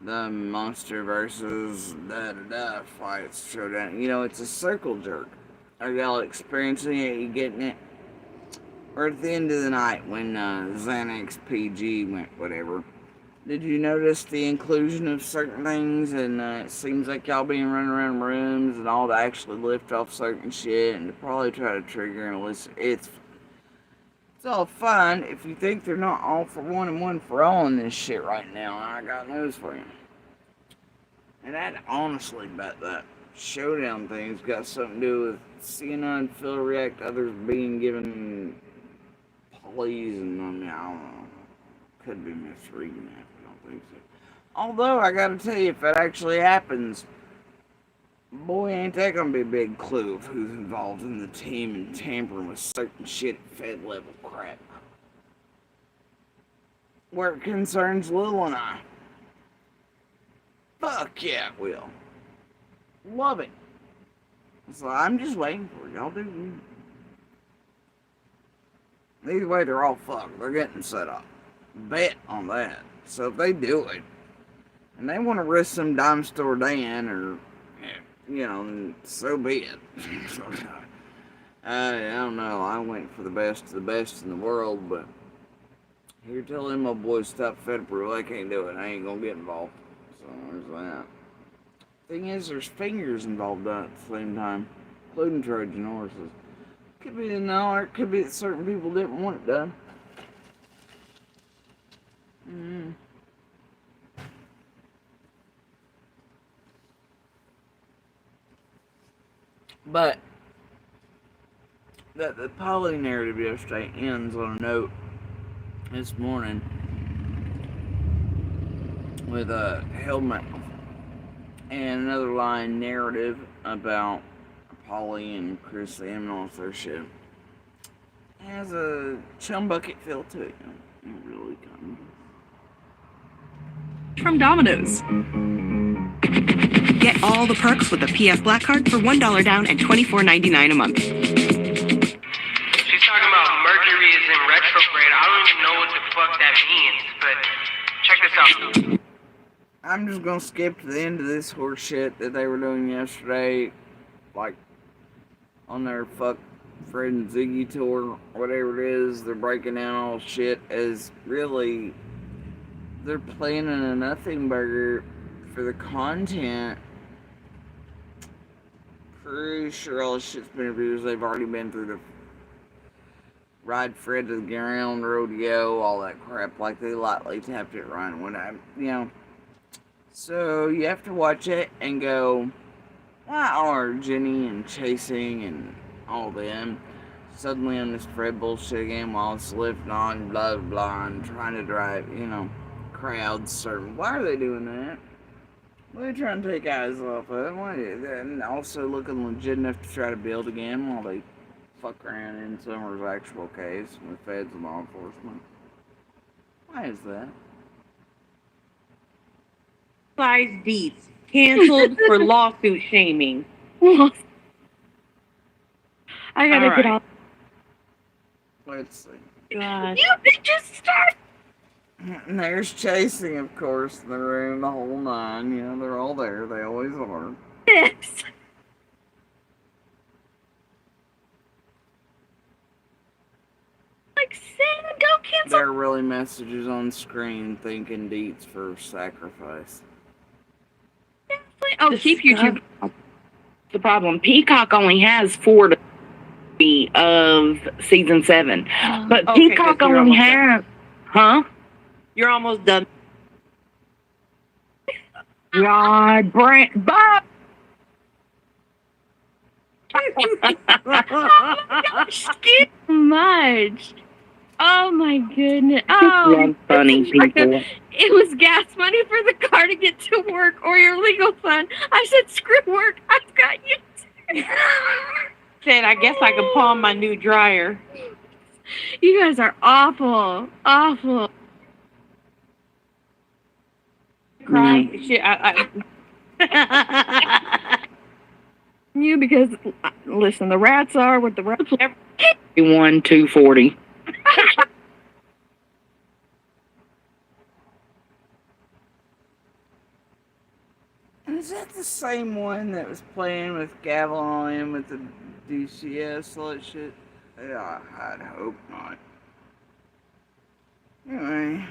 the monster versus da-da-da fights showdown. You know, it's a circle jerk. Are y'all experiencing it? Are you getting it? or at the end of the night when Xanax PG went whatever. Did you notice the inclusion of certain things? And it seems like y'all being running around rooms and all to actually lift off certain shit and to probably try to trigger and listen. It's all fine if you think they're not all for one and one for all in this shit right now. I got news for you. And I'd honestly bet that showdown thing's got something to do with seeing unfilled react others being given pleas and I don't know. Could be misreading that. I don't think so. Although I gotta tell you, if that actually happens, boy, ain't that gonna be a big clue of who's involved in the team and tampering with certain shit at Fed level crap. Where it concerns Lil and I. Fuck yeah, it will. Love it. So I'm just waiting for y'all do you. Either way, they're all fucked. They're getting set up. Bet on that. So if they do it, and they want to risk some dime store Dan, or, you know, so be it. I don't know. I went for the best of the best in the world, but you're telling my boys stop Federal, I can't do it. I ain't gonna get involved. So there's that. Thing is, there's fingers involved at the same time, including Trojan horses. Could be the no, or it could be that certain people didn't want it done. But the poly narrative yesterday ends on a note this morning with a helmet and another line narrative about Polly and Krusty and all their shit. It has a Chum bucket feel to it. It really kind From Domino's. Get all the perks with the PS Black Card for $1 down and $24.99 a month. She's talking about Mercury is in retrograde. I don't even know what the fuck that means, but check this out. I'm just gonna skip to the end of this horse shit that they were doing yesterday, like on their fuck Fred and Ziggy tour, whatever it is. They're breaking down all shit as really they're planning a nothing burger for the content. Pretty sure all this shit's been reviews. They've already been through the ride Fred to the ground, rodeo, all that crap. Like they lightly tapped it right when So you have to watch it and go, why are Jenny and Chasing and all them suddenly on this Fred bullshit again while it's lifting on, blah, blah, and trying to drive, crowds serving. Why are they doing that? Why are they trying to take eyes off of it? Why? And also looking legit enough to try to build again while they fuck around in Summer's actual case with feds and law enforcement. Why is that? Size beats canceled for lawsuit shaming. I gotta get off. Let's see. Gosh. You bitches start. And there's Chasing, of course, in the room, the whole nine. They're all there. They always are. This. Like, Sam, don't cancel. There are really messages on screen thanking Deets for sacrifice. Oh, keep YouTube. The problem. Peacock only has 4 of season 7, but Okay, Peacock you're only almost has. Huh? You're almost done. God, Brent, Bob. Skip much. Oh my goodness. Oh, Funny people. it was gas money for the car to get to work or your legal fund. I said, screw work. I've got you. Said, I guess I could pawn my new dryer. You guys are awful. Awful. Cry. Shit, You, because, listen, the rats are what the rats are. 240. Is that the same one that was playing with Gavel on him with the DCS, all that shit? Yeah, I'd hope not. Anyway,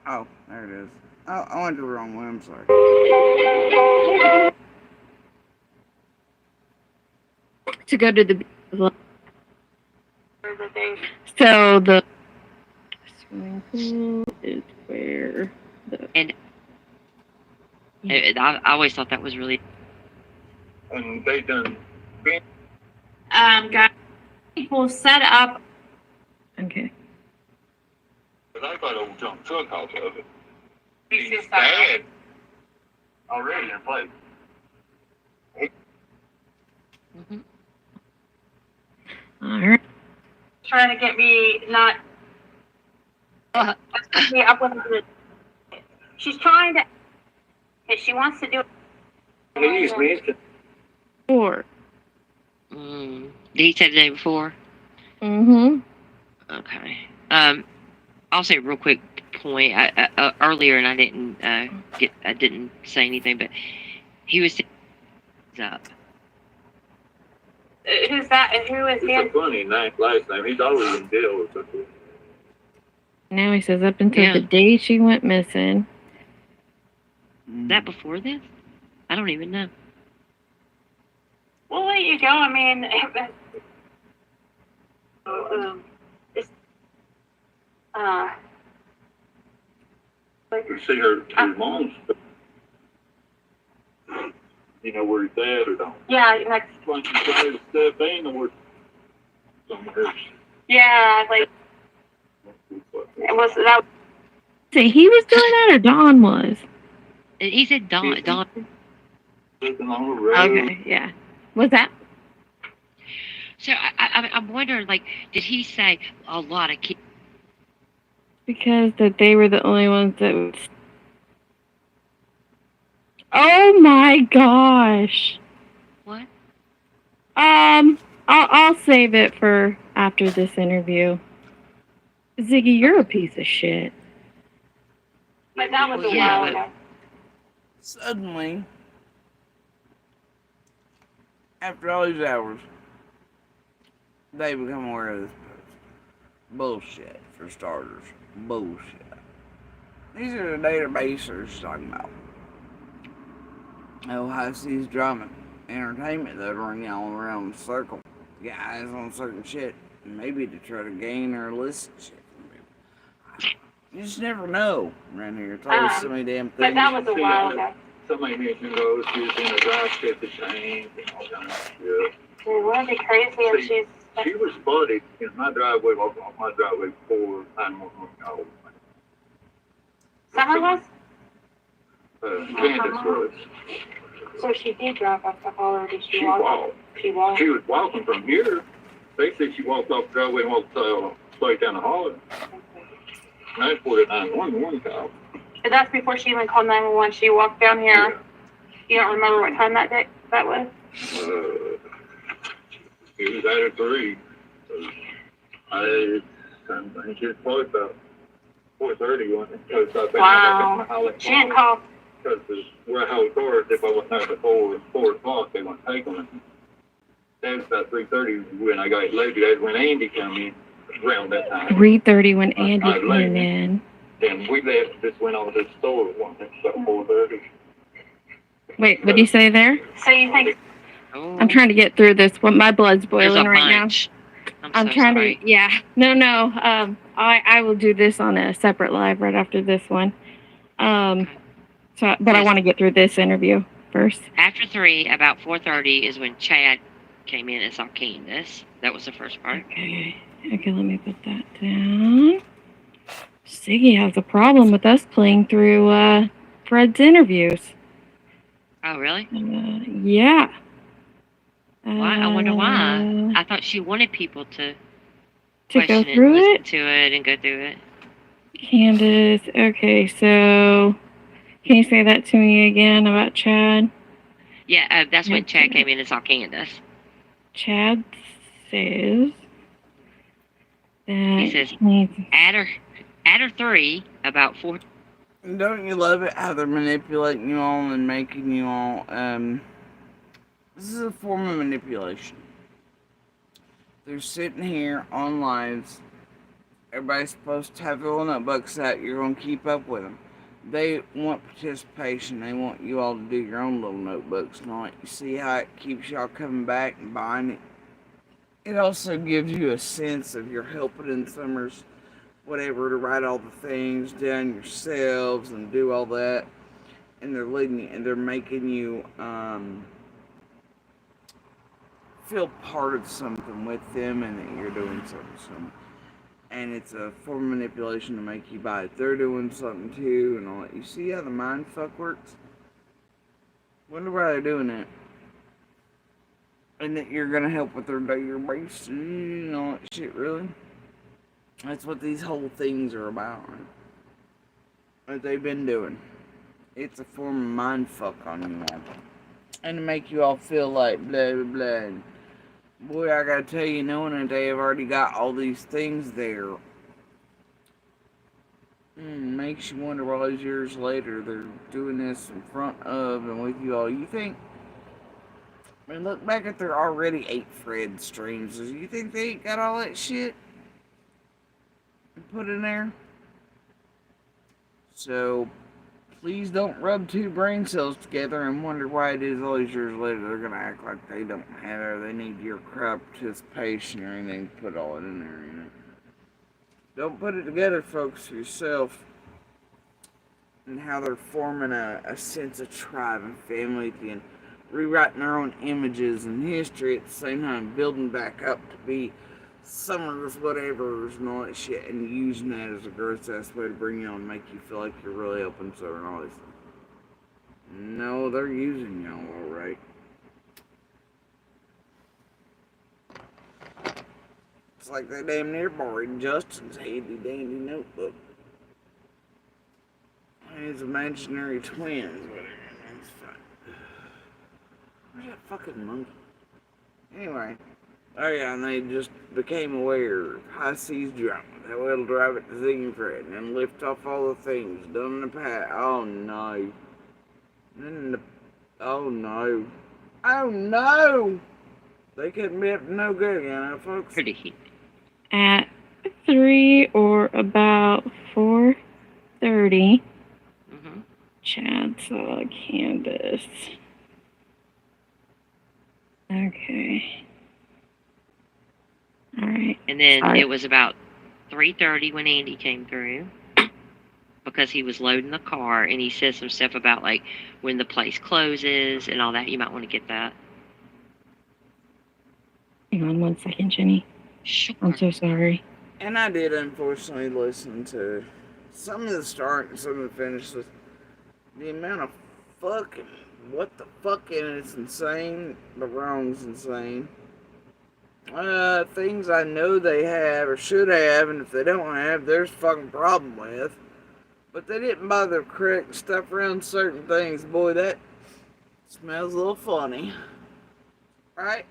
oh, there it is. Oh, I went to the wrong one, I'm sorry. To go to the so the swimming pool is where the And I always thought that was really. And they done. guys will set up. Okay. But I got old junk truck off of it. He's He's bad. Already in place. Mm-hmm. All right. trying to get me not. Me up with the. She's trying to. If she wants to do. Please, mister. 4. Did he say the day before? Mm-hmm. Okay. I'll say a real quick point. I earlier, and I didn't say anything, but he was up. Who's that? And who is It's Dan? a funny last name. He's always in jail or something. Now he says up until the day she went missing. Is that before this? I don't even know. We'll let you go. I mean, it's, You see her mom's. You know where he's at or don't? yeah, like, Once you try to step in or somewhere. yeah, like, it was that. See, he was doing that or Dawn was? He said Dawn. Looking on the road. Okay, yeah. Was that? So I'm wondering, like, did he say a lot of kids? Because that they were the only ones that would. Oh my gosh. What? I'll save it for after this interview. Ziggy, you're a piece of shit. But that was a Yeah, while ago. Suddenly, after all these hours, they become aware of this post. Bullshit, for starters. Bullshit. These are the databases she's talking about. Ohio City's drama, entertainment that ring all around the circle. Guys on certain shit, maybe to try to gain or elicit shit from people. You just never know around here. It's always so many damn But things. that was a while ago. Somebody mentioned those she's in a drive ship to change and all kinds of shit. It would be crazy if she's. She was spotted in my driveway, off my driveway before 911 called. Summer was? Candace was. So she did drive off the hall, or did she She walk? walked. She walked. She was walking from here. They said she walked off the driveway and walked straight down the hall. And that's where the 911 called. But that's before she even called 911. She walked down here. Yeah. You don't remember what time that was? It was out of 3. I think it was probably about 4:30 when it goes up. Wow. She didn't call. Because where I hold cars, if I wasn't there before 4 o'clock, they wouldn't take them. That was about 3:30 when I got loaded. That's when Andy come in around that time. 3:30 when Andy came in. And we left, just went over to the store one thing, about 4:30. Wait, what do you say there? So you think? I'm trying to get through this. My blood's boiling right now. I'm so trying sorry. to. Yeah. No. I will do this on a separate live right after this one. But I want to get through this interview first. After 3, about 4:30 is when Chad came in and saw Candace. That was the first part. Okay, let me put that down. Siggy has a problem with us playing through Fred's interviews. Oh, really? Yeah. Why? I wonder why. I thought she wanted people to go through listen it? to it and go through it. Candace. Okay, so can you say that to me again about Chad? Yeah, that's when Chad came in and saw Candace. Chad says that He says, at her 3, about 4. Don't you love it how they're manipulating you all and making you all, this is a form of manipulation. They're sitting here on lives. Everybody's supposed to have their little notebooks out. You're going to keep up with them. They want participation. They want you all to do your own little notebooks and all that. You see how it keeps y'all coming back and buying it? It also gives you a sense of you're helping in summers, whatever, to write all the things down yourselves and do all that. And they're leading you, and they're making you feel part of something with them, and that you're doing something. And it's a form of manipulation to make you buy it. They're doing something too, and all that. You see how the mind fuck works? Wonder why they're doing that. And that you're gonna help with their database and all that shit, really? That's what these whole things are about. What they've been doing. It's a form of mind fuck on you all. And to make you all feel like blah blah blah. And boy, I gotta tell you, knowing that they have already got all these things there, makes you wonder all these years later they're doing this in front of and with you all. You think, I mean, look back at their already 8 Fred streams. Do you think they ain't got all that shit put in there? So, please don't rub 2 brain cells together and wonder why it is all these years later they're going to act like they don't have it, or they need your crowd participation or anything to put all it in there, you know. Don't put it together, folks, yourself, and how they're forming a sense of tribe and family with you, and rewriting their own images and history at the same time, building back up to be summers, whatever, and all that shit, and using that as a gross ass way to bring you on and make you feel like you're really open to it and all this. No, they're using y'all alright. It's like they damn near borrowed Justin's handy dandy notebook. And his imaginary twins, whatever. That's fine. Where's that fucking monkey? Anyway. Oh yeah, and they just became aware of high seas drama. That will drive it to zinging Fred and then lift off all the things done in the past. Oh no. Oh no. Oh no! They couldn't be up to no good, you know, folks. Pretty heat. At 3 or about 4:30, Chad saw Candace. Okay. All right. And then it was about 3:30 when Andy came through, because he was loading the car, and he said some stuff about like when the place closes and all that. You might want to get that. Hang on 1 second, Jenny. Sure. I'm so sorry. And I did unfortunately listen to some of the start and some of the finish. The amount of fucking what the fuck in it's insane. The wrong's insane. Things I know they have or should have, and if they don't have, there's a fucking problem with. But they didn't bother correcting stuff around certain things. Boy, that smells a little funny. Right?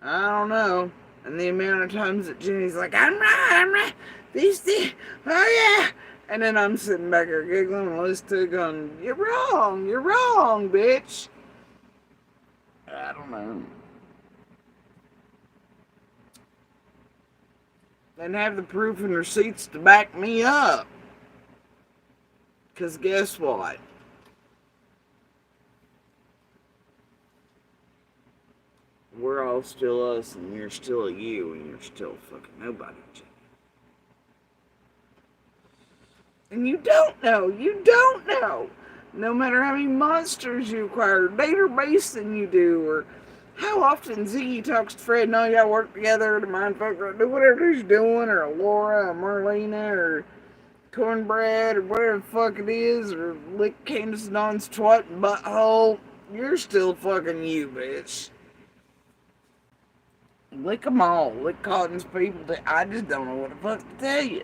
I don't know. And the amount of times that Jenny's like, I'm right. These things, oh yeah. And then I'm sitting back there giggling and listening to it going, you're wrong, bitch. I don't know. And have the proof and receipts to back me up. Because guess what? We're all still us, and you're still you, and you're still fucking nobody. And you don't know. No matter how many monsters you acquire, database than you do, or how often Ziggy talks to Fred and all y'all work together to mindfuck or do whatever he's doing, or Laura, or Marlena, or Cornbread, or whatever the fuck it is, or lick Candace Dawn's twat and butthole, you're still fucking you, bitch. Lick them all. Lick Cotton's people. I just don't know what the fuck to tell you.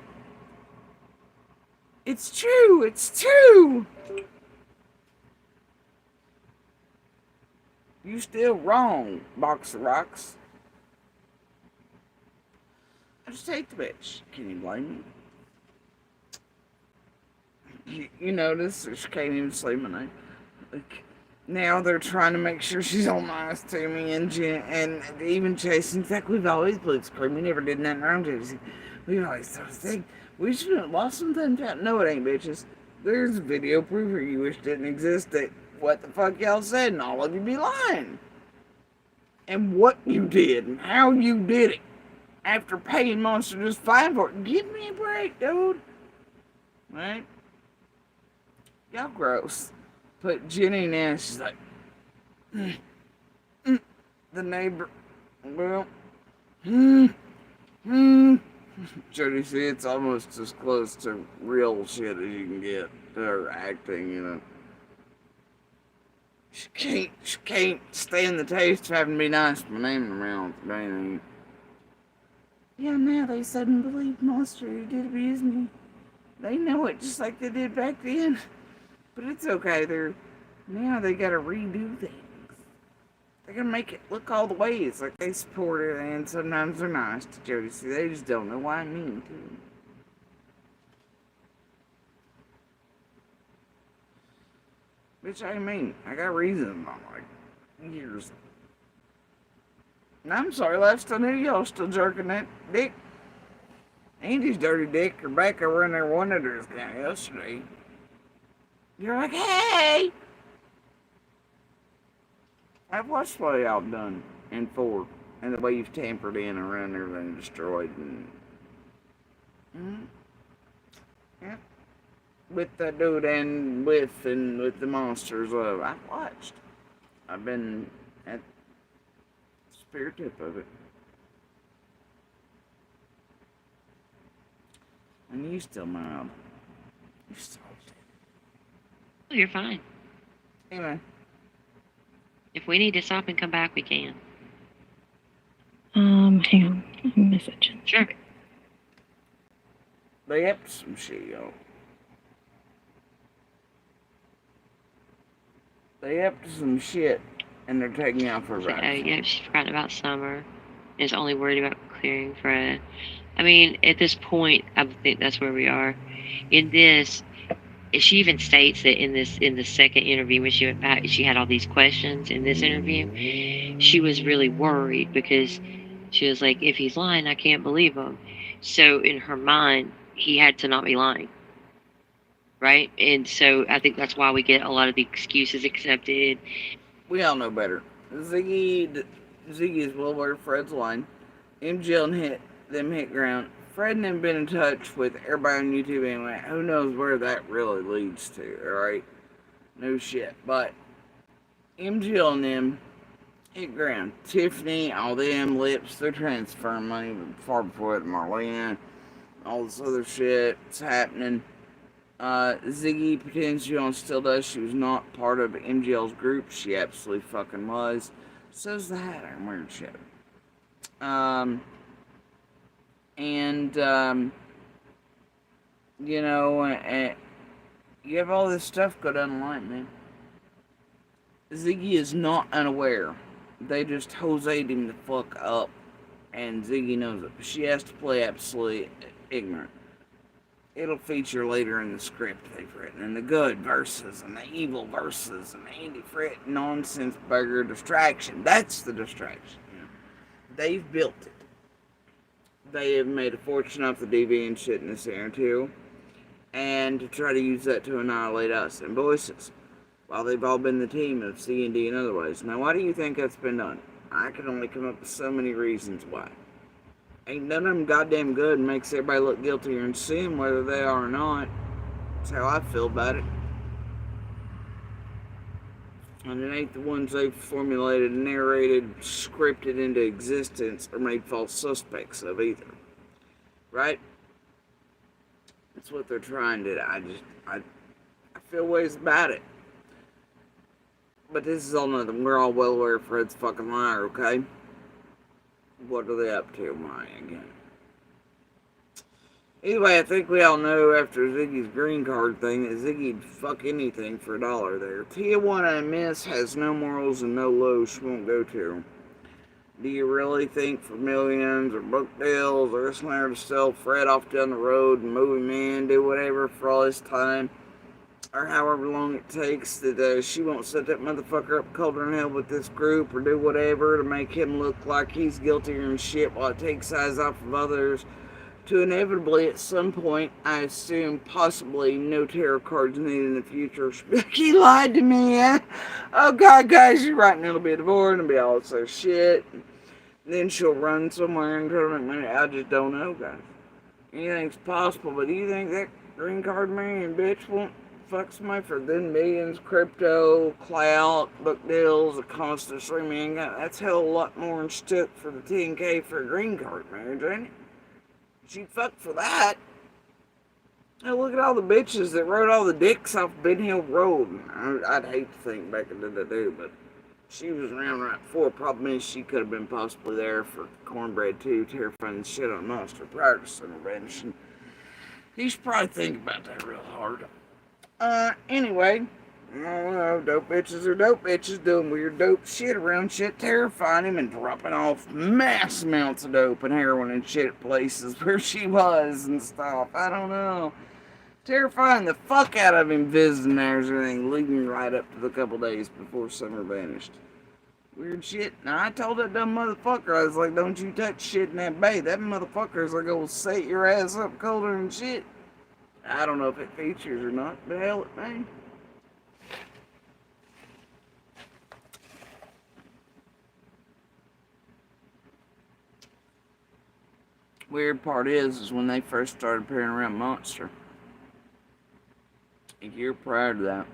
It's true. You still wrong, Box of Rocks. I just hate the bitch. Can you blame me? You notice she can't even say my name. Like, now they're trying to make sure she's all nice to me, and even Jason's like, we've always believed Scream. We never did nothing wrong to you. We've always sort of think we should have lost some things out. No, it ain't, bitches. There's video proof here you wish didn't exist that what the fuck y'all said, and all of you be lying. And what you did, and how you did it, after paying Monster just fine for it. Give me a break, dude. Right? Y'all gross. Put Jenny in there, she's like, the neighbor, well, Jody, see, it's almost as close to real shit as you can get. Her acting, you know. She can't stand the taste of having to be nice with my name in her mouth. Dang. Yeah, now they suddenly believe Monster who did abuse me. They know it just like they did back then. But it's okay, now they gotta redo things. They're gonna make it look all the ways like they support it, and sometimes they're nice to Jody. See, they just don't know why I mean to. Bitch, I mean, I got reasons on like years. And I'm sorry, last I knew y'all still jerking that dick. Andy's dirty dick. Rebecca were in there wanted her account yesterday. You're like, hey! I've watched what y'all done in 4, and the way you've tampered in and run everything destroyed, and yeah, with that dude and with the monsters. I've watched. I've been at the spear tip of it, and you still mild. You're so. Oh, you're fine. Anyway. If we need to stop and come back, we can. Hang on. I'm messaging. Sure. They up to some shit, y'all. They up to some shit, and they're taking out for a ride. Yeah, she's forgotten about Summer. Is only worried about clearing Fred. I mean, at this point, I think that's where we are. In this, she even states that in the second interview when she went back, she had all these questions in this interview. She was really worried because she was like, if he's lying, I can't believe him. So in her mind, he had to not be lying. Right? And so I think that's why we get a lot of the excuses accepted. We all know better. Ziggy is well aware of Fred's line. MJ and hit ground. Fred and them been in touch with everybody on YouTube anyway. Who knows where that really leads to, alright? No shit. But MJ and them hit ground. Tiffany, all them, Lips, they're transferring money far before Marlena. All this other shit's happening. Ziggy pretends she still does. She was not part of MGL's group. She absolutely fucking was. So's the Hatter and weird shit. You know, you have all this stuff go down the line, man. Ziggy is not unaware. They just Jose'd him the fuck up, and Ziggy knows it. But she has to play absolutely ignorant. It'll feature later in the script they've written, and the good verses, and the evil verses, and the Andy Frit nonsense burger distraction. That's the distraction. You know? They've built it. They have made a fortune off the DV and shit in this era too, and to try to use that to annihilate us and voices, while they've all been the team of C&D and otherwise. Now, why do you think that's been done? I can only come up with so many reasons why. Ain't none of them goddamn good and makes everybody look guiltier and sin whether they are or not. That's how I feel about it. And it ain't the ones they've formulated, narrated, scripted into existence, or made false suspects of either. Right? That's what they're trying to do. I feel ways about it. But this is all nothing. We're all well aware of Fred's fucking liar, okay? What are they up to, Maya, again? Anyway, I think we all know after Ziggy's green card thing that Ziggy'd fuck anything for $1 there. Tijuana and Miss has no morals and no lows she won't go to. Do you really think for millions or book deals or this there to sell Fred off down the road and move him in, do whatever for all this time? or however long it takes, that she won't set that motherfucker up colder than hell with this group or do whatever to make him look like he's guiltier and shit while it takes eyes off of others. To inevitably, at some point, I assume possibly no tarot cards needed in the future. He lied to me. Oh God, guys, you're right. And it'll be a divorce and it'll be all this other shit. And then she'll run somewhere and tournament money. I just don't know, guys. Anything's possible, but do you think that green card marrying bitch won't fuck somebody for then millions, crypto, clout, book deals, a constant streaming? That's hell a lot more than stuck for the 10K for a green card marriage, ain't it? She'd fuck for that. Hey, look at all the bitches that rode all the dicks off Ben Hill Road. I'd hate to think back into that too, but she was around right before. Problem is, she could have been possibly there for cornbread too, terrifying the shit on Monster prior to Summer Vanish. He should probably think about that real hard. Anyway, dope bitches are dope bitches doing weird dope shit around shit, terrifying him and dropping off mass amounts of dope and heroin and shit at places where she was and stuff. I don't know. Terrifying the fuck out of him visiting there and everything, leading right up to the couple days before Summer vanished. Weird shit. Now, I told that dumb motherfucker, I was like, don't you touch shit in that bay. That motherfucker is like, go set your ass up colder than shit. I don't know if it features or not, but hell, it may. Weird part is when they first started appearing around Monster, a year prior to that,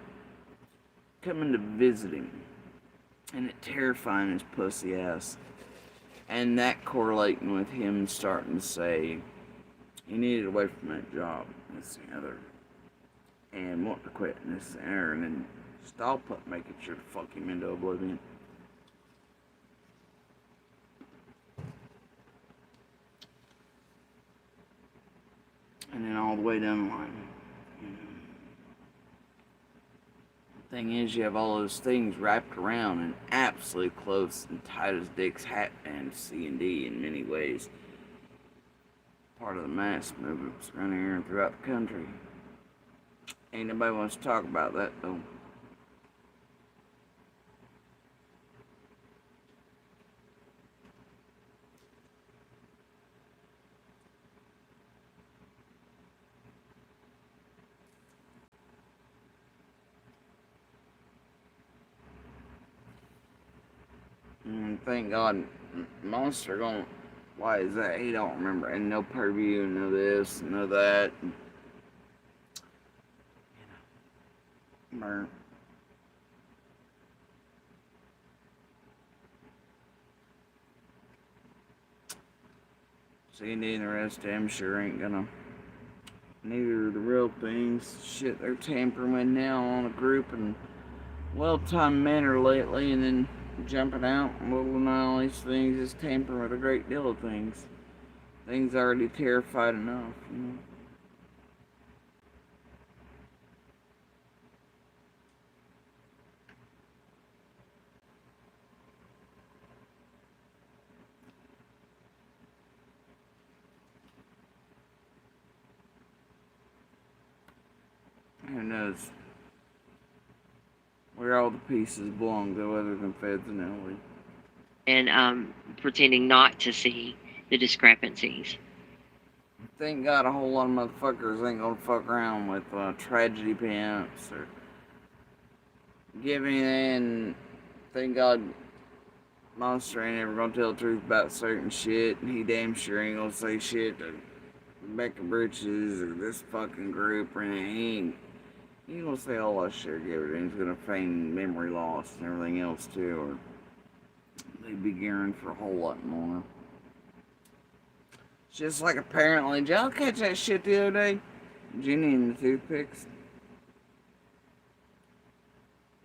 coming to visit him, and it terrifying his pussy ass, and that correlating with him starting to say he needed away from that job, this and the other, and wanting to quit, and this and there, and then just all making sure to fuck him into oblivion. And then all the way down the line. The thing is, you have all those things wrapped around and absolutely close and tight as Dick's hat band, C&D in many ways. Part of the mass movements around here and throughout the country. Ain't nobody wants to talk about that though. Thank God, Monster gonna. Why is that? He don't remember. And no purview, no this, no that. Burn. C&D and the rest of them sure ain't gonna. Neither the real things. Shit, they're tampering with now on a group and well-timed manner lately, and then jumping out and little and all these things is tampering with a great deal of things. Things already terrified enough, you know. Who knows where all the pieces belong, though, other than Feds and Ellie. And pretending not to see the discrepancies. Thank God a whole lot of motherfuckers ain't gonna fuck around with tragedy pimps or giving in. Thank God Monster ain't ever gonna tell the truth about certain shit, and he damn sure ain't gonna say shit to Rebecca Britches or this fucking group or anything. He ain't gonna say all that shit, everything's gonna feign memory loss and everything else too, or they'd be gearing for a whole lot more. Just like apparently, did y'all catch that shit the other day? Jenny and the toothpicks.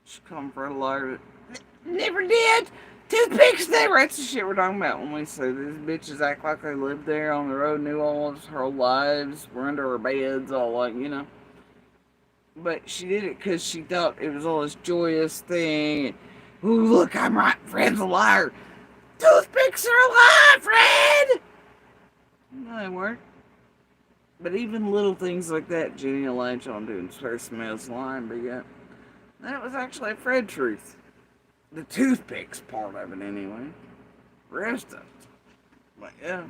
She come for a liar. Never did! Toothpicks never! That's the shit we're talking about when we say these bitches act like they lived there on the road, knew all of her lives, were under her beds, all like, you know. But she did it because she thought it was all this joyous thing. Ooh, look, I'm right. Fred's a liar. Toothpicks are alive, Fred! No, they weren't. But even little things like that, Jenny will latch on to and swear smells line, but yeah. That was actually a Fred truth. The toothpicks part of it, anyway. Rest of it. But yeah.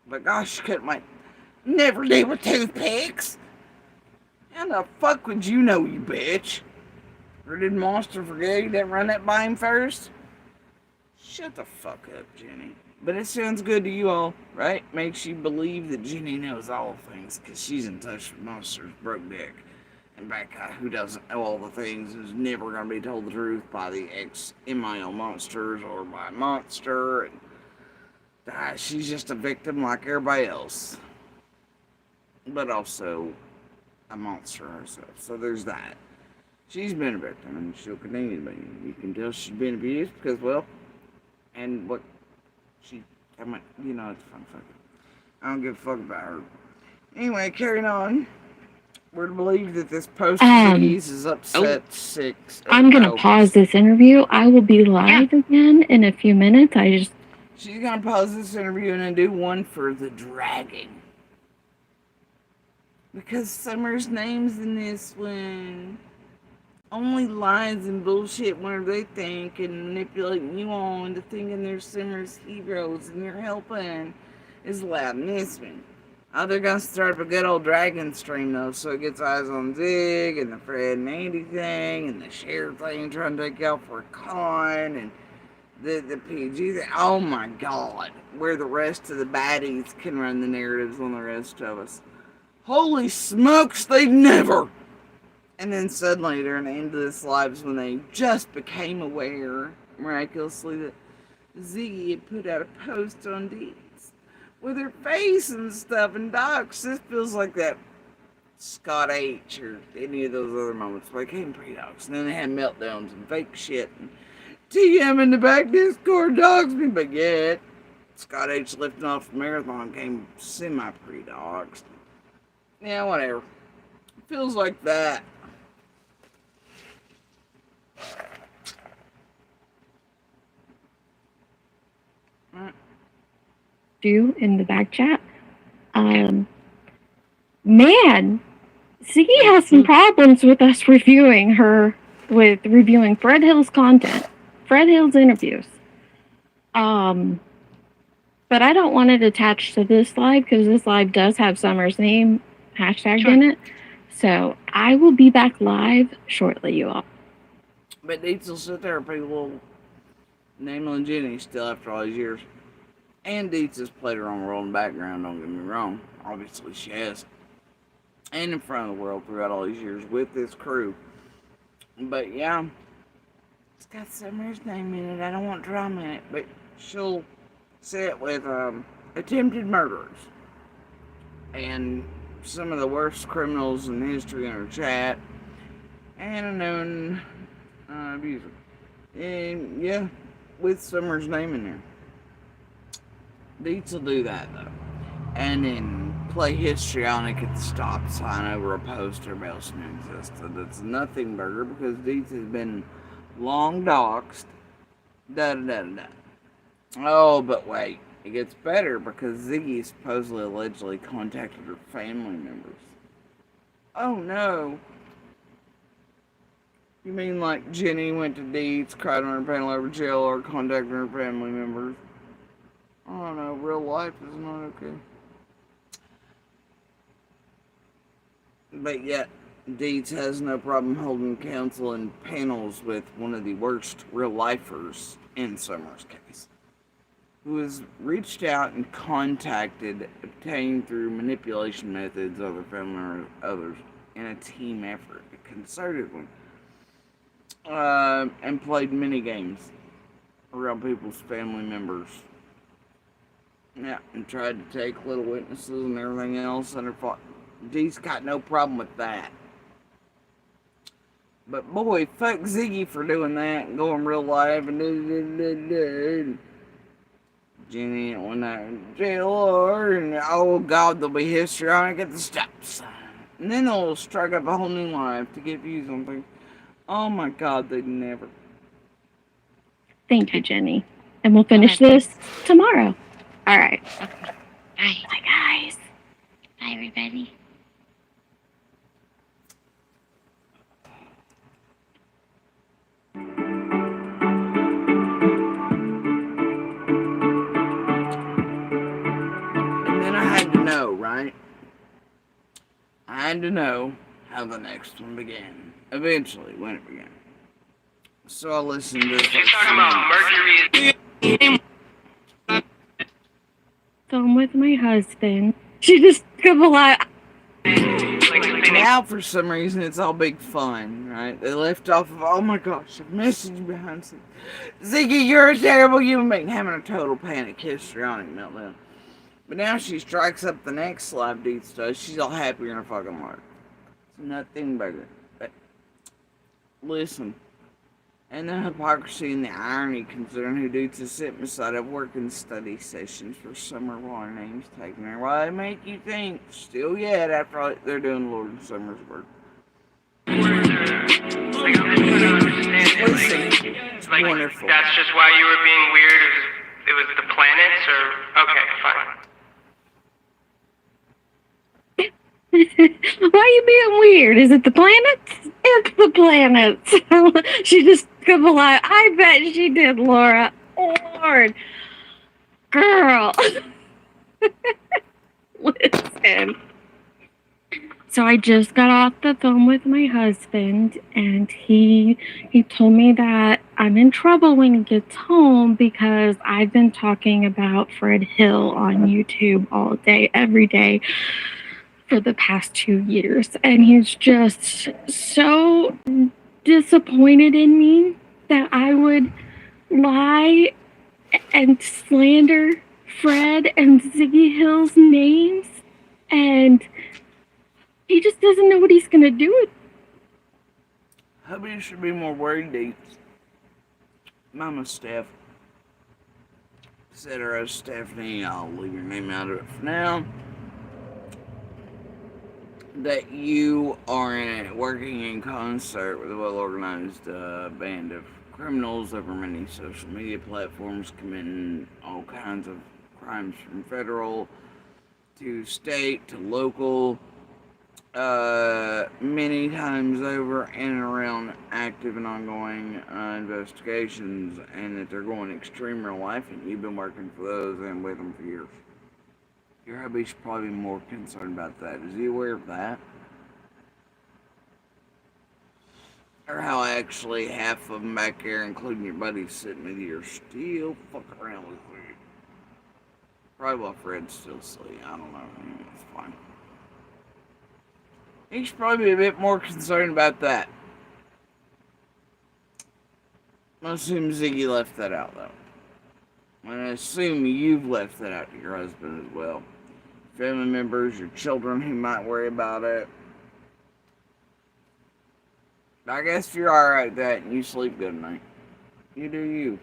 But gosh, you couldn't wait. Never deal with toothpicks. How the fuck would you know, you bitch? Or did Monster forget you didn't run that by him first? Shut the fuck up, Jenny. But it sounds good to you all, right? Makes you believe that Jenny knows all things, because she's in touch with Monster's broke dick. And that guy who doesn't know all the things is never going to be told the truth by the ex-MIL monsters or by Monster. And she's just a victim like everybody else. But also a monster herself. So there's that. She's been a victim and she'll continue to be. You can tell she's been abused because, well, and what she, I mean, you know, it's fun fucking. I don't give a fuck about her. Anyway, carrying on. We're to believe that this post is upset six. I'm gonna pause this interview. I will be live again in a few minutes. She's gonna pause this interview and then do one for the dragging. Because Summer's name's in this one. Only lies and bullshit where they think and manipulating you all into thinking they're Summer's heroes and you're helping is allowed in this one. Oh, they're gonna start up a good old dragon stream though, so it gets eyes on Zig and the Fred and Andy thing and the Cher thing trying to take out for a con and the PG thing. Oh my god, where the rest of the baddies can run the narratives on the rest of us. Holy smokes, they've never! And then suddenly they're in the end of this lives when they just became aware, miraculously, that Ziggy had put out a post on Deeds with her face and stuff, and docs. This feels like that Scott H or any of those other moments where they came pre-docs, and then they had meltdowns and fake shit, and TM in the back Discord dogs me, but yet Scott H lifting off the marathon came semi-pre-docs. Yeah, whatever. It feels like that. You in the back chat. Man, Ziggy has some problems with us reviewing Fred Hill's content, Fred Hill's interviews. But I don't want it attached to this live because this live does have Summer's name hashtagged in it. So I will be back live shortly, you all. But Deets will sit there and people naming Jenny still after all these years. And Deets has played her own role in the background, don't get me wrong. Obviously she has. And in front of the world throughout all these years with this crew. But yeah, it's got Summer's name in it. I don't want drama in it. But she'll sit with attempted murderers. And some of the worst criminals in history in her chat. And a known abuser. And yeah, with Summer's name in there. Deets will do that though. And then play histrionic at the stop sign over a post everybody else knew existed. It's nothing burger because Deets has been long doxed. Oh, but wait. It gets better because Ziggy supposedly allegedly contacted her family members. Oh no. You mean like Jenny went to Deeds, cried on her panel over jail, or contacted her family members? I don't know, real life is not okay. But yet, Deeds has no problem holding counsel and panels with one of the worst real-lifers in Summer's case, who has reached out and contacted, obtained through manipulation methods, other family or others, in a team effort, a concerted one, and played mini games around people's family members. Yeah, and tried to take little witnesses and everything else, and Dee's got no problem with that. But boy, fuck Ziggy for doing that and going real live and Jenny went out in jail, and oh god, there'll be histrionic at the stop sign. And then they'll strike up a whole new life to get views on things. Oh my god, they'd never. Thank you, Jenny. And we'll finish this tomorrow. All right. Bye. Bye, guys. Bye, everybody. And then I had to know, right? I had to know how the next one began. Eventually, when it began. So I listened to the She's first talking about Mercury. So I'm with my husband. She just took a lot. Now, for some reason, it's all big fun, right? They left off of, oh my gosh, a message behind some. Ziggy, you're a terrible human being. Having a total panic histrionic meltdown. But now she strikes up the next live dude stuff. She's all happy in her fucking heart. It's nothing bigger. But listen. And the hypocrisy and the irony considering who dudes to sit beside of work and study sessions for summer while her name's taken there. Why they make you think still yet after all they're doing Lord and Summer's work. Listen, it's Like, wonderful. that's just why you were being weird? It was the planets, or... Okay, fine. Why are you being weird? Is it the planets? It's the planets. She just took a lot. I bet she did, Laura. Lord. Girl. Listen. So I just got off the phone with my husband, and he told me that I'm in trouble when he gets home because I've been talking about Fred Hill on YouTube all day, every day for the past 2 years. And he's just so disappointed in me that I would lie and slander Fred and Ziggy Hill's names, and he just doesn't know what he's gonna do with. Hubby should be more worried, Deets. Mama Steph. Said her as Stephanie, I'll leave your name out of it for now. That you are working in concert with a well-organized band of criminals over many social media platforms committing all kinds of crimes from federal to state to local, many times over and around active and ongoing investigations, and that they're going extreme real life, and you've been working for those and with them for years. Your hubby's probably more concerned about that. Is he aware of that? Or how actually half of them back here, including your buddies sitting with you, are still fucking around with you? Probably while Fred's still asleep. I don't know. It's fine. He's probably a bit more concerned about that. I assume Ziggy left that out, though. And I assume you've left that out to your husband as well. Family members, your children who might worry about it. I guess if you're alright with that and you sleep good at night, you do you.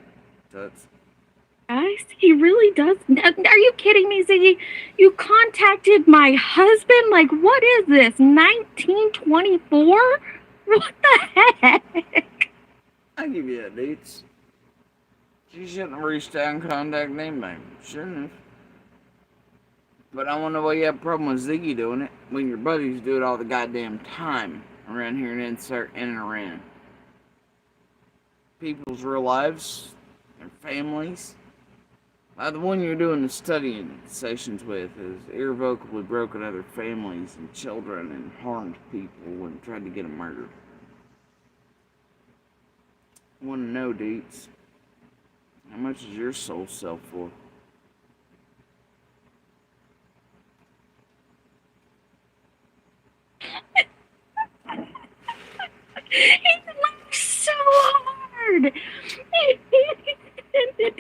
Toots. Guys, he really does. Are you kidding me, Ziggy? You contacted my husband? Like, what is this, 1924? What the heck? I give you that, Deets. She shouldn't have reached out and contacted anybody. Shouldn't have. But I wonder why you have a problem with Ziggy doing it when your buddies do it all the goddamn time around here and insert in and around. People's real lives, their families. The one you're doing the studying sessions with has irrevocably broken other families and children and harmed people and tried to get them murdered. I want to know, Deets, how much is your soul sell for? He laughs so hard.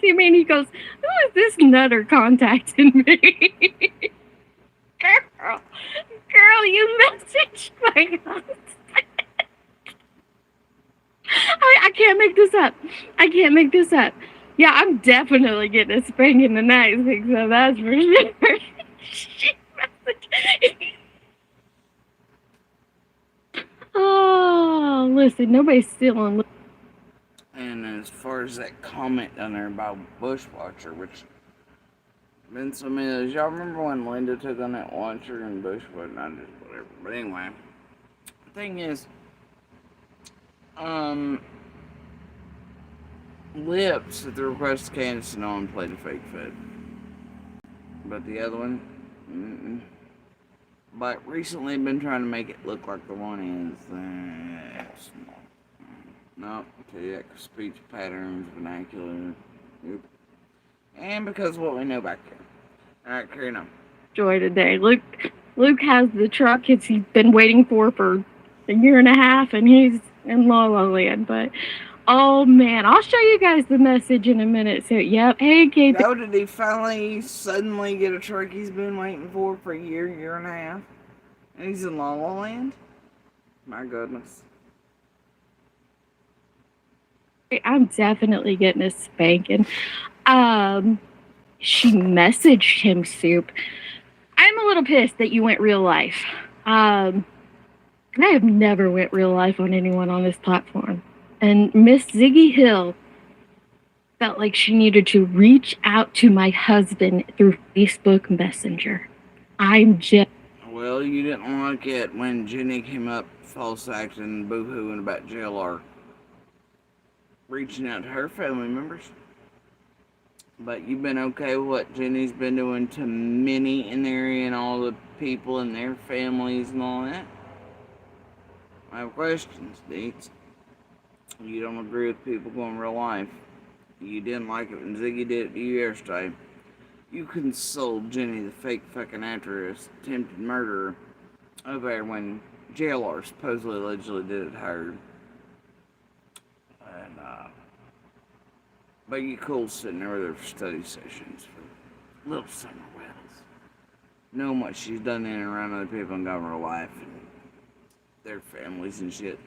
I mean, he goes, who is this nutter contacting me? Girl, you messaged my husband. I can't make this up. I can't make this up. Yeah, I'm definitely getting a spanking tonight, so that's for sure. She messaged. Oh, listen, nobody's stealing. And as far as that comment down there about Bushwatcher, which Been so many of those. Y'all remember when Linda took on that watcher in Bushwood? Not just whatever. But anyway, the thing is, Lips at the request of Candace and Owen played a fake foot. But the other one, But recently I've been trying to make it look like the one is. Nope, okay, speech patterns, vernacular. Nope. And because of what we know back there. Alright, carrying on. Joy today. Luke has the truck he's been waiting for a year and a half, and he's in La La Land. But oh man, I'll show you guys the message in a minute. So yep, hey Kate. Oh, did he finally suddenly get a truck he's been waiting for a year and a half? And he's in La La Land? My goodness. I'm definitely getting a spanking. She messaged him, Soup. I'm a little pissed that you went real life. I have never went real life on anyone on this platform. And Miss Ziggy Hill felt like she needed to reach out to my husband through Facebook Messenger. I'm just... Well, you didn't like it when Jenny came up false acting, boo-hooing about JLR. Reaching out to her family members. But you've been okay with what Jenny's been doing to Minnie in the area and all the people and their families and all that? I have questions, Deets. You don't agree with people going real life. You didn't like it when Ziggy did it to you yesterday. You consoled Jenny, the fake fucking actress, attempted murderer, over there when JLR supposedly allegedly did it to her. And, but you cool sitting over there for study sessions for little Summer Wells. Knowing what she's done in and around other people in government life and their families and shit.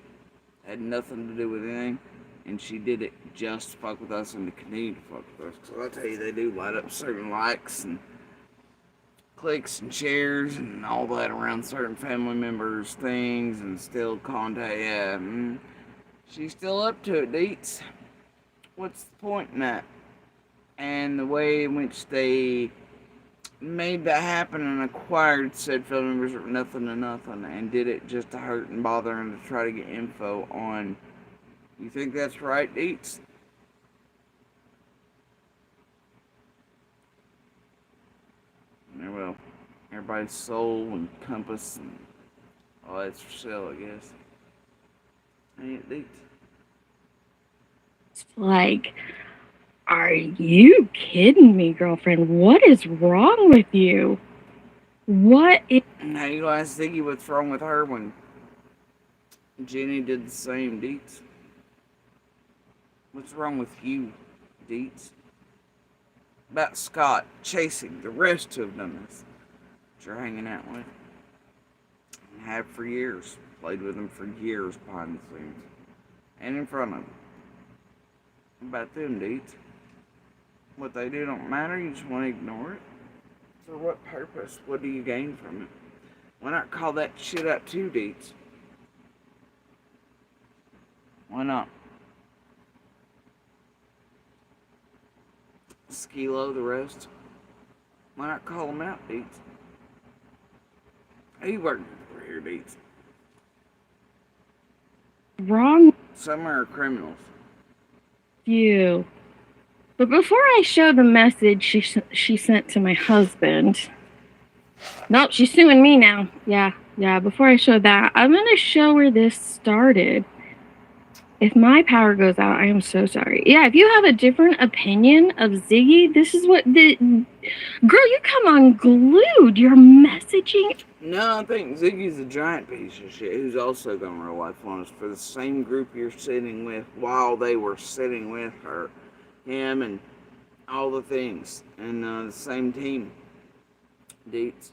Had nothing to do with anything. And she did it just to fuck with us and to continue to fuck with us. So I'll tell you, they do light up certain likes and clicks and shares and all that around certain family members' things and still contact. Yeah, she's still up to it, Deets. What's the point in that? And the way in which they made that happen and acquired said family members from nothing to nothing and did it just to hurt and bother and to try to get info on. You think that's right, Deets? Yeah, well, everybody's soul and compass and all that's for sale, I guess. Ain't it, Deets? It's like, are you kidding me, girlfriend? What is wrong with you? What is... Now you ask Ziggy what's wrong with her when Jenny did the same, Deets. What's wrong with you, Deets? About Scott chasing the rest to have done this that you're hanging out with. And have for years. Played with them for years behind the scenes. And in front of them. About them, Deets. What they do don't matter, you just want to ignore it. For what purpose? What do you gain from it? Why not call that shit out too, Deets? Why not? Skilo, the rest. Why not call them out, Deets? Who you working for here, Deets? wrong? Some are criminals. You. But before I show the message she sent to my husband... Nope, she's suing me now. Yeah. Before I show that, I'm going to show where this started. If my power goes out, I am so sorry. Yeah, if you have a different opinion of Ziggy, this is what the... Girl, you come unglued. You're messaging... No, I think Ziggy's a giant piece of shit who's also going real life on us for the same group you're sitting with while they were sitting with her. Him and all the things. And the same team. Deets.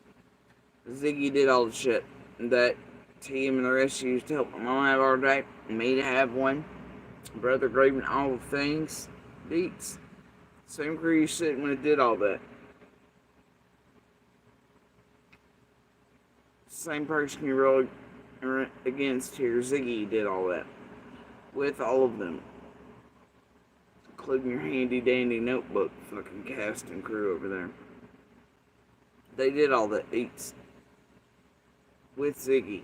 Ziggy did all the shit that Tim and the rest used to help my mom have our day, me to have one, Brother Graven, all the things. Deets. Same crew you sitting when it did all that. Same person you rode against here, Ziggy, did all that. With all of them. Including your handy dandy notebook fucking cast and crew over there. they did all the eats with Ziggy.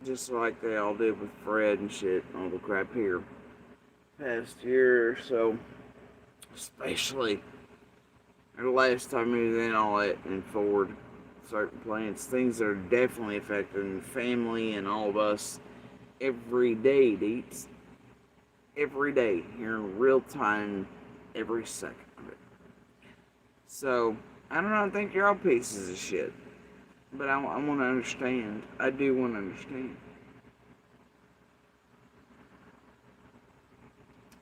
Just like they all did with Fred and shit, all the crap here. Past year or so, especially the last time we was in all that and forward certain plans, things that are definitely affecting the family and all of us every day, Deets. Every day, here in real time, every second of it. So, I don't think you're all pieces of shit. But I want to understand. I do want to understand.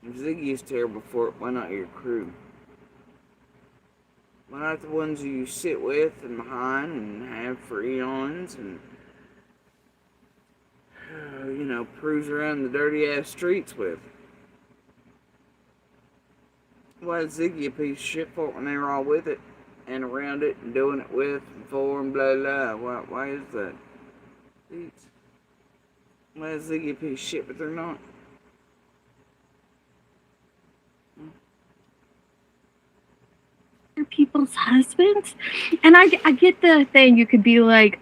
If Ziggy's terrible for it, why not your crew? Why not the ones you sit with and behind and have for eons and, cruise around the dirty ass streets with? Why is Ziggy a piece of shit for it when they were all with it and around it and doing it with and for and blah blah? Why is that? Why is Ziggy a piece of shit but they're not? People's husbands, and I get the thing. You could be like,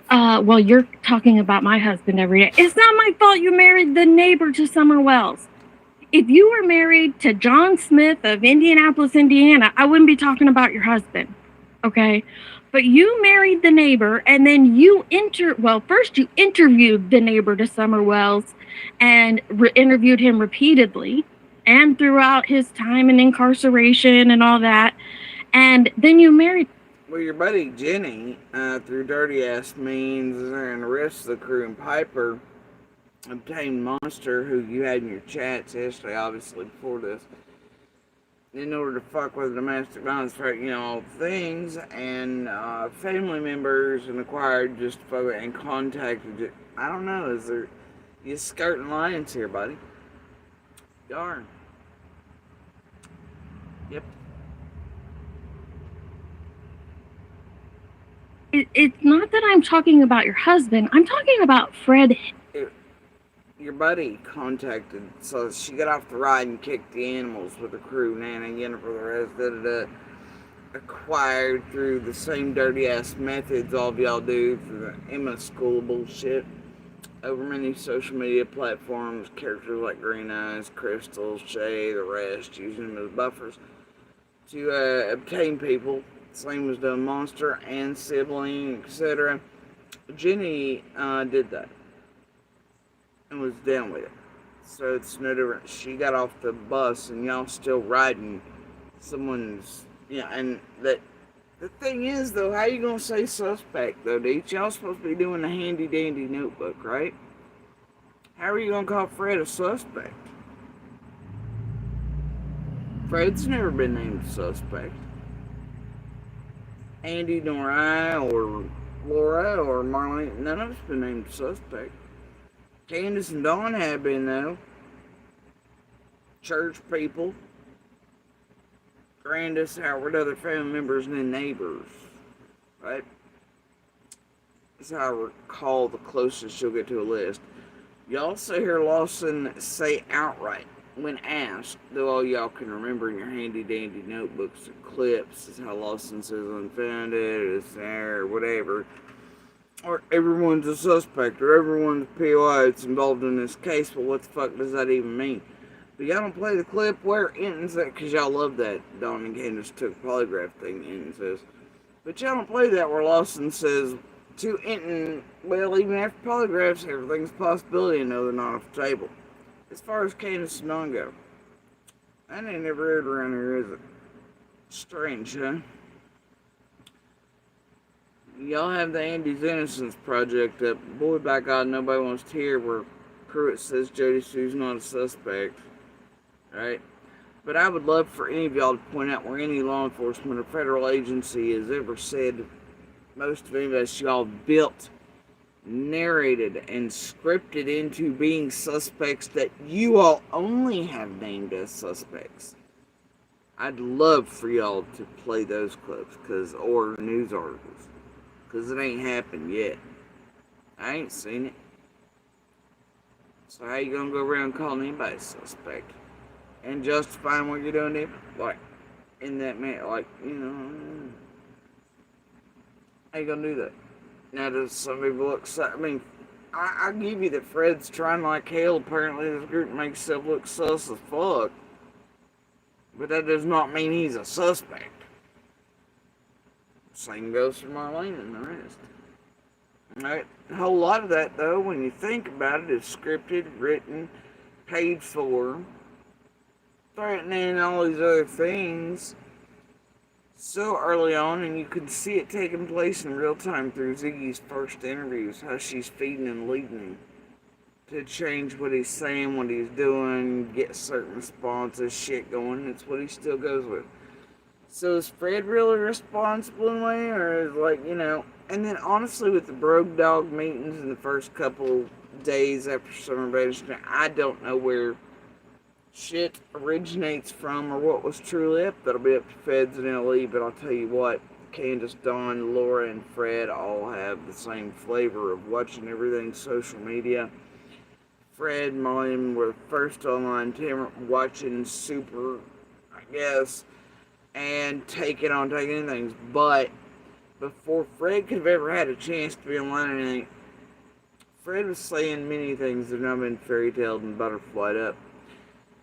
well, you're talking about my husband every day. It's not my fault you married the neighbor to Summer Wells. If you were married to John Smith of Indianapolis, Indiana, I wouldn't be talking about your husband, okay? But you married the neighbor, and then first you interviewed the neighbor to Summer Wells and interviewed him repeatedly and throughout his time in incarceration and all that. And then you married. Well, your buddy Jenny, through dirty ass means, and the rest of the crew and Piper, obtained Monster, who you had in your chats yesterday, obviously before this, in order to fuck with domestic violence, all things, and family members and acquired just fuck it and contacted it. I don't know, you skirting lines here, buddy. Darn. Yep. It's not that I'm talking about your husband. I'm talking about Fred. Your buddy contacted, so she got off the ride and kicked the animals with the crew, nanny again for the rest, acquired through the same dirty ass methods all of y'all do through the Emma School bullshit over many social media platforms, characters like Green Eyes, Crystal, Shay, the rest, using them as buffers to obtain people. Same as the Monster and Sibling, etc. Jenny did that and was down with it. So it's no different. She got off the bus and y'all still riding someone's, and that. The thing is, though, how you gonna say suspect, though, Deets? Y'all supposed to be doing a handy-dandy notebook, right? How are you gonna call Fred a suspect? Fred's never been named a suspect. Andy, nor I, or Laura, or Marlene, none of us been named a suspect. Candace and Dawn have been, though. Church people. Grandis, Howard, other family members, and then neighbors. Right? That's how I recall the closest you'll get to a list. Y'all say here Lawson say outright when asked, though all y'all can remember in your handy-dandy notebooks or clips, is how Lawson says unfounded, it's there, or whatever. Or everyone's a suspect, or everyone's a POI that's involved in this case, but what the fuck does that even mean? But y'all don't play the clip where Enton's that, because y'all love that Dawn and Candace took a polygraph thing, Enton says. But y'all don't play that where Lawson says to Enton, well, even after polygraphs, everything's a possibility, and no, they're not off the table. As far as Candace and Dawn go, that ain't never heard around here, is it? Strange, huh? Y'all have the Andy's Innocence Project up. Boy, by God, nobody wants to hear where Pruitt says Jody Sue's not a suspect. Right? But I would love for any of y'all to point out where any law enforcement or federal agency has ever said most of any of us y'all built, narrated, and scripted into being suspects that you all only have named as suspects. I'd love for y'all to play those clips, or news articles, because it ain't happened yet. I ain't seen it. So how you gonna go around calling anybody a suspect? and justifying what you're doing to him, like, in that man, like, how you gonna do that? Now, does some people look, I mean, I give you that Fred's trying like hell. Apparently, this group makes himself look sus as fuck. But that does not mean he's a suspect. Same goes for Marlene and the rest. Alright, a whole lot of that, though, when you think about it, is scripted, written, paid for, threatening, all these other things. So early on, and you can see it taking place in real time through Ziggy's first interviews, how she's feeding and leading him to change what he's saying, what he's doing, get certain responses, shit going. It's what he still goes with. So is Fred really responsible in a way, or is and then honestly with the Brogue Dog meetings in the first couple days after summer vacation, I don't know where shit originates from or what was truly up. That'll be up to Feds and LE, but I'll tell you what, Candace, Dawn, Laura, and Fred all have the same flavor of watching everything social media. Fred and Molly were first online, watching Super, I guess, and taking things. But before Fred could have ever had a chance to be online or anything, Fred was saying many things that have not been fairy tales and butterflied up.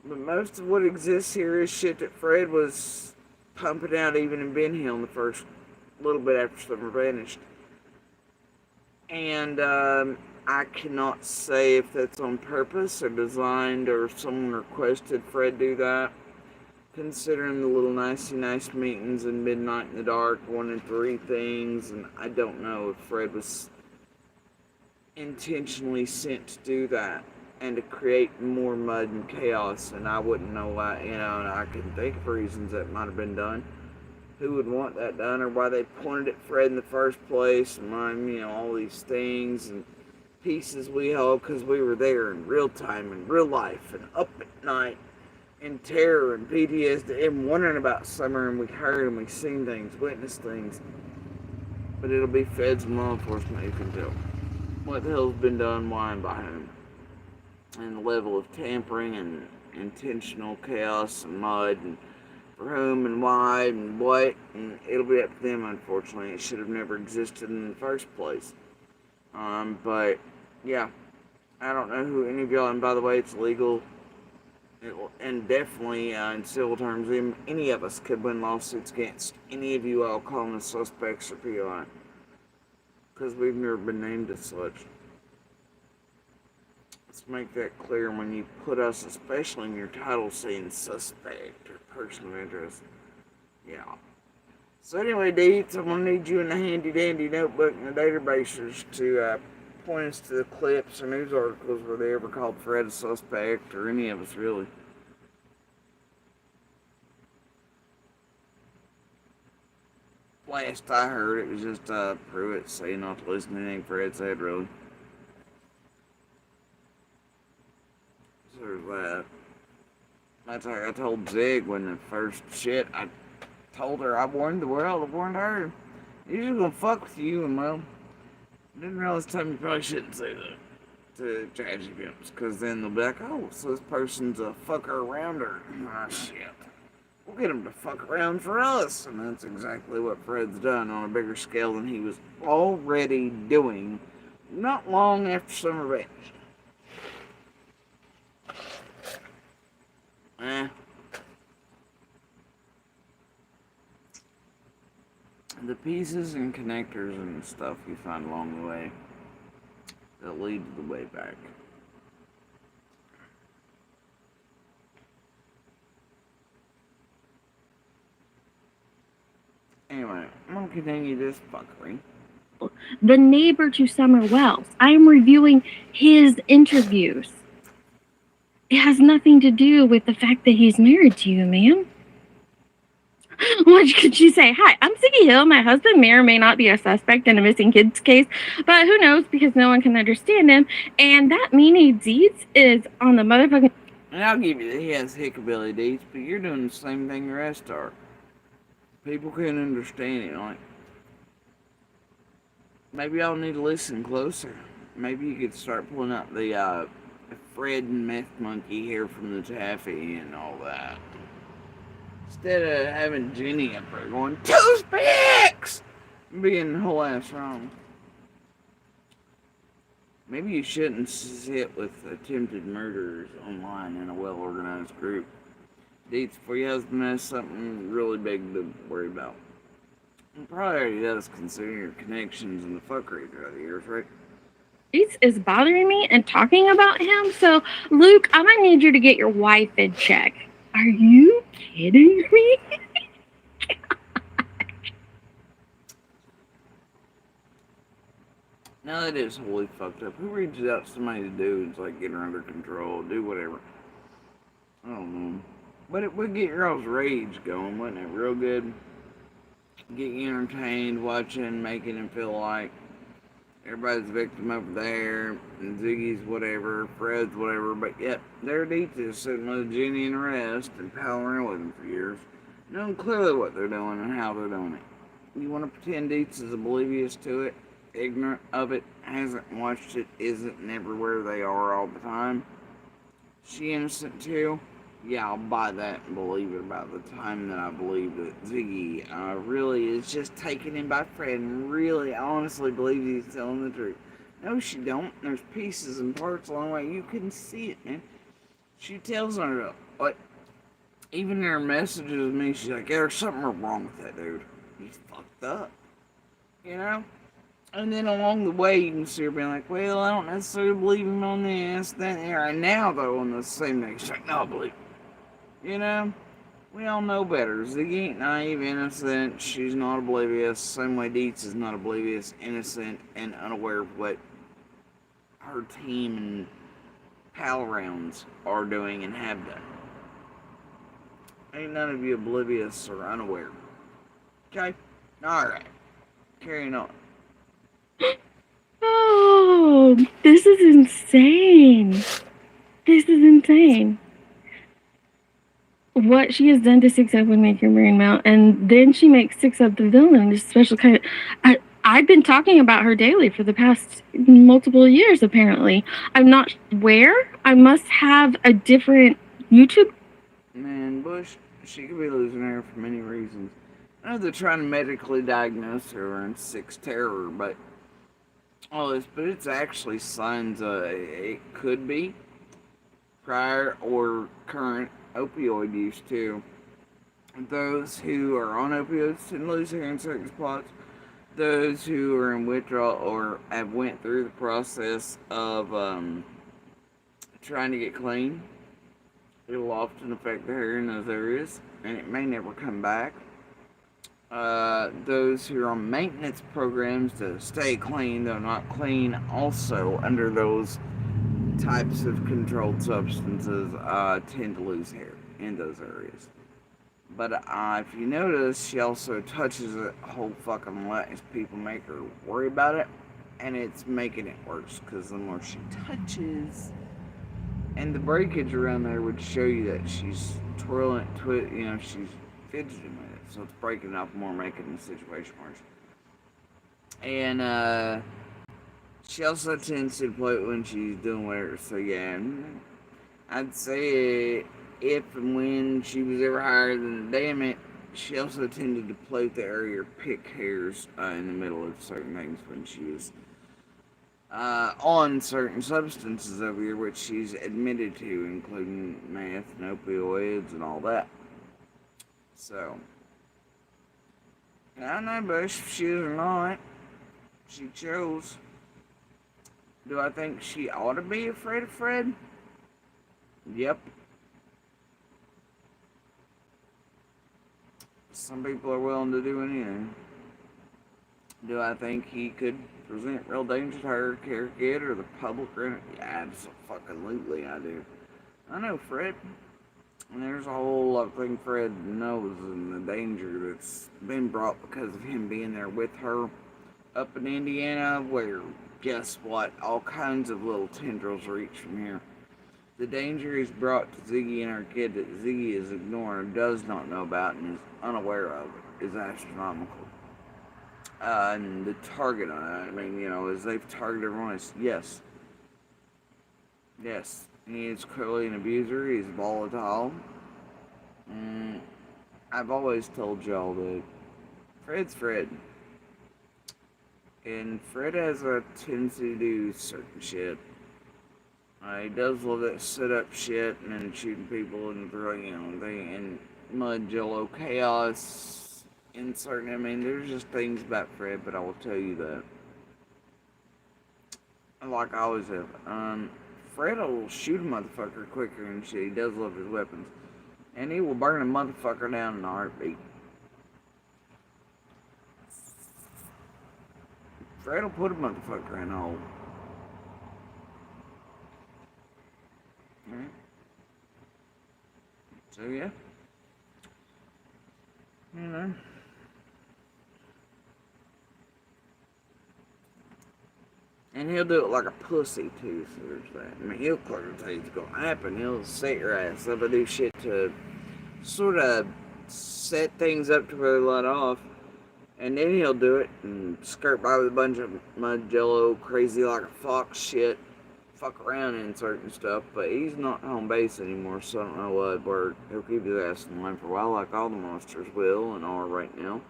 But most of what exists here is shit that Fred was pumping out even in Ben Hill in the first little bit after Summer vanished. And I cannot say if that's on purpose or designed or if someone requested Fred do that. Considering the little nice meetings and Midnight in the Dark, 1 and 3 things, and I don't know if Fred was intentionally sent to do that and to create more mud and chaos, and I wouldn't know why, and I can think of reasons that might have been done. Who would want that done, or why they pointed at Fred in the first place, and all these things and pieces we hold because we were there in real time, in real life, and up at night, in terror and PTSD, and wondering about Summer, and we heard and we seen things, witnessed things. But it'll be feds and law enforcement who can tell what the hell's been done, why, and by whom. And the level of tampering and intentional chaos and mud, and for whom and why and what, and it'll be up to them, unfortunately. It should have never existed in the first place. But, yeah, I don't know who any of y'all, and by the way, it's legal, and definitely, in civil terms, any of us could win lawsuits against any of you all calling us suspects or PI, because we've never been named as such. Let's make that clear when you put us, especially in your title, saying suspect or person of interest. Yeah. So anyway, Deets, I'm going to need you in a handy-dandy notebook and a database to point us to the clips or news articles where they ever called Fred a suspect, or any of us, really. Last I heard, it was just Pruitt saying not to listen to anything Fred said, really. So there's that. That's like I told Zig when the first shit, I told her, I warned the world, I warned her. He's just gonna fuck with you, and well, I didn't realize time you probably shouldn't say that to tragedy films, because then they'll be like, oh, so this person's a fucker around her. Ah, shit. We'll get him to fuck around for us. And that's exactly what Fred's done on a bigger scale than he was already doing not long after Summer vanished. The pieces and connectors and stuff you find along the way that lead to the way back. Anyway, I'm gonna continue this fuckery. The neighbor to Summer Wells. I am reviewing his interviews. It has nothing to do with the fact that he's married to you, ma'am. What could you say? Hi, I'm Ziggy Hill. My husband may or may not be a suspect in a missing kids case, but who knows, because no one can understand him. And that meanie Deeds is on the motherfucking... And I'll give you that he has hickabilly Deeds, but you're doing the same thing the rest are. People can't understand it. Like, maybe y'all need to listen closer. Maybe you could start pulling out the Fred and Meth Monkey here from the Taffy and all that. Instead of having Jenny up there going, toothpicks! Being the whole ass wrong. Maybe you shouldn't sit with attempted murderers online in a well-organized group. Deets, before your husband has something really big to worry about. He probably already does, considering your connections and the fuckery throughout the years, right? This is bothering me and talking about him. So, Luke, I might need you to get your wife in check. Are you kidding me? Now that is wholly fucked up. Who reaches out to somebody to do is like get her under control, do whatever. I don't know. But it would get your all's rage going, wouldn't it? Real good. Get you entertained, watching, making it feel like everybody's a victim over there, and Ziggy's whatever, Fred's whatever, but yet their Deets is sitting with Jenny and the rest and palling around with them for years, knowing clearly what they're doing and how they're doing it. You want to pretend Deets is oblivious to it, ignorant of it, hasn't watched it, isn't never where they are all the time. She innocent too? Yeah, I'll buy that and believe it about the time that I believe that Ziggy really is just taken in by Fred and really honestly believes he's telling the truth. No, she don't. There's pieces and parts along the way. You can see it, man. She tells her, like, even in her messages with me, she's like, yeah, there's something wrong with that dude. He's fucked up. You know? And then along the way, you can see her being like, well, I don't necessarily believe him on this, that, and there. And now, though, on the same day, she's like, no, I believe him. You know, we all know better. Ziggy ain't naive, innocent. She's not oblivious. Same way Deets is not oblivious, innocent, and unaware of what her team and pal rounds are doing and have done. Ain't none of you oblivious or unaware. Okay? Alright. Carrying on. Oh, this is insane. This is insane. What she has done to Six Up would make your brain melt, and then she makes Six Up the villain. This special kind of. I've been talking about her daily for the past multiple years. Apparently, I'm not where. I must have a different YouTube. Man, Bush, she could be losing hair for many reasons. I know they're trying to medically diagnose her in Six Terror, but all this, but it's actually signs. It could be prior or current opioid use too. Those who are on opioids tend to lose hair in certain spots. Those who are in withdrawal or have went through the process of trying to get clean, it'll often affect the hair in those areas, and it may never come back. Those who are on maintenance programs to stay clean, though not clean, also under those types of controlled substances tend to lose hair in those areas. But if you notice, she also touches it a whole fucking lot as people make her worry about it, and it's making it worse because the more she touches, and the breakage around there would show you that she's twirling it, she's fidgeting with it, so it's breaking it up more, making the situation worse. And she also tends to play it when she's doing whatever, so yeah, I'd say if and when she was ever higher than the damn it, she also tended to play with the area or pick hairs in the middle of certain things when she was on certain substances over here, which she's admitted to, including meth and opioids and all that. So, I don't know, Bush, if she is or not. She chose. Do I think she ought to be afraid of Fred? Yep. Some people are willing to do anything. Do I think he could present real danger to her, care kid, or the public? Yeah, absolutely I do. I know Fred. And there's a whole lot of things Fred knows and the danger that's been brought because of him being there with her up in Indiana, where, guess what, all kinds of little tendrils reach from here. The danger is brought to Ziggy and our kid that Ziggy is ignoring, does not know about, and is unaware of, is astronomical. And the target on it, as they've targeted everyone, is yes. Yes. He is clearly an abuser. He's volatile. I've always told y'all that Fred's Fred. And Fred has a tendency to do certain shit. He does love that sit-up shit and then shooting people and and mud jello chaos in certain. I mean, there's just things about Fred, but I will tell you that. Like I always have. Fred will shoot a motherfucker quicker and shit. He does love his weapons. And he will burn a motherfucker down in a heartbeat. Fred will put a motherfucker in a hole. Alright. So yeah. You know. And he'll do it like a pussy too, so there's that. I mean, he'll clearly tell you it's gonna happen. He'll set your ass up and do shit to sort of set things up to where they let off. And then he'll do it and skirt by with a bunch of mud jello, crazy like a fox shit. Fuck around in certain stuff, but he's not home base anymore, so I don't know what work. He'll keep his ass in line for a while, like all the monsters will and are right now.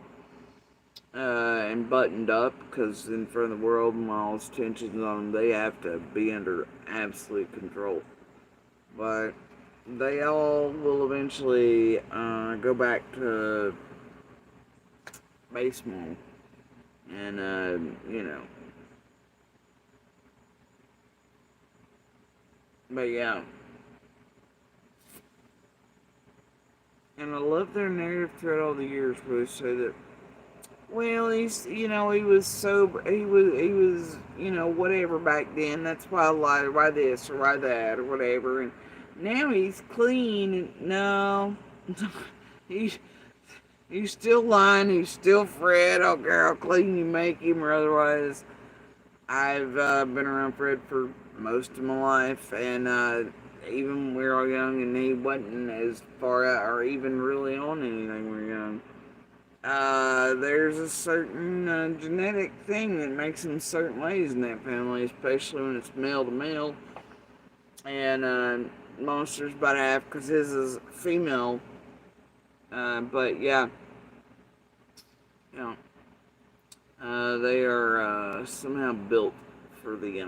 And buttoned up, because in front of the world and all his tensions on them, they have to be under absolute control. But they all will eventually go back to base mode. And, you know. But yeah. And I love their narrative throughout all the years where they say that, well, he's, you know, he was sober, he was, you know, whatever back then, that's why I lied, or why this, or why that, or whatever, and now he's clean, and no, he's still lying, he's still Fred, I don't care how clean you make him, or otherwise. I've been around Fred for most of my life, and even when we were all young, and he wasn't as far out, or even really on anything when we were young. There's a certain genetic thing that makes them certain ways in that family, especially when it's male to male. And Monster's about half because his is female. But yeah, you know, they are somehow built for the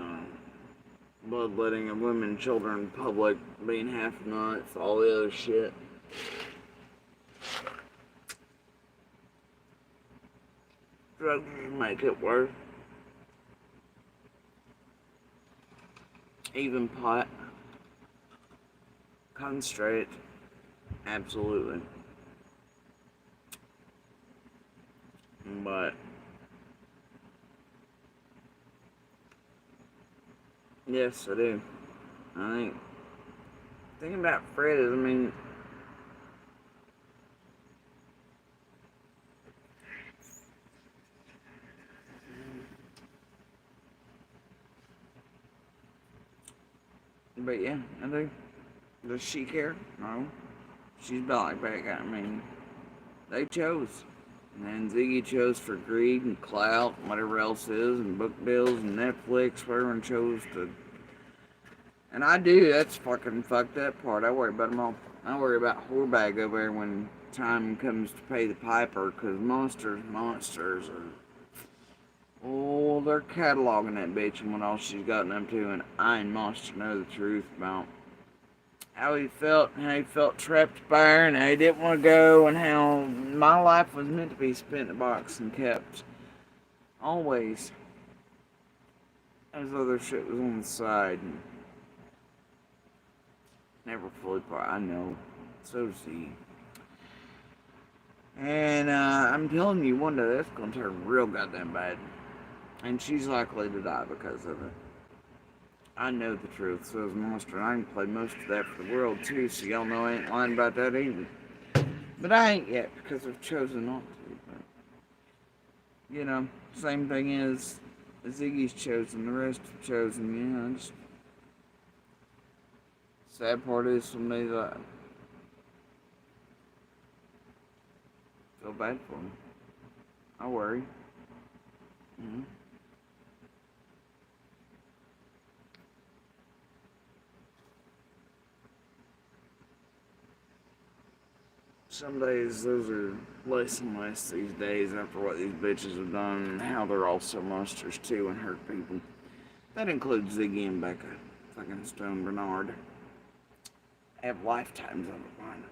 bloodletting of women, children, public, being half nuts, all the other shit. Drugs make it worse. Even pot. Concentrate. Absolutely. But yes, I do. I think the thing about Fred is, I mean, but yeah, I do. Does she care? No. She's about like that. I mean, they chose. And then Ziggy chose for greed and clout and whatever else is, and book deals and Netflix, whatever, and chose to. And I do, that's fucking fucked up part. I worry about them all. I worry about whorebag over there when time comes to pay the piper, because monsters are. Oh, they're cataloging that bitch and what all she's gotten up to, and I and Monster know the truth about how he felt trapped by her, and how he didn't want to go, and how my life was meant to be spent in a box and kept always as other shit was on the side and never fully part. I know, so does he. And I'm telling you, one day that's gonna turn real goddamn bad, and she's likely to die because of it. I know the truth, so is Monster, and I can play most of that for the world too, so y'all know I ain't lying about that either. But I ain't yet, because I've chosen not to. But, you know, same thing is, Ziggy's chosen, the rest have chosen, you know, just... Sad part is, some days I feel bad for him. I worry. Mm-hmm. some days those are less and less these days after what these bitches have done and how they're also monsters too and hurt people. That includes Ziggy and Becca, fucking Stone Bernard. I have lifetimes of it behind them.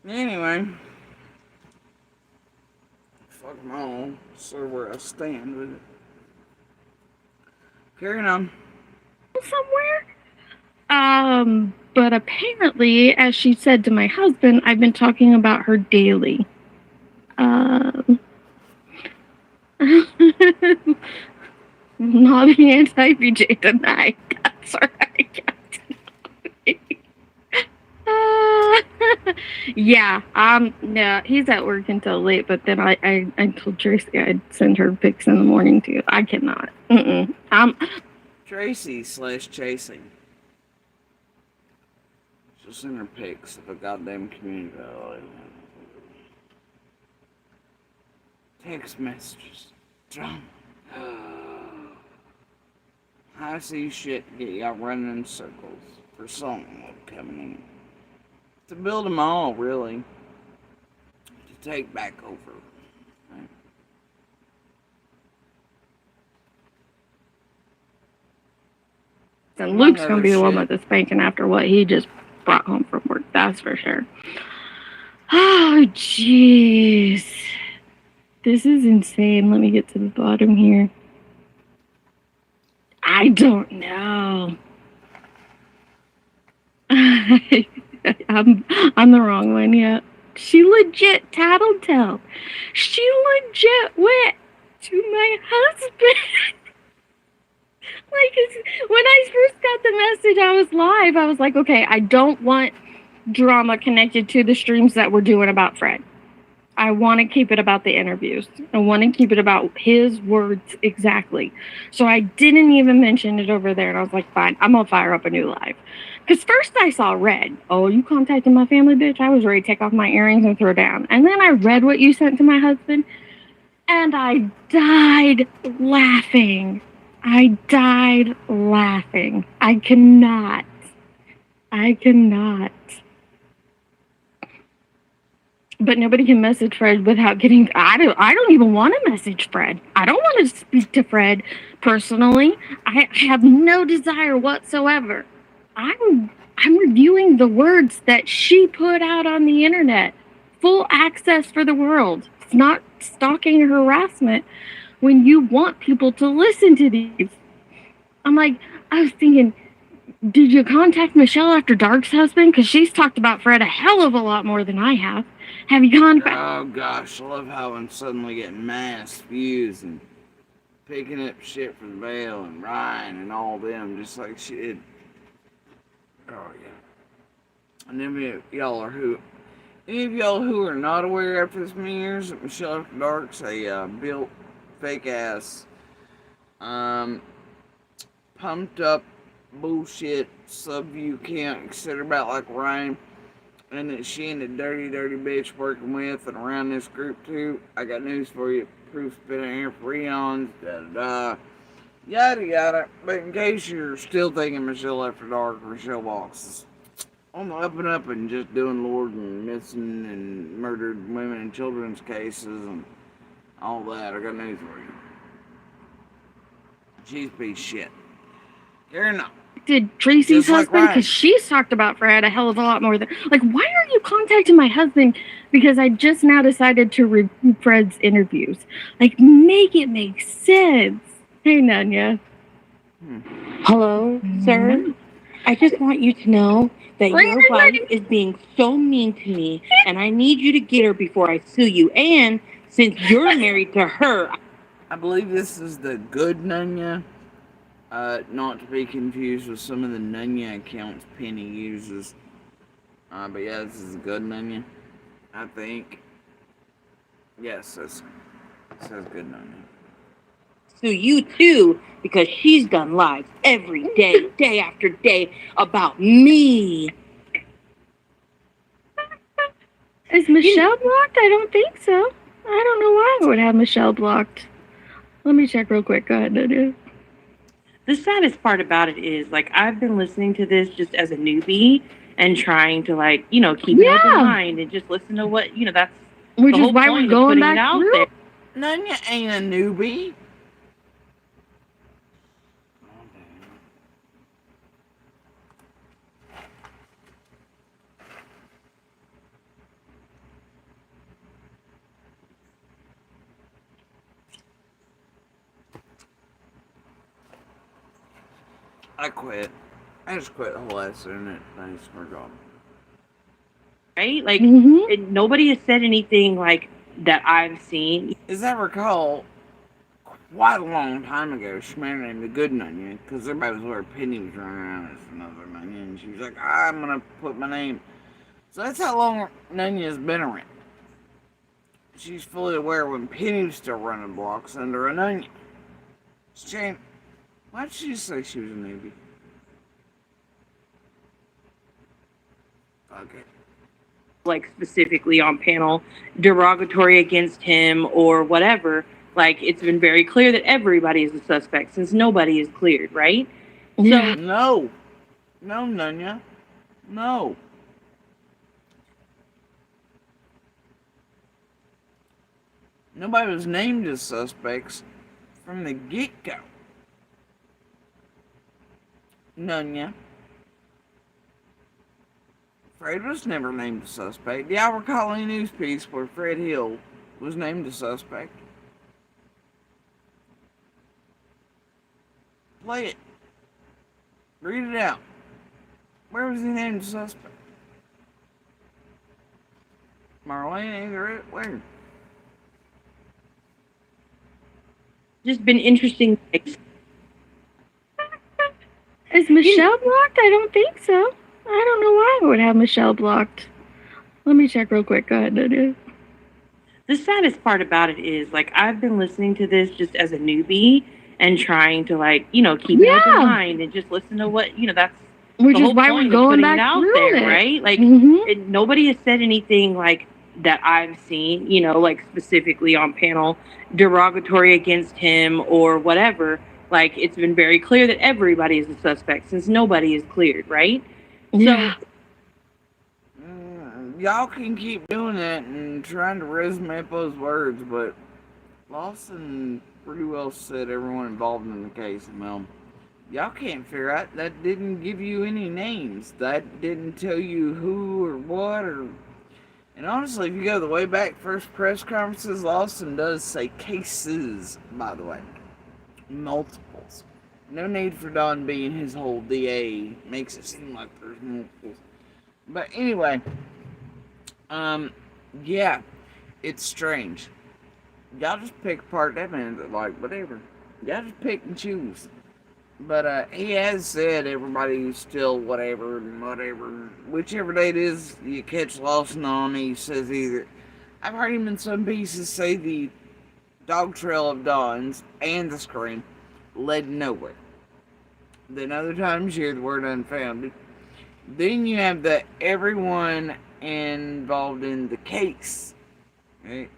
Anyway, fuck them all. So where I stand with it. Carrying on. Somewhere. But apparently, as she said to my husband, I've been talking about her daily. Not the anti-BJ tonight. That's right. Yeah, no, he's at work until late, but then I told Tracy I'd send her pics in the morning too. I cannot. Tracy/chasing. She'll send her pics of a goddamn community. Text messages. Drama. I see shit get y'all running in circles for something coming in. To build them all, really. To take back over. Right? And Luke's gonna be the one with the spanking after what he just brought home from work. That's for sure. Oh, jeez. This is insane. Let me get to the bottom here. I don't know. I'm the wrong one, yeah. She legit tattletale. She legit went to my husband. Like, when I first got the message, I was live. I was like, okay, I don't want drama connected to the streams that we're doing about Fred. I want to keep it about the interviews. I want to keep it about his words exactly. So I didn't even mention it over there. And I was like, fine, I'm going to fire up a new live. Because first I saw red. Oh, you contacted my family, bitch? I was ready to take off my earrings and throw down. And then I read what you sent to my husband. And I died laughing. I cannot. But nobody can message Fred without getting. I don't even want to message Fred. I don't want to speak to Fred personally. I have no desire whatsoever. I'm reviewing the words that she put out on the internet. Full access for the world. It's not stalking or harassment when you want people to listen to these. I'm like, I was thinking, did you contact Michelle After Dark's husband? Because she's talked about Fred a hell of a lot more than I have. Have you contacted? Oh gosh, I love how I'm suddenly getting mass views and picking up shit from Vale and Ryan and all them, just like shit. Oh yeah. And any of y'all who are not aware after this many years that Michelle After Dark's a built fake ass, pumped up bullshit sub you can't consider about like Ryan, and that she and the dirty bitch working with and around this group too. I got news for you. Proof's been in here for eons. Yada yada. But in case you're still thinking Michelle After Dark, Michelle Box is on the up and up and just doing Lord and missing and murdered women and children's cases and all that, I got news for you. She's a piece of shit. You're not. Did Tracy's Just like husband? Ryan. Because she's talked about Fred a hell of a lot more than. Like, why are you contacting my husband? Because I just now decided to read Fred's interviews. Like, make it make sense. Hey, Nanya. Hello, sir. I just want you to know that your wife is being so mean to me, and I need you to get her before I sue you. And since you're married to her, I believe this is the good Nunya. Not to be confused with some of the Nunya accounts Penny uses. But yeah, this is a good Nunya, I think. Yes, it says good Nunya. sue you too, because she's done lives every day, day after day, about me. Is Michelle blocked? I don't think so. I don't know why I would have Michelle blocked. Let me check real quick. Go ahead, Nanya. The saddest part about it is, like, I've been listening to this just as a newbie and trying to, like, you know, keep an open mind and just listen to what, you know, that's Which the is whole why point we're of going putting back it out through. there. Nunya ain't a newbie. I quit. I just quit the whole ass internet thing. I swear to God. Right? Like, nobody has said anything, like, that I've seen. As I recall, quite a long time ago, she married named the Good Nunya, because everybody was aware Penny was running around as another Nunya, and she was like, I'm going to put my name. So that's how long Nunya's been around. She's fully aware when Penny was still running blocks under a Nunya. Shane, why did she say she was a newbie? Okay. Like, specifically on panel, derogatory against him or whatever. Like, it's been very clear that everybody is a suspect since nobody is cleared, right? Yeah. So, No, Nunya. No. Nobody was named as suspects from the get-go. Nunya. Fred was never named a suspect. Do y'all recall any news piece where Fred Hill was named a suspect? Play it. Read it out. Where was he named a suspect? Marlene, either it, where? just been interesting. Is Michelle blocked? I don't think so. I don't know why I would have Michelle blocked. Let me check real quick. Go ahead, Nanya. The saddest part about it is, like, I've been listening to this just as a newbie and trying to, like, you know, keep an open mind and just listen to what, you know, that's Which the is whole why point we're of going putting back it out through there, it. right? Like, nobody has said anything, like, that I've seen, you know, like, specifically on panel, derogatory against him or whatever. Like, it's been very clear that everybody is a suspect since nobody is cleared, right? Yeah. So, Y'all can keep doing that and trying to resume up those words, but Lawson pretty well said everyone involved in the case. Well, y'all can't figure out. That didn't give you any names. That didn't tell you who or what or... And honestly, if you go the way back first press conferences, Lawson does say cases, by the way. Multiples. No need for Don being his whole DA. Makes it seem like there's multiple. But anyway, yeah, it's strange. Y'all just pick apart that man that like whatever. Y'all just pick and choose. But he has said everybody's still whatever, whichever day it is you catch Lawson on. He says either. I've heard him in some pieces say the dog trail of Dawn's and the scream led nowhere. Then other times you hear the word unfounded. Then you have the everyone involved in the case. Right?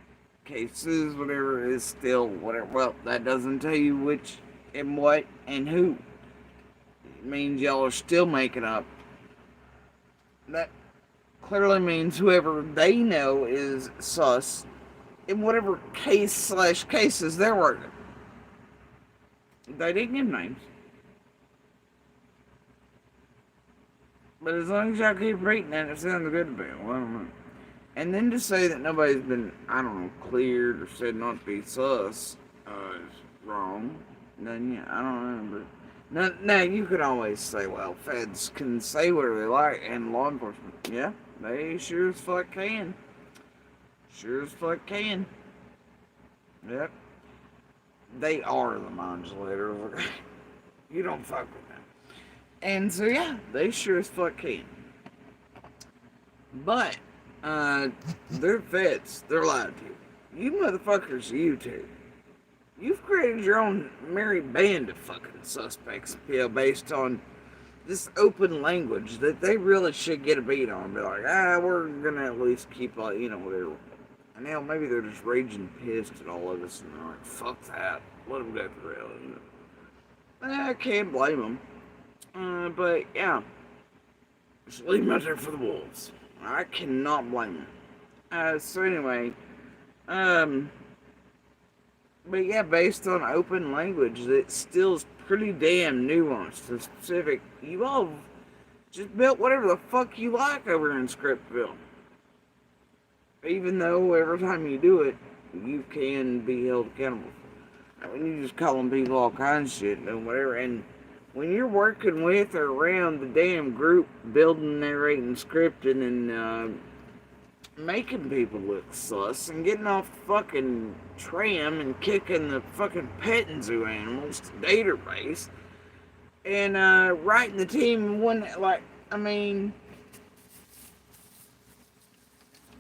Cases, whatever, is still whatever. Well, that doesn't tell you which and what and who. It means y'all are still making up. That clearly means whoever they know is sus in whatever case/cases they're working. They didn't give names. But as long as y'all keep reading that, it sounds good to me. Well, I don't know. And then to say that nobody's been, I don't know, cleared or said not to be sus is wrong. Then, yeah, I don't know. But now, you could always say, well, feds can say whatever they like, and law enforcement. Yeah, they sure as fuck can. Sure as fuck can. Yep. They are the modulators. You don't fuck with them. And so, yeah, they sure as fuck can. But, they're feds. They're lied to. You motherfuckers, you two. You've created your own merry band of fucking suspects, based on this open language that they really should get a beat on. Be like, we're gonna at least keep, whatever. And now maybe they're just raging pissed at all of us, and they're like, fuck that. Let them go for real. I can't blame them. But yeah, just leave them out there for the wolves. I cannot blame them. So anyway, but yeah, based on open language, that still is pretty damn nuanced and specific. You all just built whatever the fuck you like over in Scriptville. Even though every time you do it, you can be held accountable. When you just calling people all kinds of shit and whatever, and when you're working with or around the damn group, building, narrating, scripting, and making people look sus, and getting off the fucking tram and kicking the fucking petting zoo animals to database, and writing the team one,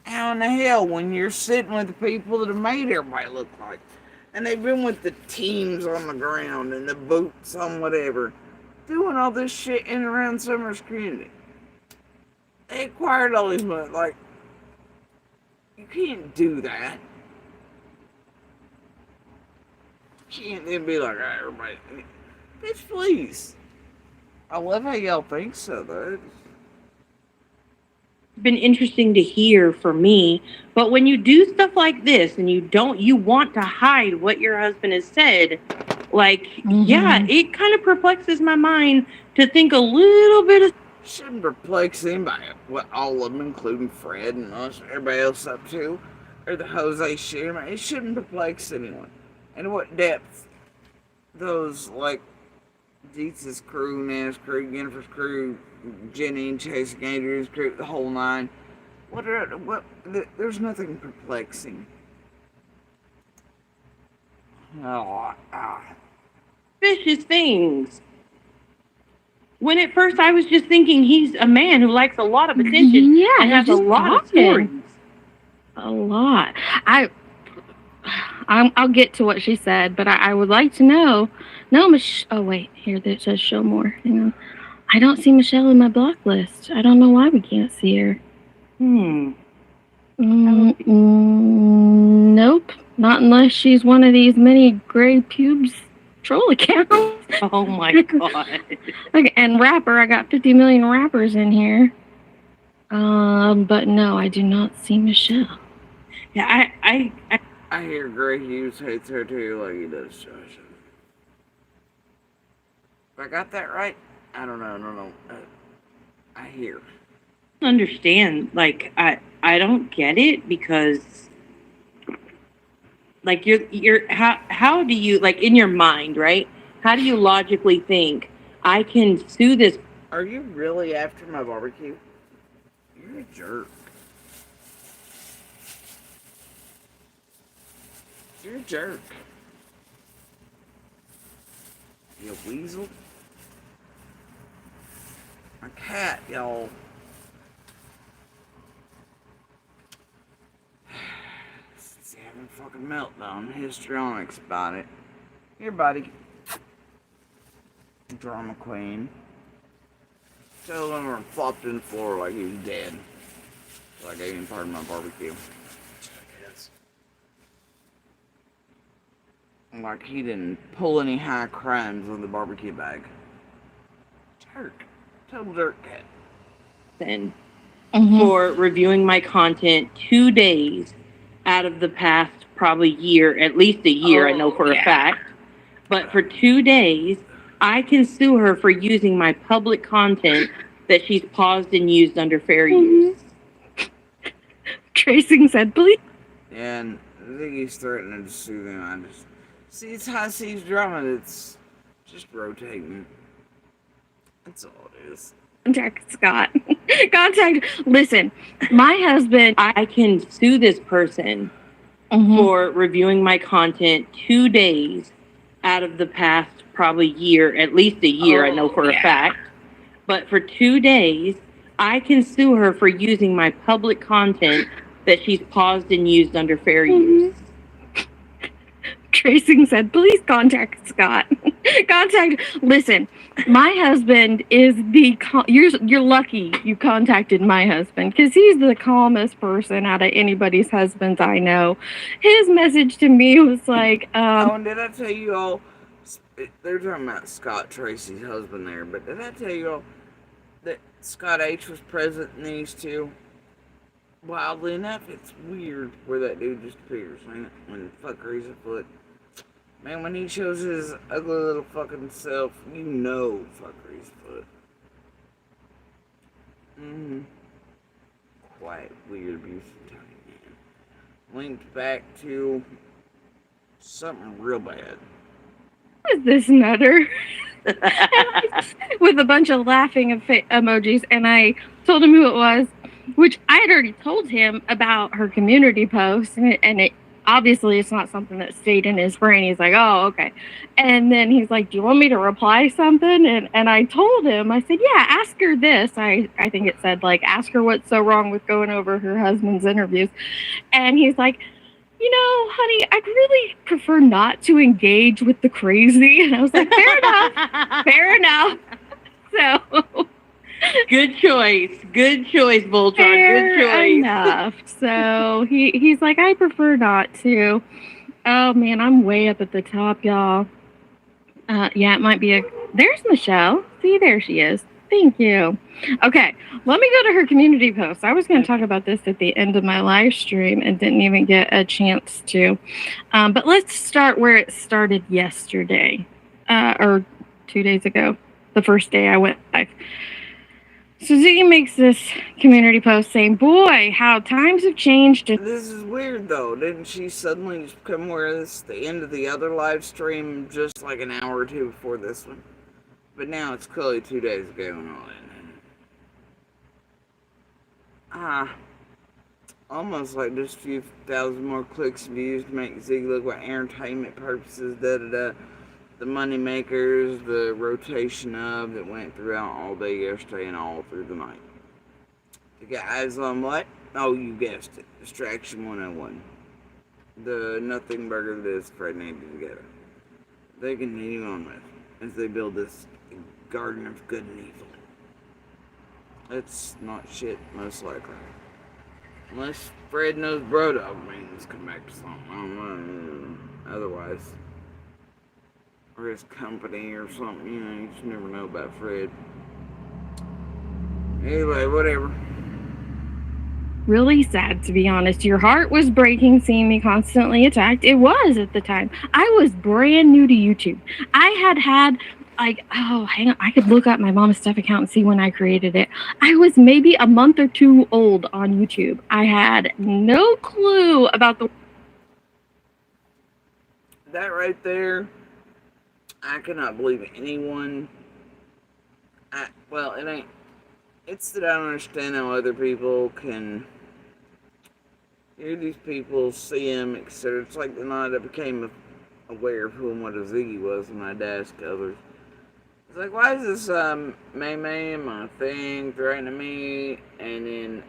how in the hell when you're sitting with the people that have made everybody look like, and they've been with the teams on the ground and the boots on whatever, doing all this shit in and around Summer's community. They acquired all these money. Like, you can't do that. You can't then be like, alright, everybody. Bitch, please. I love how y'all think so, though. Been interesting to hear for me, but when you do stuff like this and you want to hide what your husband has said, yeah, it kind of perplexes my mind to think a little bit of... Shouldn't perplex anybody. What, all of them, including Fred and us, everybody else up to, or the Jose shit. It shouldn't perplex anyone. And what depth those, Jesus' crew, Nana's crew, Jennifer's crew, Jenny and Chase and Adrian's crew, the whole nine. There's nothing perplexing. Suspicious things. When at first I was just thinking he's a man who likes a lot of attention and has a lot of stories. A lot. I'll get to what she said, but I would like to know. No, oh wait, here that says show more. Hang on. I don't see Michelle in my block list. I don't know why we can't see her. Nope, not unless she's one of these many gray pubes troll accounts. Oh my god. Okay, and rapper, I got 50 million rappers in here. But no, I do not see Michelle. Yeah, I hear Gray Hughes hates her too, like he does Josh. If I got that right? I don't know. I hear. Understand, I don't get it because, you're how do you, in your mind, right? How do you logically think I can sue this? Are you really after my barbecue? You're a jerk. You're a jerk. You weasel. My cat, y'all. He's having a fucking meltdown. Histrionics about it. Here, buddy. Drama queen. Tell him and flopped in the floor like he was dead. Like I ain't part of my barbecue. Like he didn't pull any high crimes on the barbecue bag. Jerk. Total jerk cat. Then for reviewing my content 2 days out of the past probably year, at least a year, I know for a fact. But for 2 days, I can sue her for using my public content that she's paused and used under fair use. Tracing said, please. And I think he's threatening to sue them. I just see it's high seas drama that's just rotating. That's all it is. Contact Scott. Listen, my husband. I can sue this person for reviewing my content 2 days out of the past probably year, at least a year, I know for a fact. But for 2 days, I can sue her for using my public content that she's paused and used under fair use. Tracing said, please contact Scott. Listen, my husband is you're lucky you contacted my husband because he's the calmest person out of anybody's husbands I know. His message to me was like, oh, and did I tell you all, they're talking about Scott Tracy's husband there, but did I tell you all that Scott H was present in these two? Wildly enough, it's weird where that dude just appears, ain't it? When fuckery's afoot. Man, when he shows his ugly little fucking self, you know fuckery's afoot. Quite weird abuse of time, man. Linked back to something real bad. What is this nutter? With a bunch of laughing emojis, and I told him who it was, which I had already told him about her community post, and it obviously it's not something that stayed in his brain. He's like, oh, okay. And then he's like, do you want me to reply something? And I told him, I said, yeah, ask her this. I think it said, like, ask her what's so wrong with going over her husband's interviews. And he's like, you know, honey, I'd really prefer not to engage with the crazy. And I was like, fair enough. Fair enough. So... Good choice, Voltron. Good choice. Enough. So he's like, I prefer not to. Oh man, I'm way up at the top, y'all. Yeah, it might be there's Michelle. See, there she is. Thank you. Okay, let me go to her community post. I was going to talk about this at the end of my live stream and didn't even get a chance to. But let's start where it started yesterday, or 2 days ago, the first day I went live. So Ziggy makes this community post saying, boy, how times have changed. This is weird, though. Didn't she suddenly just become aware of this at the end of the other live stream just like an hour or two before this one? But now it's clearly 2 days ago and all that. Almost like just a few thousand more clicks and views to make Ziggy look like entertainment purposes, da-da-da. The money makers, the rotation of that went throughout all day yesterday and all through the night. The guys on what? Oh, you guessed it. Distraction 101. The nothing burger that is Fred and Andy together. They continue on with as they build this garden of good and evil. It's not shit, most likely. Unless Fred knows Brodog means come back to something. I don't know. Otherwise. Or his company or something, you know, you just never know about Fred. Anyway, whatever. Really sad, to be honest. Your heart was breaking seeing me constantly attacked. It was at the time. I was brand new to YouTube. I had like, oh, hang on. I could look up my Mama Stuff account and see when I created it. I was maybe a month or two old on YouTube. I had no clue about the... That right there I cannot believe anyone. Well, it ain't. It's that I don't understand how other people can hear these people, see him, etc. It's like the night I became aware of who and what a Ziggy was when I'd ask others. It's like, why is this May May my thing threatening me? And then,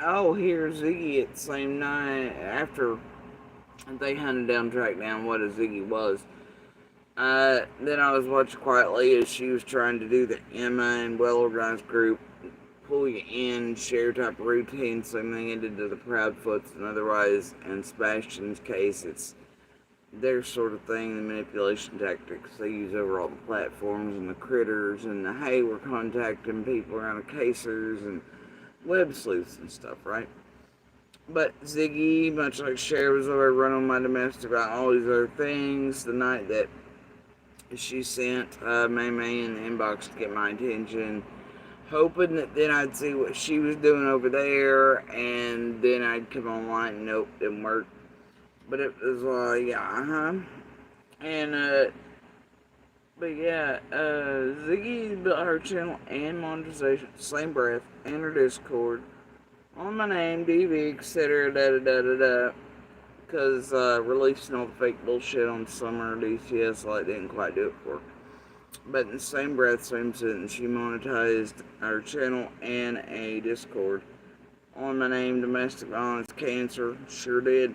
oh, here's Ziggy at the same night after they hunted down, tracked down what a Ziggy was. Then I was watching quietly as she was trying to do the Emma and well-organized group, pull you in, share type of routine, same thing it did to the Proudfoots and otherwise. In Sebastian's case, it's their sort of thing, the manipulation tactics they use over all the platforms and the critters and the, hey, we're contacting people around the casers and web sleuths and stuff, right? But Ziggy, much like Cher, was over running my domestic about all these other things. The night that she sent May May in the inbox to get my attention, hoping that then I'd see what she was doing over there, and then I'd come online and nope, didn't work. But it was like, yeah, and, but yeah, Ziggy built her channel and monetization at the same breath, and her Discord, on my name, DV, etc., da-da-da-da-da, because releasing all the fake bullshit on Summer DCS like didn't quite do it for her. But in the same breath, same sentence, she monetized our channel and a Discord on my name, Domestic Violence Cancer, sure did.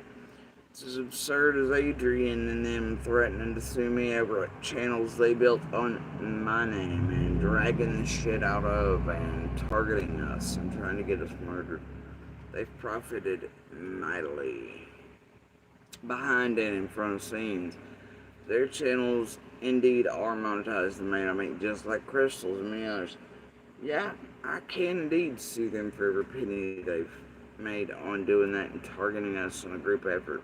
It's as absurd as Adrian and them threatening to sue me over channels they built on my name and dragging the shit out of and targeting us and trying to get us murdered. They've profited mightily behind and in front of scenes. Their channels indeed are monetized and made. I mean, just like Crystal's and many others. Yeah, I can indeed sue them for every penny they've made on doing that and targeting us on a group effort.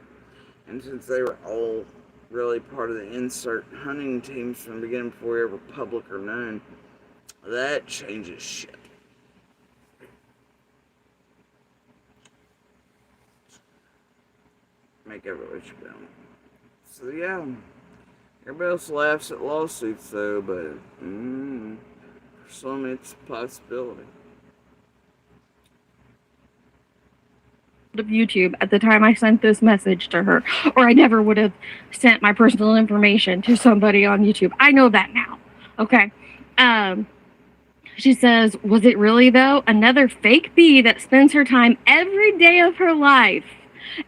And since they were all really part of the insert hunting teams from the beginning before we ever public or known, that changes shit. Make everybody should know. So yeah, everybody else laughs at lawsuits though, but for some it's a possibility. Of YouTube at the time I sent this message to her, or I never would have sent my personal information to somebody on YouTube. I know that now. Okay. She says, was it really though? Another fake bee that spends her time every day of her life,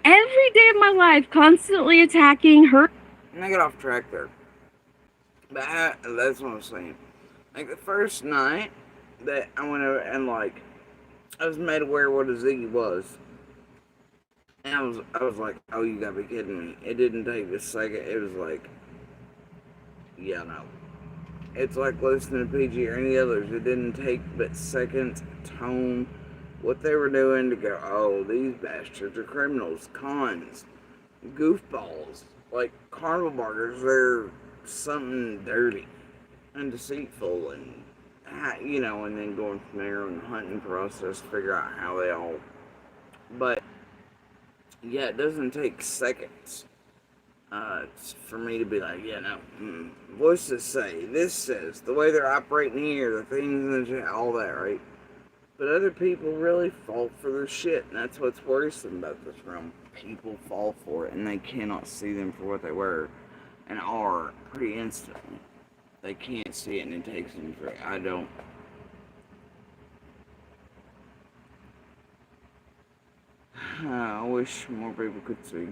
every day of my life, constantly attacking her. And I got off track there. But that's what I'm saying. Like the first night that I went over and like I was made aware of what a Ziggy was. And I was like, oh, you gotta be kidding me. It didn't take a second. It was like, yeah, no. It's like listening to PG or any others. It didn't take but seconds, tone, what they were doing to go, oh, these bastards are criminals, cons, goofballs. Like carnival barkers, they're something dirty and deceitful and, you know, and then going from there on the hunting process to figure out how they all, but yeah, it doesn't take seconds for me to be like, yeah, no, voices say, this says, the way they're operating here, the things, and all that, right? But other people really fall for their shit, and that's what's worrisome about this realm. People fall for it, and they cannot see them for what they were and are pretty instantly. They can't see it, and it takes them for it. I don't. I wish more people could see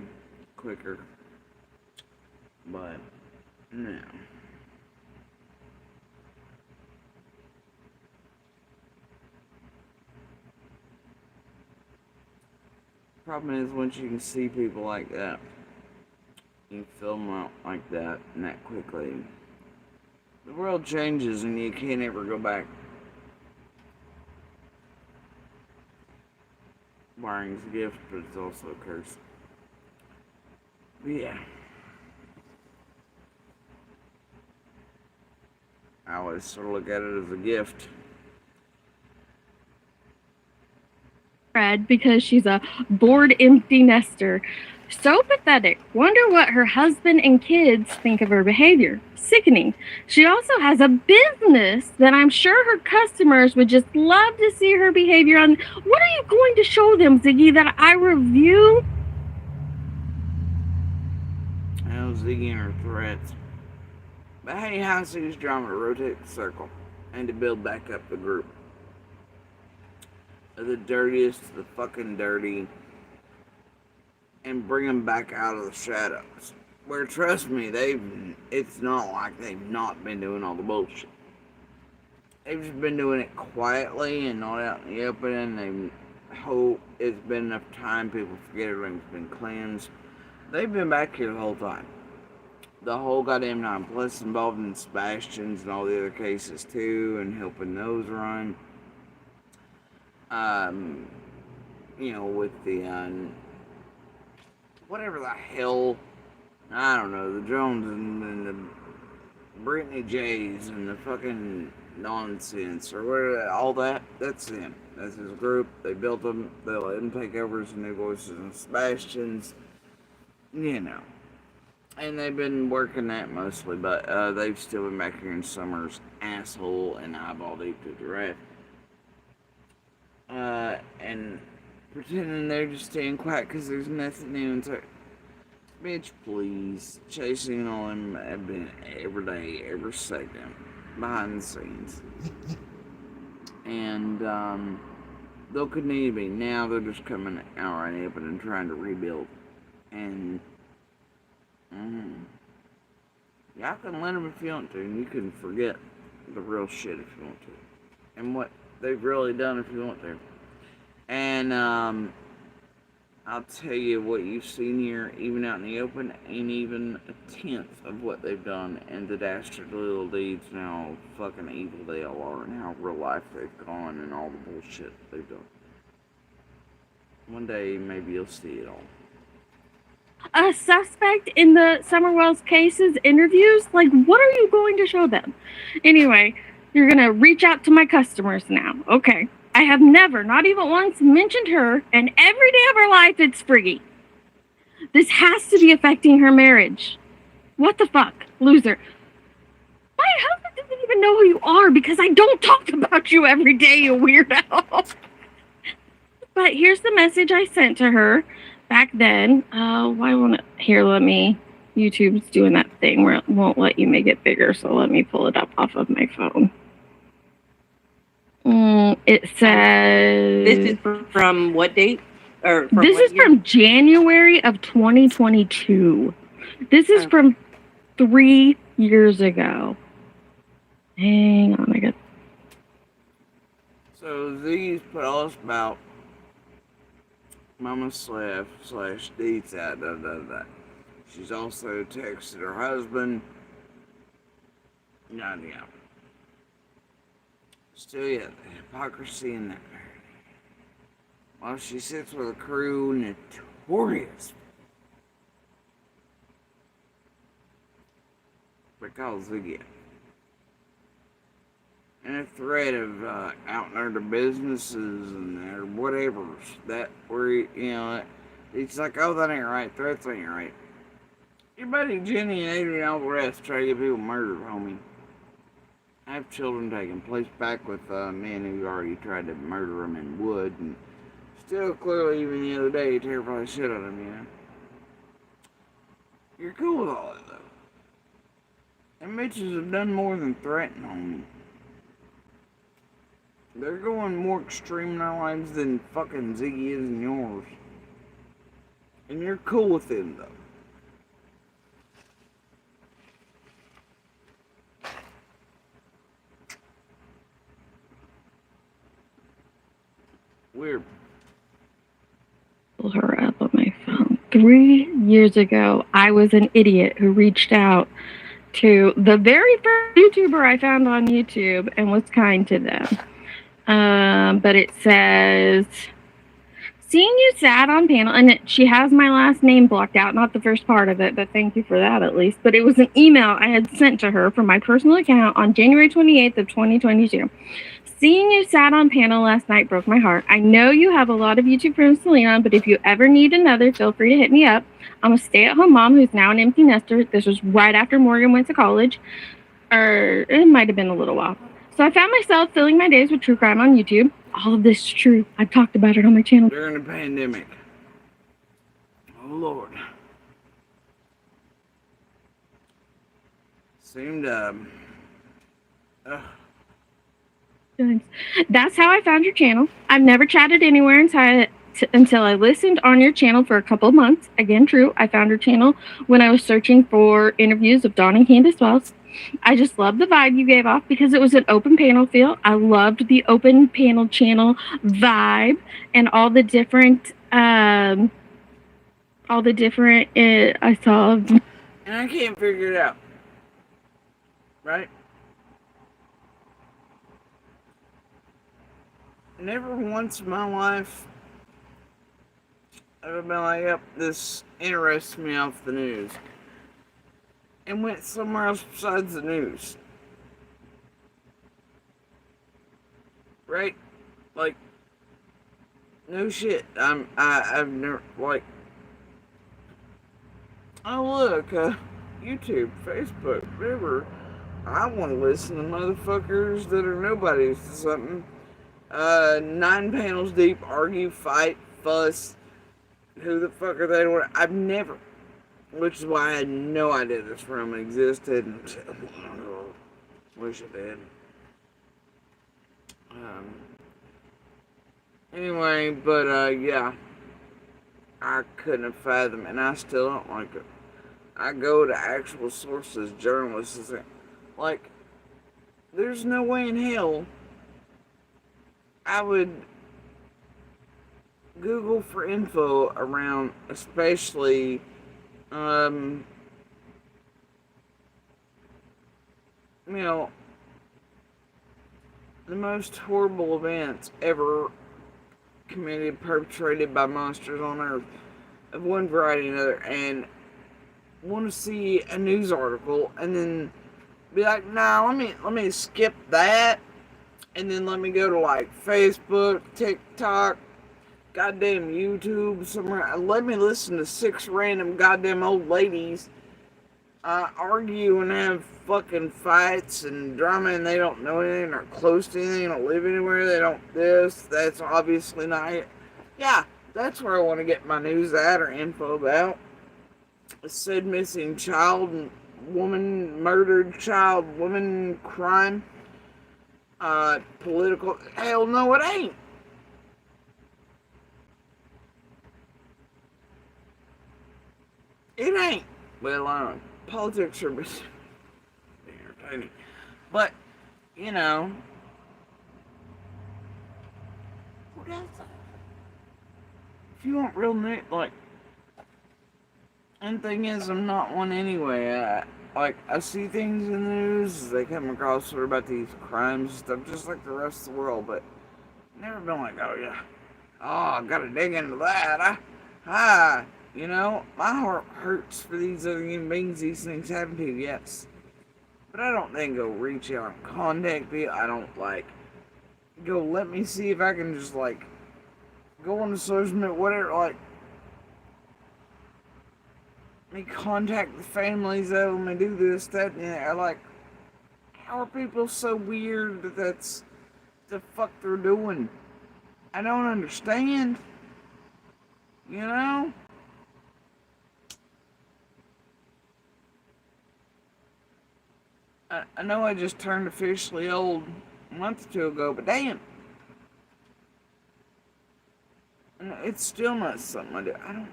quicker, but no. Problem is, once you can see people like that, you film out like that and that quickly, the world changes and you can't ever go back. Wiring's a gift, but it's also a curse. But yeah. I always sort of look at it as a gift. Fred, because she's a bored, empty nester So pathetic. Wonder what her husband and kids think of her behavior. Sickening. She also has a business that I'm sure her customers would just love to see her behavior on. What are you going to show them, Ziggy, that I review? Well, Ziggy and her threats. But hey, how's Ziggy's drama to rotate the circle and to build back up the group? The dirtiest to the fucking dirty, and bring them back out of the shadows. Where, trust me, it's not like they've not been doing all the bullshit. They've just been doing it quietly and not out in the open, and they hope it's been enough time people forget everything's been cleansed. They've been back here the whole time. The whole goddamn time, plus involved in Sebastian's and all the other cases too, and helping those run. With the, whatever the hell, I don't know, the Jones and the Brittany J's and the fucking nonsense, or whatever, all that, that's him. That's his group. They built them, they let him take over as New Voices and Sebastian's, And they've been working that mostly, but they've still been back here in Summer's asshole and eyeball deep to the draft. And pretending they're just staying quiet because there's nothing new. And so, bitch, please. Chasing on them have been every day, every second, behind the scenes. And they'll continue to be. Now they're just coming out right open and trying to rebuild. And y'all can let them if you want to, and you can forget the real shit if you want to, and what they've really done if you want to. And I'll tell you what you've seen here, even out in the open, ain't even a tenth of what they've done, and the dastardly little deeds, and how fucking evil they all are, and how real life they've gone, and all the bullshit they've done. One day, maybe you'll see it all. A suspect in the Summer Wells cases interviews? Like, what are you going to show them? Anyway, you're going to reach out to my customers now. Okay. I have never, not even once, mentioned her, and every day of her life it's Friggy. This has to be affecting her marriage. What the fuck? Loser. My husband doesn't even know who you are because I don't talk about you every day, you weirdo. But here's the message I sent to her back then. Why won't it? Here, let me. YouTube's doing that thing where it won't let you make it bigger, so let me pull it up off of my phone. It says... This is from what date? This is from January of 2022. This is from 3 years ago. Hang on, I got... So these put all this about Mama /Deets out, She's also texted her husband. Yeah. Still, the hypocrisy in that marriage. While she sits with a crew notorious because Ziggy. And a threat of out in their businesses and their whatevers. That where, it's like, oh, that ain't right. Threats ain't right. Your buddy Jenny and Adrian and all the rest try to get people murdered, homie. I have children taking place back with men who already tried to murder them in wood, and still clearly even the other day terrified the shit out of them, You're cool with all that, though. And bitches have done more than threaten, homie. They're going more extreme in their lives than fucking Ziggy is in yours. And you're cool with them, though. Weird. Pull her up on my phone. 3 years ago, I was an idiot who reached out to the very first YouTuber I found on YouTube and was kind to them. But it says, Seeing you sad on panel, and she has my last name blocked out, not the first part of it, but thank you for that at least. But it was an email I had sent to her from my personal account on January 28th of 2022. Seeing you sad on panel last night broke my heart. I know you have a lot of YouTube friends to lean on, but if you ever need another, feel free to hit me up. I'm a stay-at-home mom who's now an empty nester. This was right after Morgan went to college, or it might have been a little while. So I found myself filling my days with true crime on YouTube. All of this is true. I've talked about it on my channel. During the pandemic. Oh, Lord. Seemed, That's how I found your channel. I've never chatted anywhere until I listened on your channel for a couple of months. Again, true. I found your channel when I was searching for interviews of Dawn and Candace Wells. I just loved the vibe you gave off because it was an open panel feel. I loved the open panel channel vibe and all the different, I saw. And I can't figure it out. Right? Never once in my life have I been like, yep, this interests me off the news. And went somewhere else besides the news. Right? Like, no shit. I've never, like, oh look, YouTube, Facebook, whatever. I want to listen to motherfuckers that are nobodies to something. 9 panels deep, argue, fight, fuss. Who the fuck are they? I've never, which is why I had no idea this room existed until, wish I did. Anyway, but yeah, I couldn't have fathomed, and I still don't like it. I go to actual sources, journalists, like, there's no way in hell I would Google for info around, especially, you know, the most horrible events ever committed, perpetrated by monsters on Earth, of one variety or another, and want to see a news article, and then be like, nah, let me skip that, and then let me go to, like, Facebook, TikTok, goddamn YouTube, somewhere. Let me listen to 6 random goddamn old ladies argue and have fucking fights and drama, and they don't know anything, or close to anything, don't live anywhere, they don't this, that's obviously not it. Yeah, that's where I want to get my news at, or info about. Said missing child, woman murdered child, woman crime, political, hell no it ain't. It ain't. Well, politics are entertaining. But, you know, what else? If you want real news, like, and the thing is, I'm not one anyway. I see things in the news, they come across about these crimes and stuff, just like the rest of the world, but never been like, oh yeah, I gotta dig into that, you know, my heart hurts for these other human beings these things happen to, yes. But I don't then go reach out and contact people. I don't, like, go let me see if I can just, like, go on the social media, whatever, like, me contact the families of them and do this, that, and that. Like, how are people so weird that that's the fuck they're doing? I don't understand. You know? I know I just turned officially old a month or two ago, but damn. And it's still not something I do. I don't,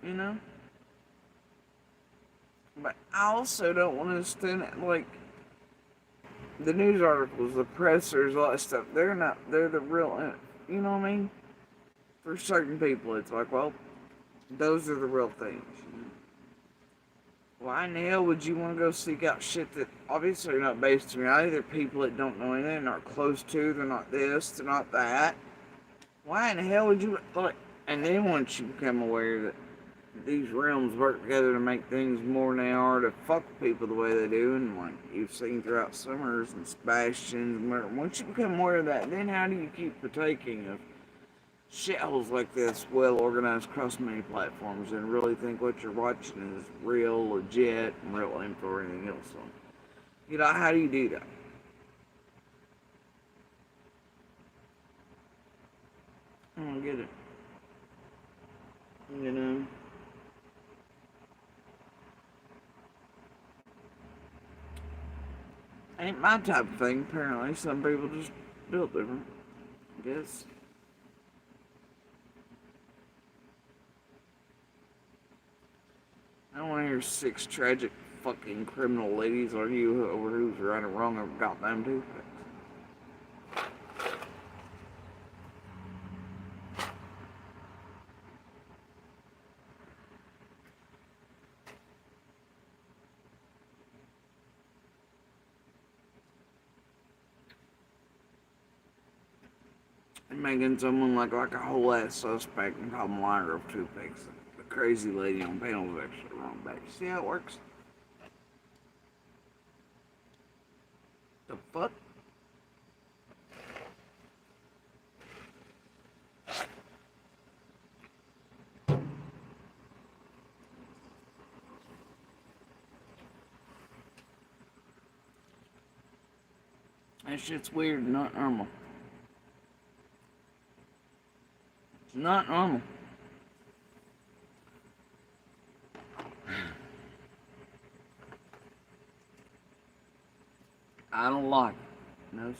you know? But I also don't want to stand, like, the news articles, the pressers, all that stuff. They're the real, you know what I mean? For certain people, it's like, well, those are the real things. Why in the hell would you want to go seek out shit that obviously are not based in reality? They're people that don't know anything, they're not close to, they're not this, they're not that. Why in the hell would you, like, And then once you become aware that these realms work together to make things more than they are to fuck people the way they do, and like you've seen throughout Summers and Sebastian, once you become aware of that, then how do you keep partaking of shitholes like this, well organized across many platforms, and really think what you're watching is real, legit, and real info or anything else? So, you know, how do you do that? I don't get it. You know? Ain't my type of thing, apparently. Some people just built different, I guess. I don't want to hear 6 tragic fucking criminal ladies argue over who's right or wrong over goddamn toothpicks. And making someone like a whole ass suspect and call them a liar of toothpicks. The crazy lady on panel is actually wrong back. See how it works? The fuck? That shit's weird and not normal. It's not normal. I don't like it. No,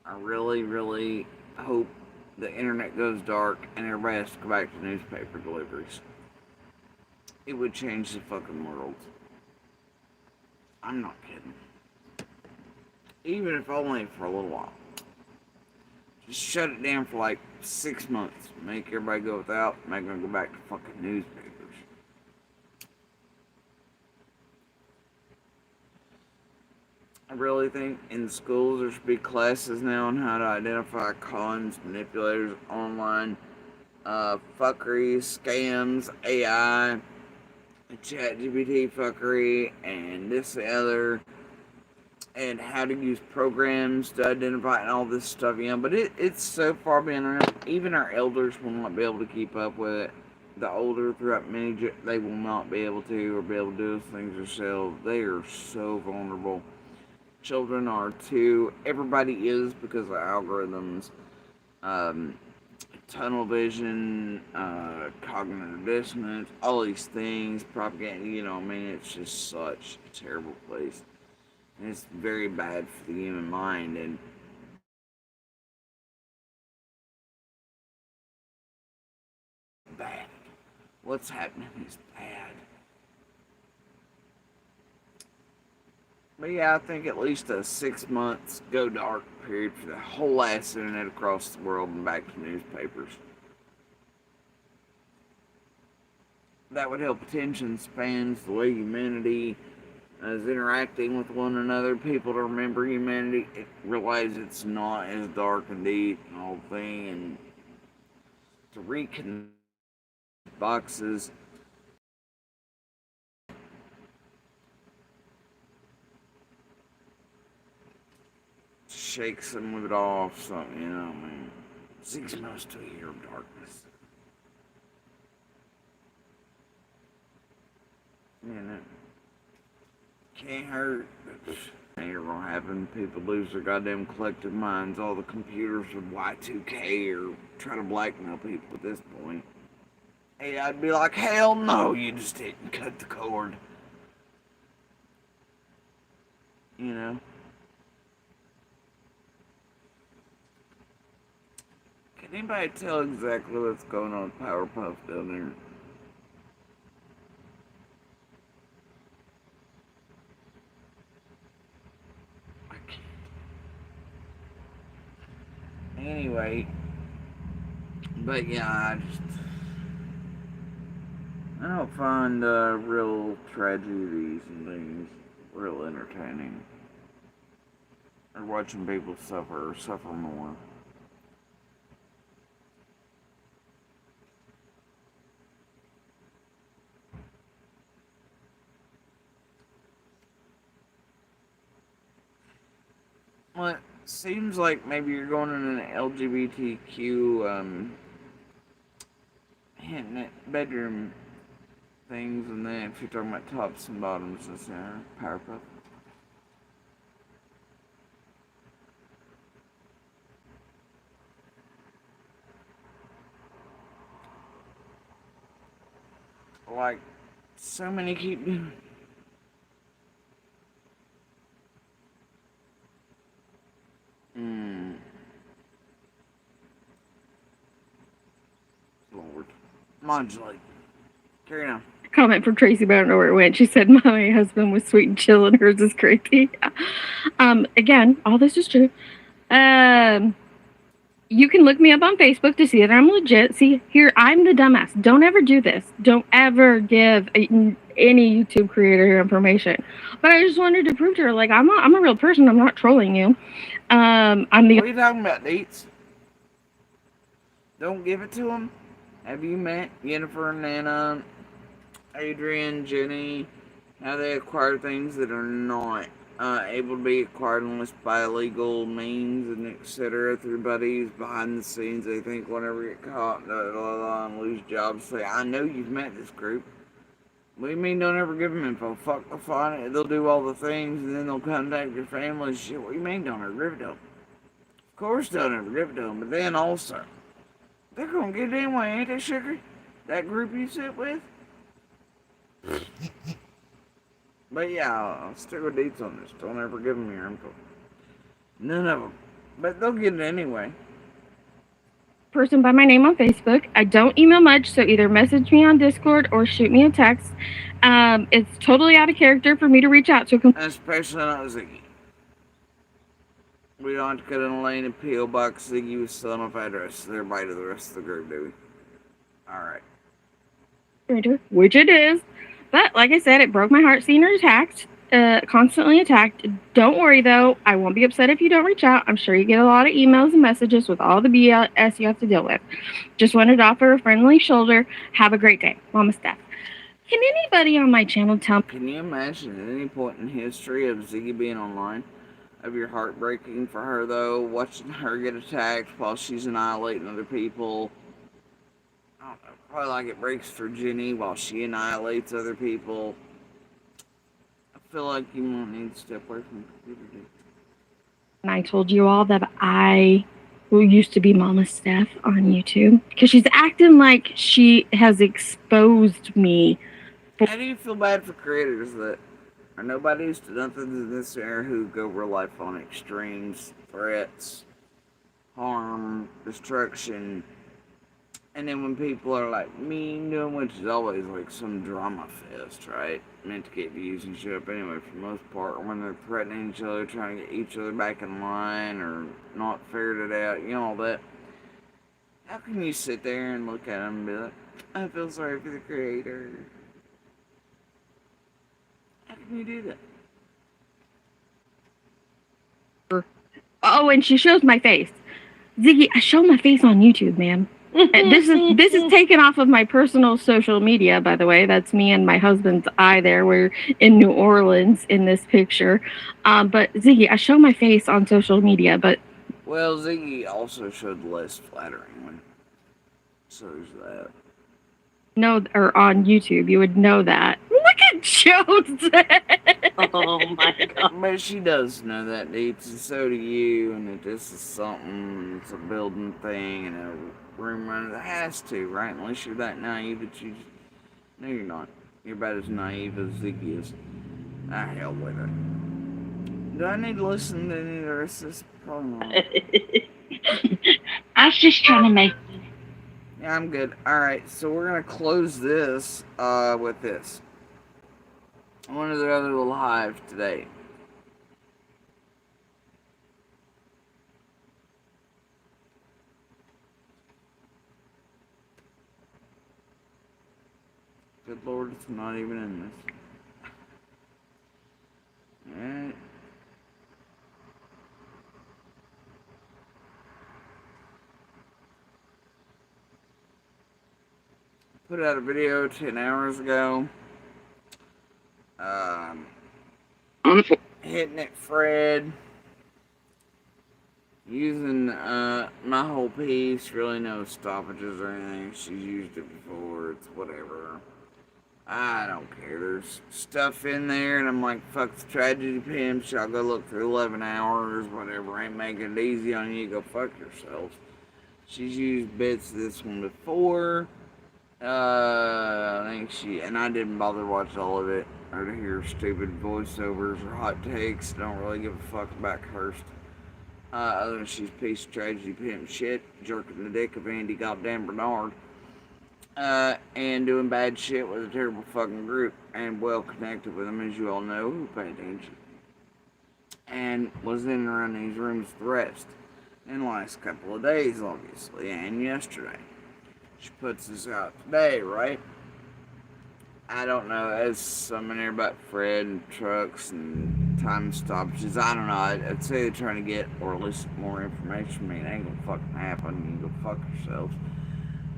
I really, really hope the internet goes dark and everybody has to go back to newspaper deliveries. It would change the fucking world. I'm not kidding. Even if only for a little while. Just shut it down for like 6 months. Make everybody go without, make them go back to fucking newspapers. I really think in schools there should be classes now on how to identify cons, manipulators, online, fuckery, scams, AI, ChatGPT fuckery, and this and the other, and how to use programs to identify and all this stuff, you know. But it's so far beyond, even our elders will not be able to keep up with it. The older throughout many, they will not be able to, or be able to do those things themselves. They are so vulnerable. Children are too. Everybody is, because of algorithms, tunnel vision, cognitive dissonance, all these things, propaganda, you know, I mean, it's just such a terrible place. And it's very bad for the human mind, and bad. What's happening is bad. But yeah, I think at least a 6 months go dark period for the whole ass internet across the world and back to newspapers. That would help attention spans, the way humanity is interacting with one another, people to remember humanity, realize it's not as dark and deep and all the thing, and to reconnect boxes. Shake some of it off, something, you know, I mean, 6 months to a year of darkness. You know, can't hurt. Ain't gonna happen. People lose their goddamn collective minds. All the computers with Y2K or try to blackmail people at this point. Hey, I'd be like, hell no, you just didn't cut the cord. You know? Can anybody tell exactly what's going on with Powerpuff down there? I can't. Anyway, but yeah, I don't find real tragedies and things real entertaining. Or watching people suffer more. Well, it seems like maybe you're going in an LGBTQ, hinting at bedroom things, and then if you're talking about tops and bottoms, it's Powerpuff. Like, so many keep doing. Lord. Modulate. Carry on. Comment from Tracy, but I don't know where it went. She said, my husband was sweet and chill and hers is crazy. Again, all this is true. You can look me up on Facebook to see that I'm legit. See, here, I'm the dumbass. Don't ever do this. Don't ever give any YouTube creator information. But I just wanted to prove to her, like, I'm a real person. I'm not trolling you. I'm the... What are you talking about, dates? Don't give it to them. Have you met Jennifer, Nana, Adrian, Jenny? How they acquire things that are not able to be acquired unless by illegal means and etc. Through buddies behind the scenes. They think whenever you get caught and lose jobs, say, I know you've met this group. What do you mean don't ever give them info? Fuck, they'll find it. They'll do all the things and then they'll contact your family and shit. What do you mean don't ever give it to them? Of course don't ever give it to them, but then also, they're gonna get it anyway, ain't they, sugar? That group you sit with? But yeah, I'll stick with dates on this. Don't ever give them your info. None of them. But they'll get it anyway. Person by my name on Facebook. I don't email much, so either message me on Discord or shoot me a text. It's totally out of character for me to reach out to. Especially not Ziggy. We don't have to cut in a lane and P.O. Box Ziggy with still enough address. Everybody to the rest of the group, do we? Alright. Which it is. But like I said, it broke my heart seeing her attacked. Constantly attacked. Don't worry though, I won't be upset if you don't reach out. I'm sure you get a lot of emails and messages with all the BS you have to deal with. Just wanted to offer a friendly shoulder. Have a great day. Mama Steph. Can anybody on my channel tell me? Can you imagine at any point in history of Ziggy being online? Of your heartbreaking for her though, watching her get attacked while she's annihilating other people. I don't know, probably like it breaks for Jenny while she annihilates other people. I feel like you won't need to step away from the computer, dude. And I told you all that I who used to be Mama Steph on YouTube, because she's acting like she has exposed me. How do you feel bad for creators that are nobodies to nothing in this era who go real life on extremes, threats, harm, destruction, and then when people are like mean to them, which is always like some drama fest, right? Meant to get views and shit up anyway for the most part, or when they're threatening each other, trying to get each other back in line, or not figured it out, you know, all that. How can you sit there and look at them and be like, I feel sorry for the creator? How can you do that? Oh, and she shows my face. Ziggy, I show my face on YouTube, ma'am. And this is taken off of my personal social media, by the way. That's me and my husband's eye there. We're in New Orleans in this picture. But Ziggy, I show my face on social media, but... Well, Ziggy also showed less flattering one. So there's that. No, or on YouTube, you would know that. Look at Jones! Oh my god. But she does know that, Deets, and so do you, and that this is something, it's a building thing, and a room runner that has to, right? Unless you're that naive that you... No, you're not. You're about as naive as Ziggy is. Ah, hell with it. Do I need to listen to any of the rest of this? Probably not. I was just trying to make... Yeah, I'm good. Alright, so we're gonna close this with this. One of the other little hives today. Good Lord, it's not even in this. Alright. Put out a video 10 hours ago. Hitting it, Fred. using my whole piece, really no stoppages or anything. She's used it before, it's whatever. I don't care. There's stuff in there, and I'm like, fuck the tragedy pimps. Y'all go look for 11 hours, whatever. Ain't making it easy on you. Go fuck yourselves. She's used bits of this one before. I think and I didn't bother to watch all of it or to hear stupid voiceovers or hot takes. Don't really give a fuck about Kirst. Other than she's a piece of tragedy pimp shit, jerking the dick of Andy goddamn Bernard. And doing bad shit with a terrible fucking group, and well connected with them, as you all know, who pay attention. And was in and around these rooms the rest. In the last couple of days, obviously, and yesterday. She puts this out today, right? I don't know, as something here about Fred and trucks and time stoppages, I don't know, I'd say they're trying to get or elicit more information from me. It ain't gonna fucking happen, you can go fuck yourselves.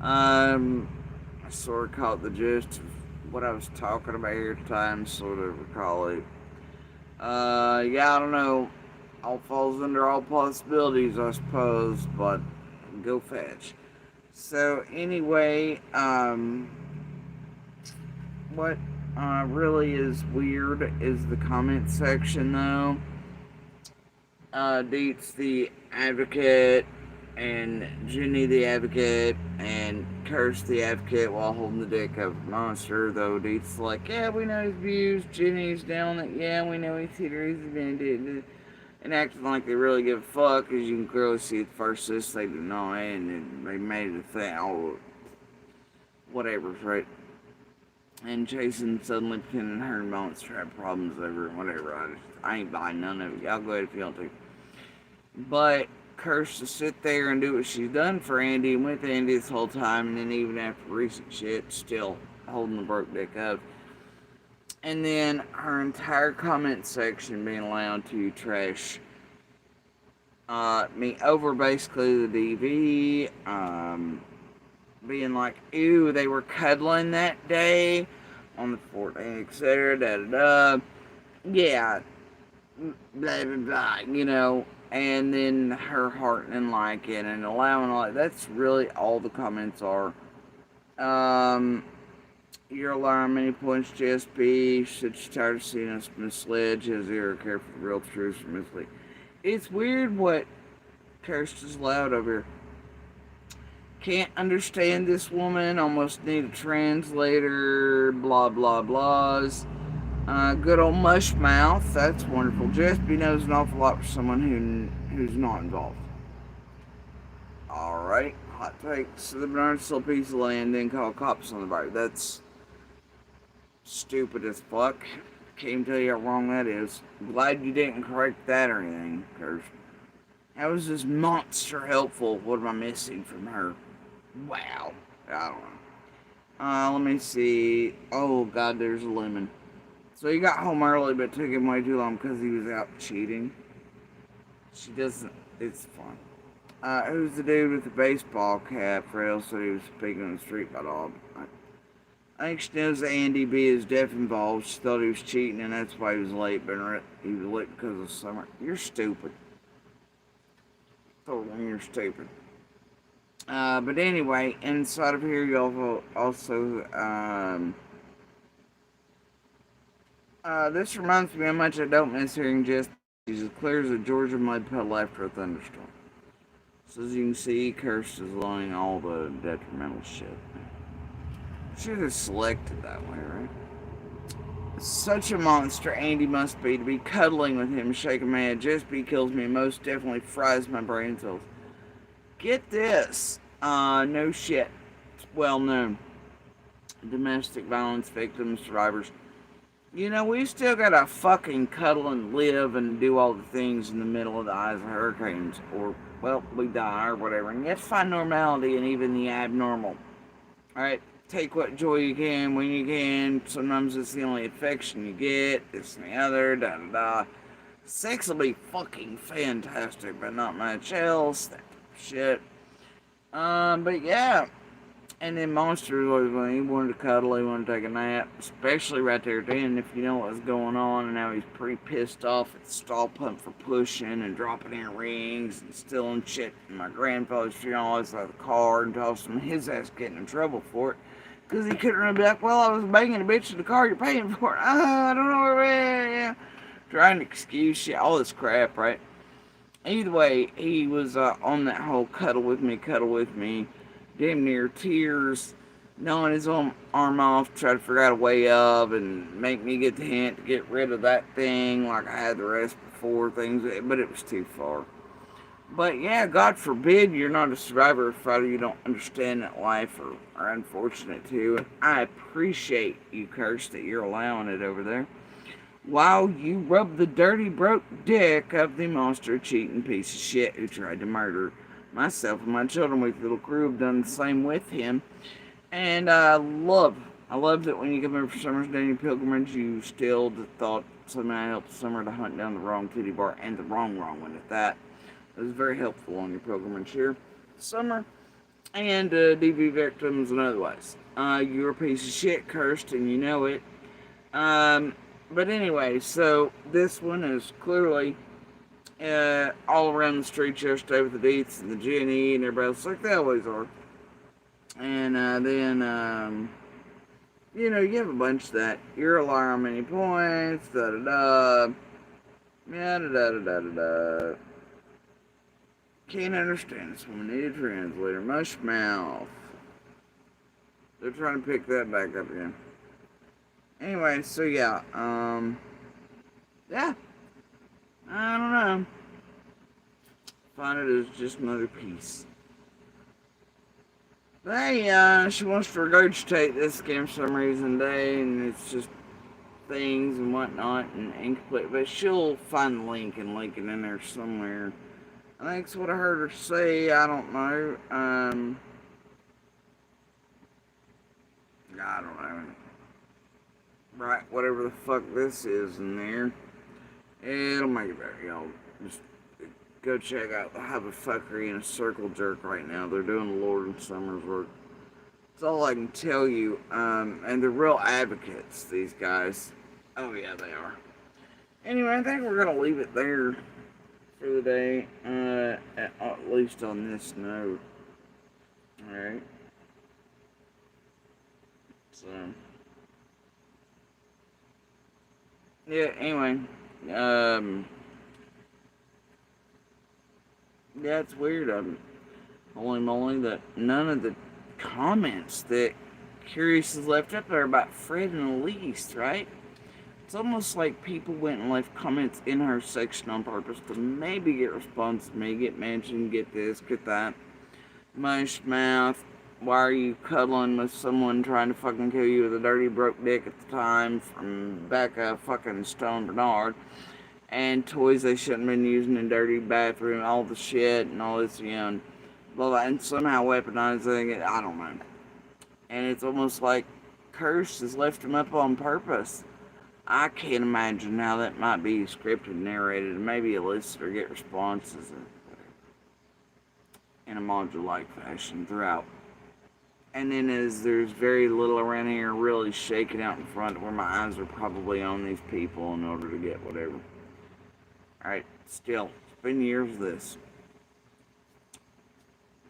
I sort of caught the gist of what I was talking about here at the time, sort of recall it. Yeah, I don't know. All falls under all possibilities, I suppose, but go fetch. So, anyway, what really is weird is the comment section, though. Deets the advocate, and Jenny the advocate, and Curse the advocate while holding the dick of a monster, though Deets like, yeah, we know his views, Jenny's down it, yeah, we know his theories, and acting like they really give a fuck, as you can clearly see at first this, they deny, and they made it a thing, oh, whatever, right? And Jason suddenly pretending her and monster have problems over it, whatever, I ain't buying none of it, y'all go ahead if you want to. But Curse to sit there and do what she's done for Andy and with Andy this whole time, and then even after recent shit, still holding the broke dick up. And then her entire comment section being allowed to trash me over basically the DV, being like, ew, they were cuddling that day on the 14th, etc., da-da-da. Yeah, blah, blah, blah, you know. And then her heartening like it and allowing like that's really all the comments are. You're allowing many points to SB. She's tired of seeing us misled. She has zero care for the real truth from mislead. It's weird what Kirsten's loud over here. Can't understand this woman. Almost need a translator. Blah blah blahs. Good old mush mouth, that's wonderful. Jespy knows an awful lot for someone who's not involved. Alright, hot takes. So the Bernard still a piece of land, then call cops on the bike. That's stupid as fuck. Can't even tell you how wrong that is. Glad you didn't correct that or anything, because how is this monster helpful? What am I missing from her? Wow. I don't know. Let me see. Oh god, there's a lemon. So he got home early, but it took him way too long because he was out cheating. She doesn't, it's fun. Who's the dude with the baseball cap? Frail said he was speaking on the street by dog. I think she knows that Andy B is deaf involved. She thought he was cheating and that's why he was late, but he was late because of summer. You're stupid. Totally, you're stupid. But anyway, inside of here, you also, this reminds me how much I don't miss hearing Jess. She's as clear as a Georgia mud puddle after a thunderstorm. So as you can see, Kirst is allowing all the detrimental shit. Should have selected that way, right? Such a monster Andy must be to be cuddling with him, shaking my head. Jespy kills me and most definitely fries my brain cells. Get this. No shit. It's well known. Domestic violence victims, survivors. You know, we still gotta fucking cuddle and live and do all the things in the middle of the eyes of hurricanes. Or, well, we die or whatever. And you have to find normality in even the abnormal. Alright? Take what joy you can when you can. Sometimes it's the only affection you get. This and the other. Da da da. Sex will be fucking fantastic, but not much else. That shit. But yeah. And then Monster was when he wanted to cuddle, he wanted to take a nap, especially right there at the end. If you know what was going on, and now he's pretty pissed off at the stall pump for pushing and dropping in rings and stealing shit. And my grandfather's funeral out of the car and tossing his ass getting in trouble for it. Because he couldn't really be like, well, I was banging a bitch in the car, you're paying for it. I don't know where, yeah. Trying to excuse shit, all this crap, right? Either way, he was on that whole cuddle with me, damn near tears, gnawing his own arm off, try to figure out a way of, and make me get the hint to get rid of that thing like I had the rest before, things, but it was too far. But yeah, God forbid you're not a survivor or fighter, you don't understand that life or are unfortunate too. And I appreciate you, Curse, that you're allowing it over there. While you rub the dirty, broke dick of the monster cheating piece of shit who tried to murder myself and my children with little crew have done the same with him. And I love that when you come over for Summer's Daily Pilgrimage, you still thought somehow helped Summer to hunt down the wrong titty bar, and the wrong one at that. It was very helpful on your pilgrimage here, Summer, and DV victims and otherwise. You're a piece of shit, Cursed, and you know it. But anyway, so this one is clearly all around the street yesterday with the Deets and the G&E and everybody else, like they always are. And then, you know, you have a bunch of that. You're a liar on many points, da-da-da, da-da-da-da-da-da. Can't understand this woman, need a translator, mush mouth. They're trying to pick that back up again. Anyway, so yeah, yeah, I don't know. Find it as just another piece. But hey, she wants to regurgitate this game for some reason today, and it's just things and whatnot and incomplete. But she'll find the link and link it in there somewhere. I think it's what I heard her say. I don't know. I don't know. Right, whatever the fuck this is in there. It'll make it better, y'all. Just go check out the Have a Fuckery and a Circle Jerk right now. They're doing the Lord and Summer's work. That's all I can tell you. And they're real advocates, these guys. Oh yeah, they are. Anyway, I think we're gonna leave it there for the day. At least on this note. Alright. So yeah, anyway, yeah, it's weird. Holy moly, that none of the comments that Curious has left up there about Fred and Elise, right? It's almost like people went and left comments in her section on purpose to maybe get response to me, get mentioned, get this, get that. Mush mouth. Why are you cuddling with someone trying to fucking kill you with a dirty broke dick at the time from Becca fucking Stone Bernard? And toys they shouldn't have been using in dirty bathroom, all the shit and all this, you know, blah, blah, and somehow weaponizing it, I don't know. And it's almost like Curse has left him up on purpose. I can't imagine how that might be scripted, narrated, and maybe elicited or get responses in a module-like fashion throughout. And then as there's very little around here really shaking out in front where my eyes are probably on these people in order to get whatever. Alright, still, it's been years of this.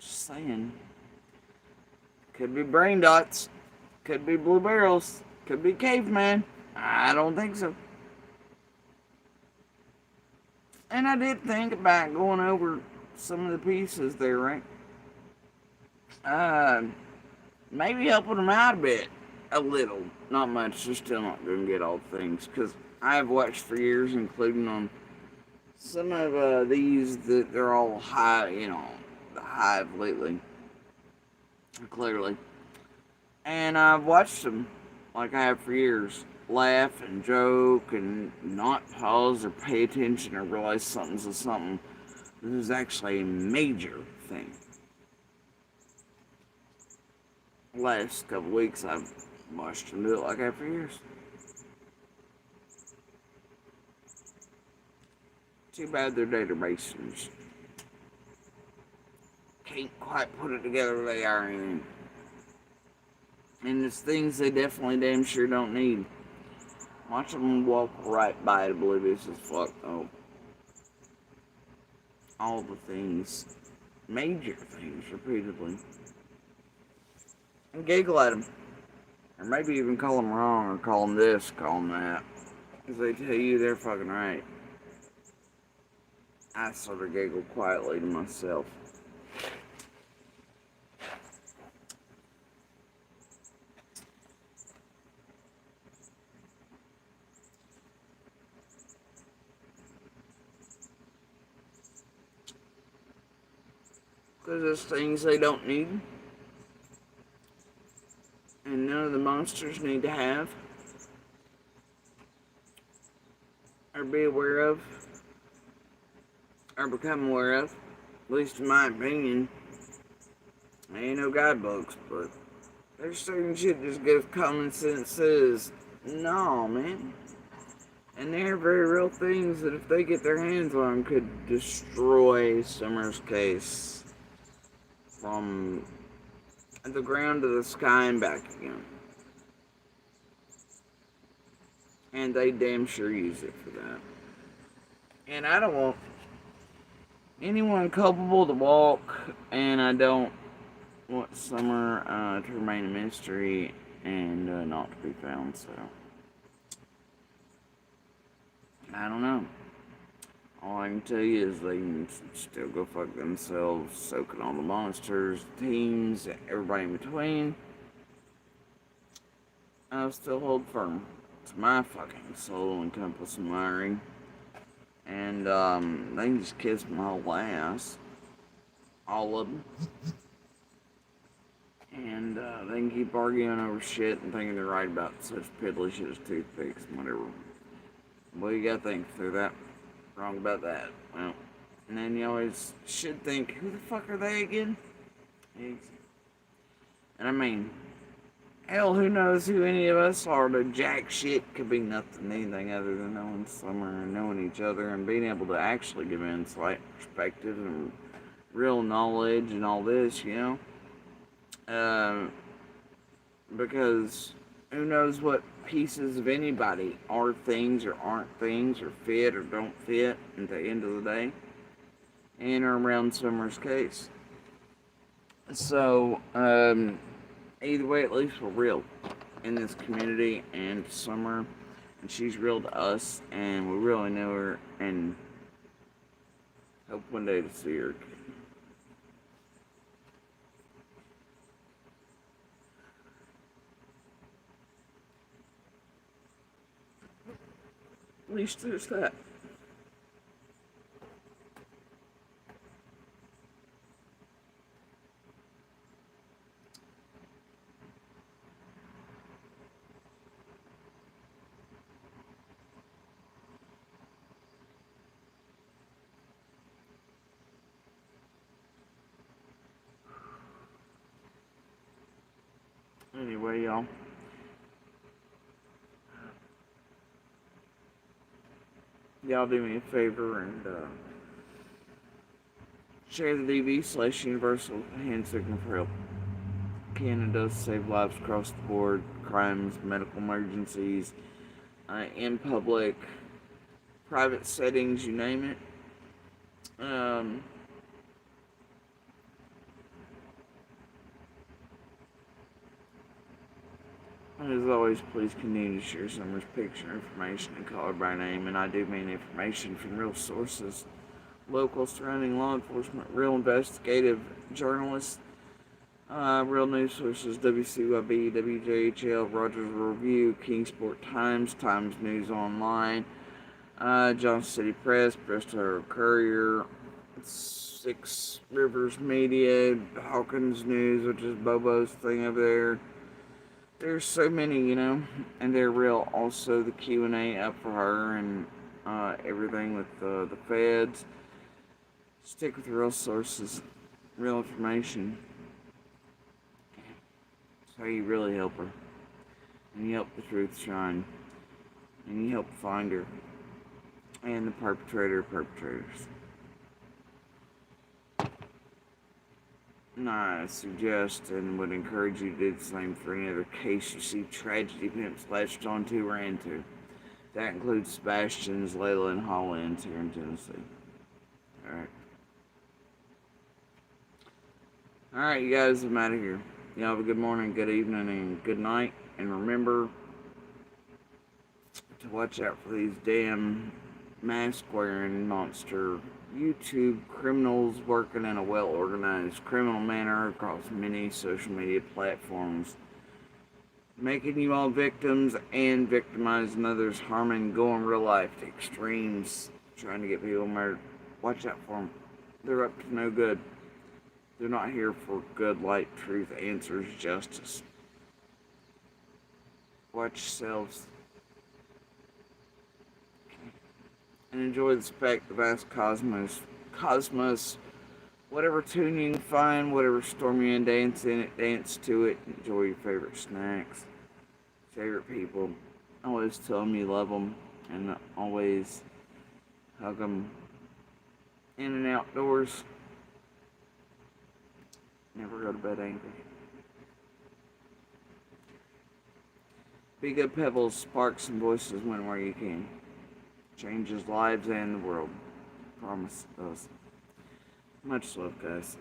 Just saying. Could be brain dots. Could be blue barrels. Could be caveman. I don't think so. And I did think about going over some of the pieces there, right? Maybe helping them out a bit. A little. Not much. They're still not going to get all the things. Because I've watched for years, including on some of these that they're all high, you know, the Hive lately. Clearly. And I've watched them like I have for years. Laugh and joke and not pause or pay attention or realize something's a something. This is actually a major thing. Last couple weeks I've watched them do it like that for years. Too bad their databases can't quite put it together they are in. And it's things they definitely damn sure don't need. Watch them walk right by it, oblivious as fuck, though. All the things, major things, repeatedly. And giggle at them. Or maybe even call them wrong, or call them this, call them that. Because they tell you they're fucking right. I sort of giggle quietly to myself. Because there's things they don't need. And none of the monsters need to have. Or be aware of. Or become aware of. At least in my opinion. I ain't no guidebooks, but there's certain shit just gives common sense says, no, man. And they're very real things that if they get their hands on could destroy Summer's case from the ground to the sky and back again. And they damn sure use it for that. And I don't want anyone culpable to walk, and I don't want Summer to remain a mystery and not to be found, so I don't know. All I can tell you is they can still go fuck themselves, soaking all the monsters, teams, everybody in between. I'll still hold firm to my fucking soul and compass and wiring. And they can just kiss my whole ass. All of them. And they can keep arguing over shit and thinking they're right about such piddly shit as toothpicks and whatever. Well, you gotta think through that. Wrong about that. Well, and then you always should think, who the fuck are they again? And I mean, hell, who knows who any of us are? The jack shit could be nothing, anything other than knowing Summer and knowing each other and being able to actually give insight, perspective, and real knowledge and all this, you know? Because who knows what pieces of anybody are things or aren't things or fit or don't fit at the end of the day and are around Summer's case. So, either way, at least we're real in this community and Summer, and she's real to us, and we really know her and hope one day to see her. At least there's that. Anyway, y'all. Y'all do me a favor and share the DV/Universal Hand Signal for Help. Canada save lives across the board, crimes, medical emergencies, in public, private settings, you name it. As always, please continue to share Summer's picture, information, and call her by name, and I do mean information from real sources, local surrounding law enforcement, real investigative journalists, real news sources, WCYB, WJHL, Rogers Review, Kingsport Times, Times News Online, Johnson City Press, Bristol Courier, Six Rivers Media, Hawkins News, which is Bobo's thing over there. There's so many, you know, and they're real. Also, the Q&A up for her and everything with the feds. Stick with real sources, real information. That's how you really help her. And you help the truth shine. And you help find her. And the perpetrators. I suggest and would encourage you to do the same for any other case you see tragedy pimps latched onto or into. That includes Sebastian's, Layla, and Holland's here in Tennessee. Alright. Alright, you guys, I'm out of here. Y'all have a good morning, good evening, and good night. And remember to watch out for these damn mask-wearing monster YouTube criminals working in a well-organized criminal manner across many social media platforms, making you all victims and victimizing others, harming, going real life to extremes, trying to get people murdered. Watch out for them. They're up to no good. They're not here for good, light, truth, answers, justice. Watch yourselves. And enjoy the spectacle, the vast cosmos, whatever tune you can find, whatever storm you're in, dance in it, dance to it, enjoy your favorite snacks, favorite people. Always tell them you love them, and always hug them in and outdoors. Never go to bed angry. Be good pebbles, sparks, and voices when where you can. Changes lives and the world. Promise us. Much love, guys.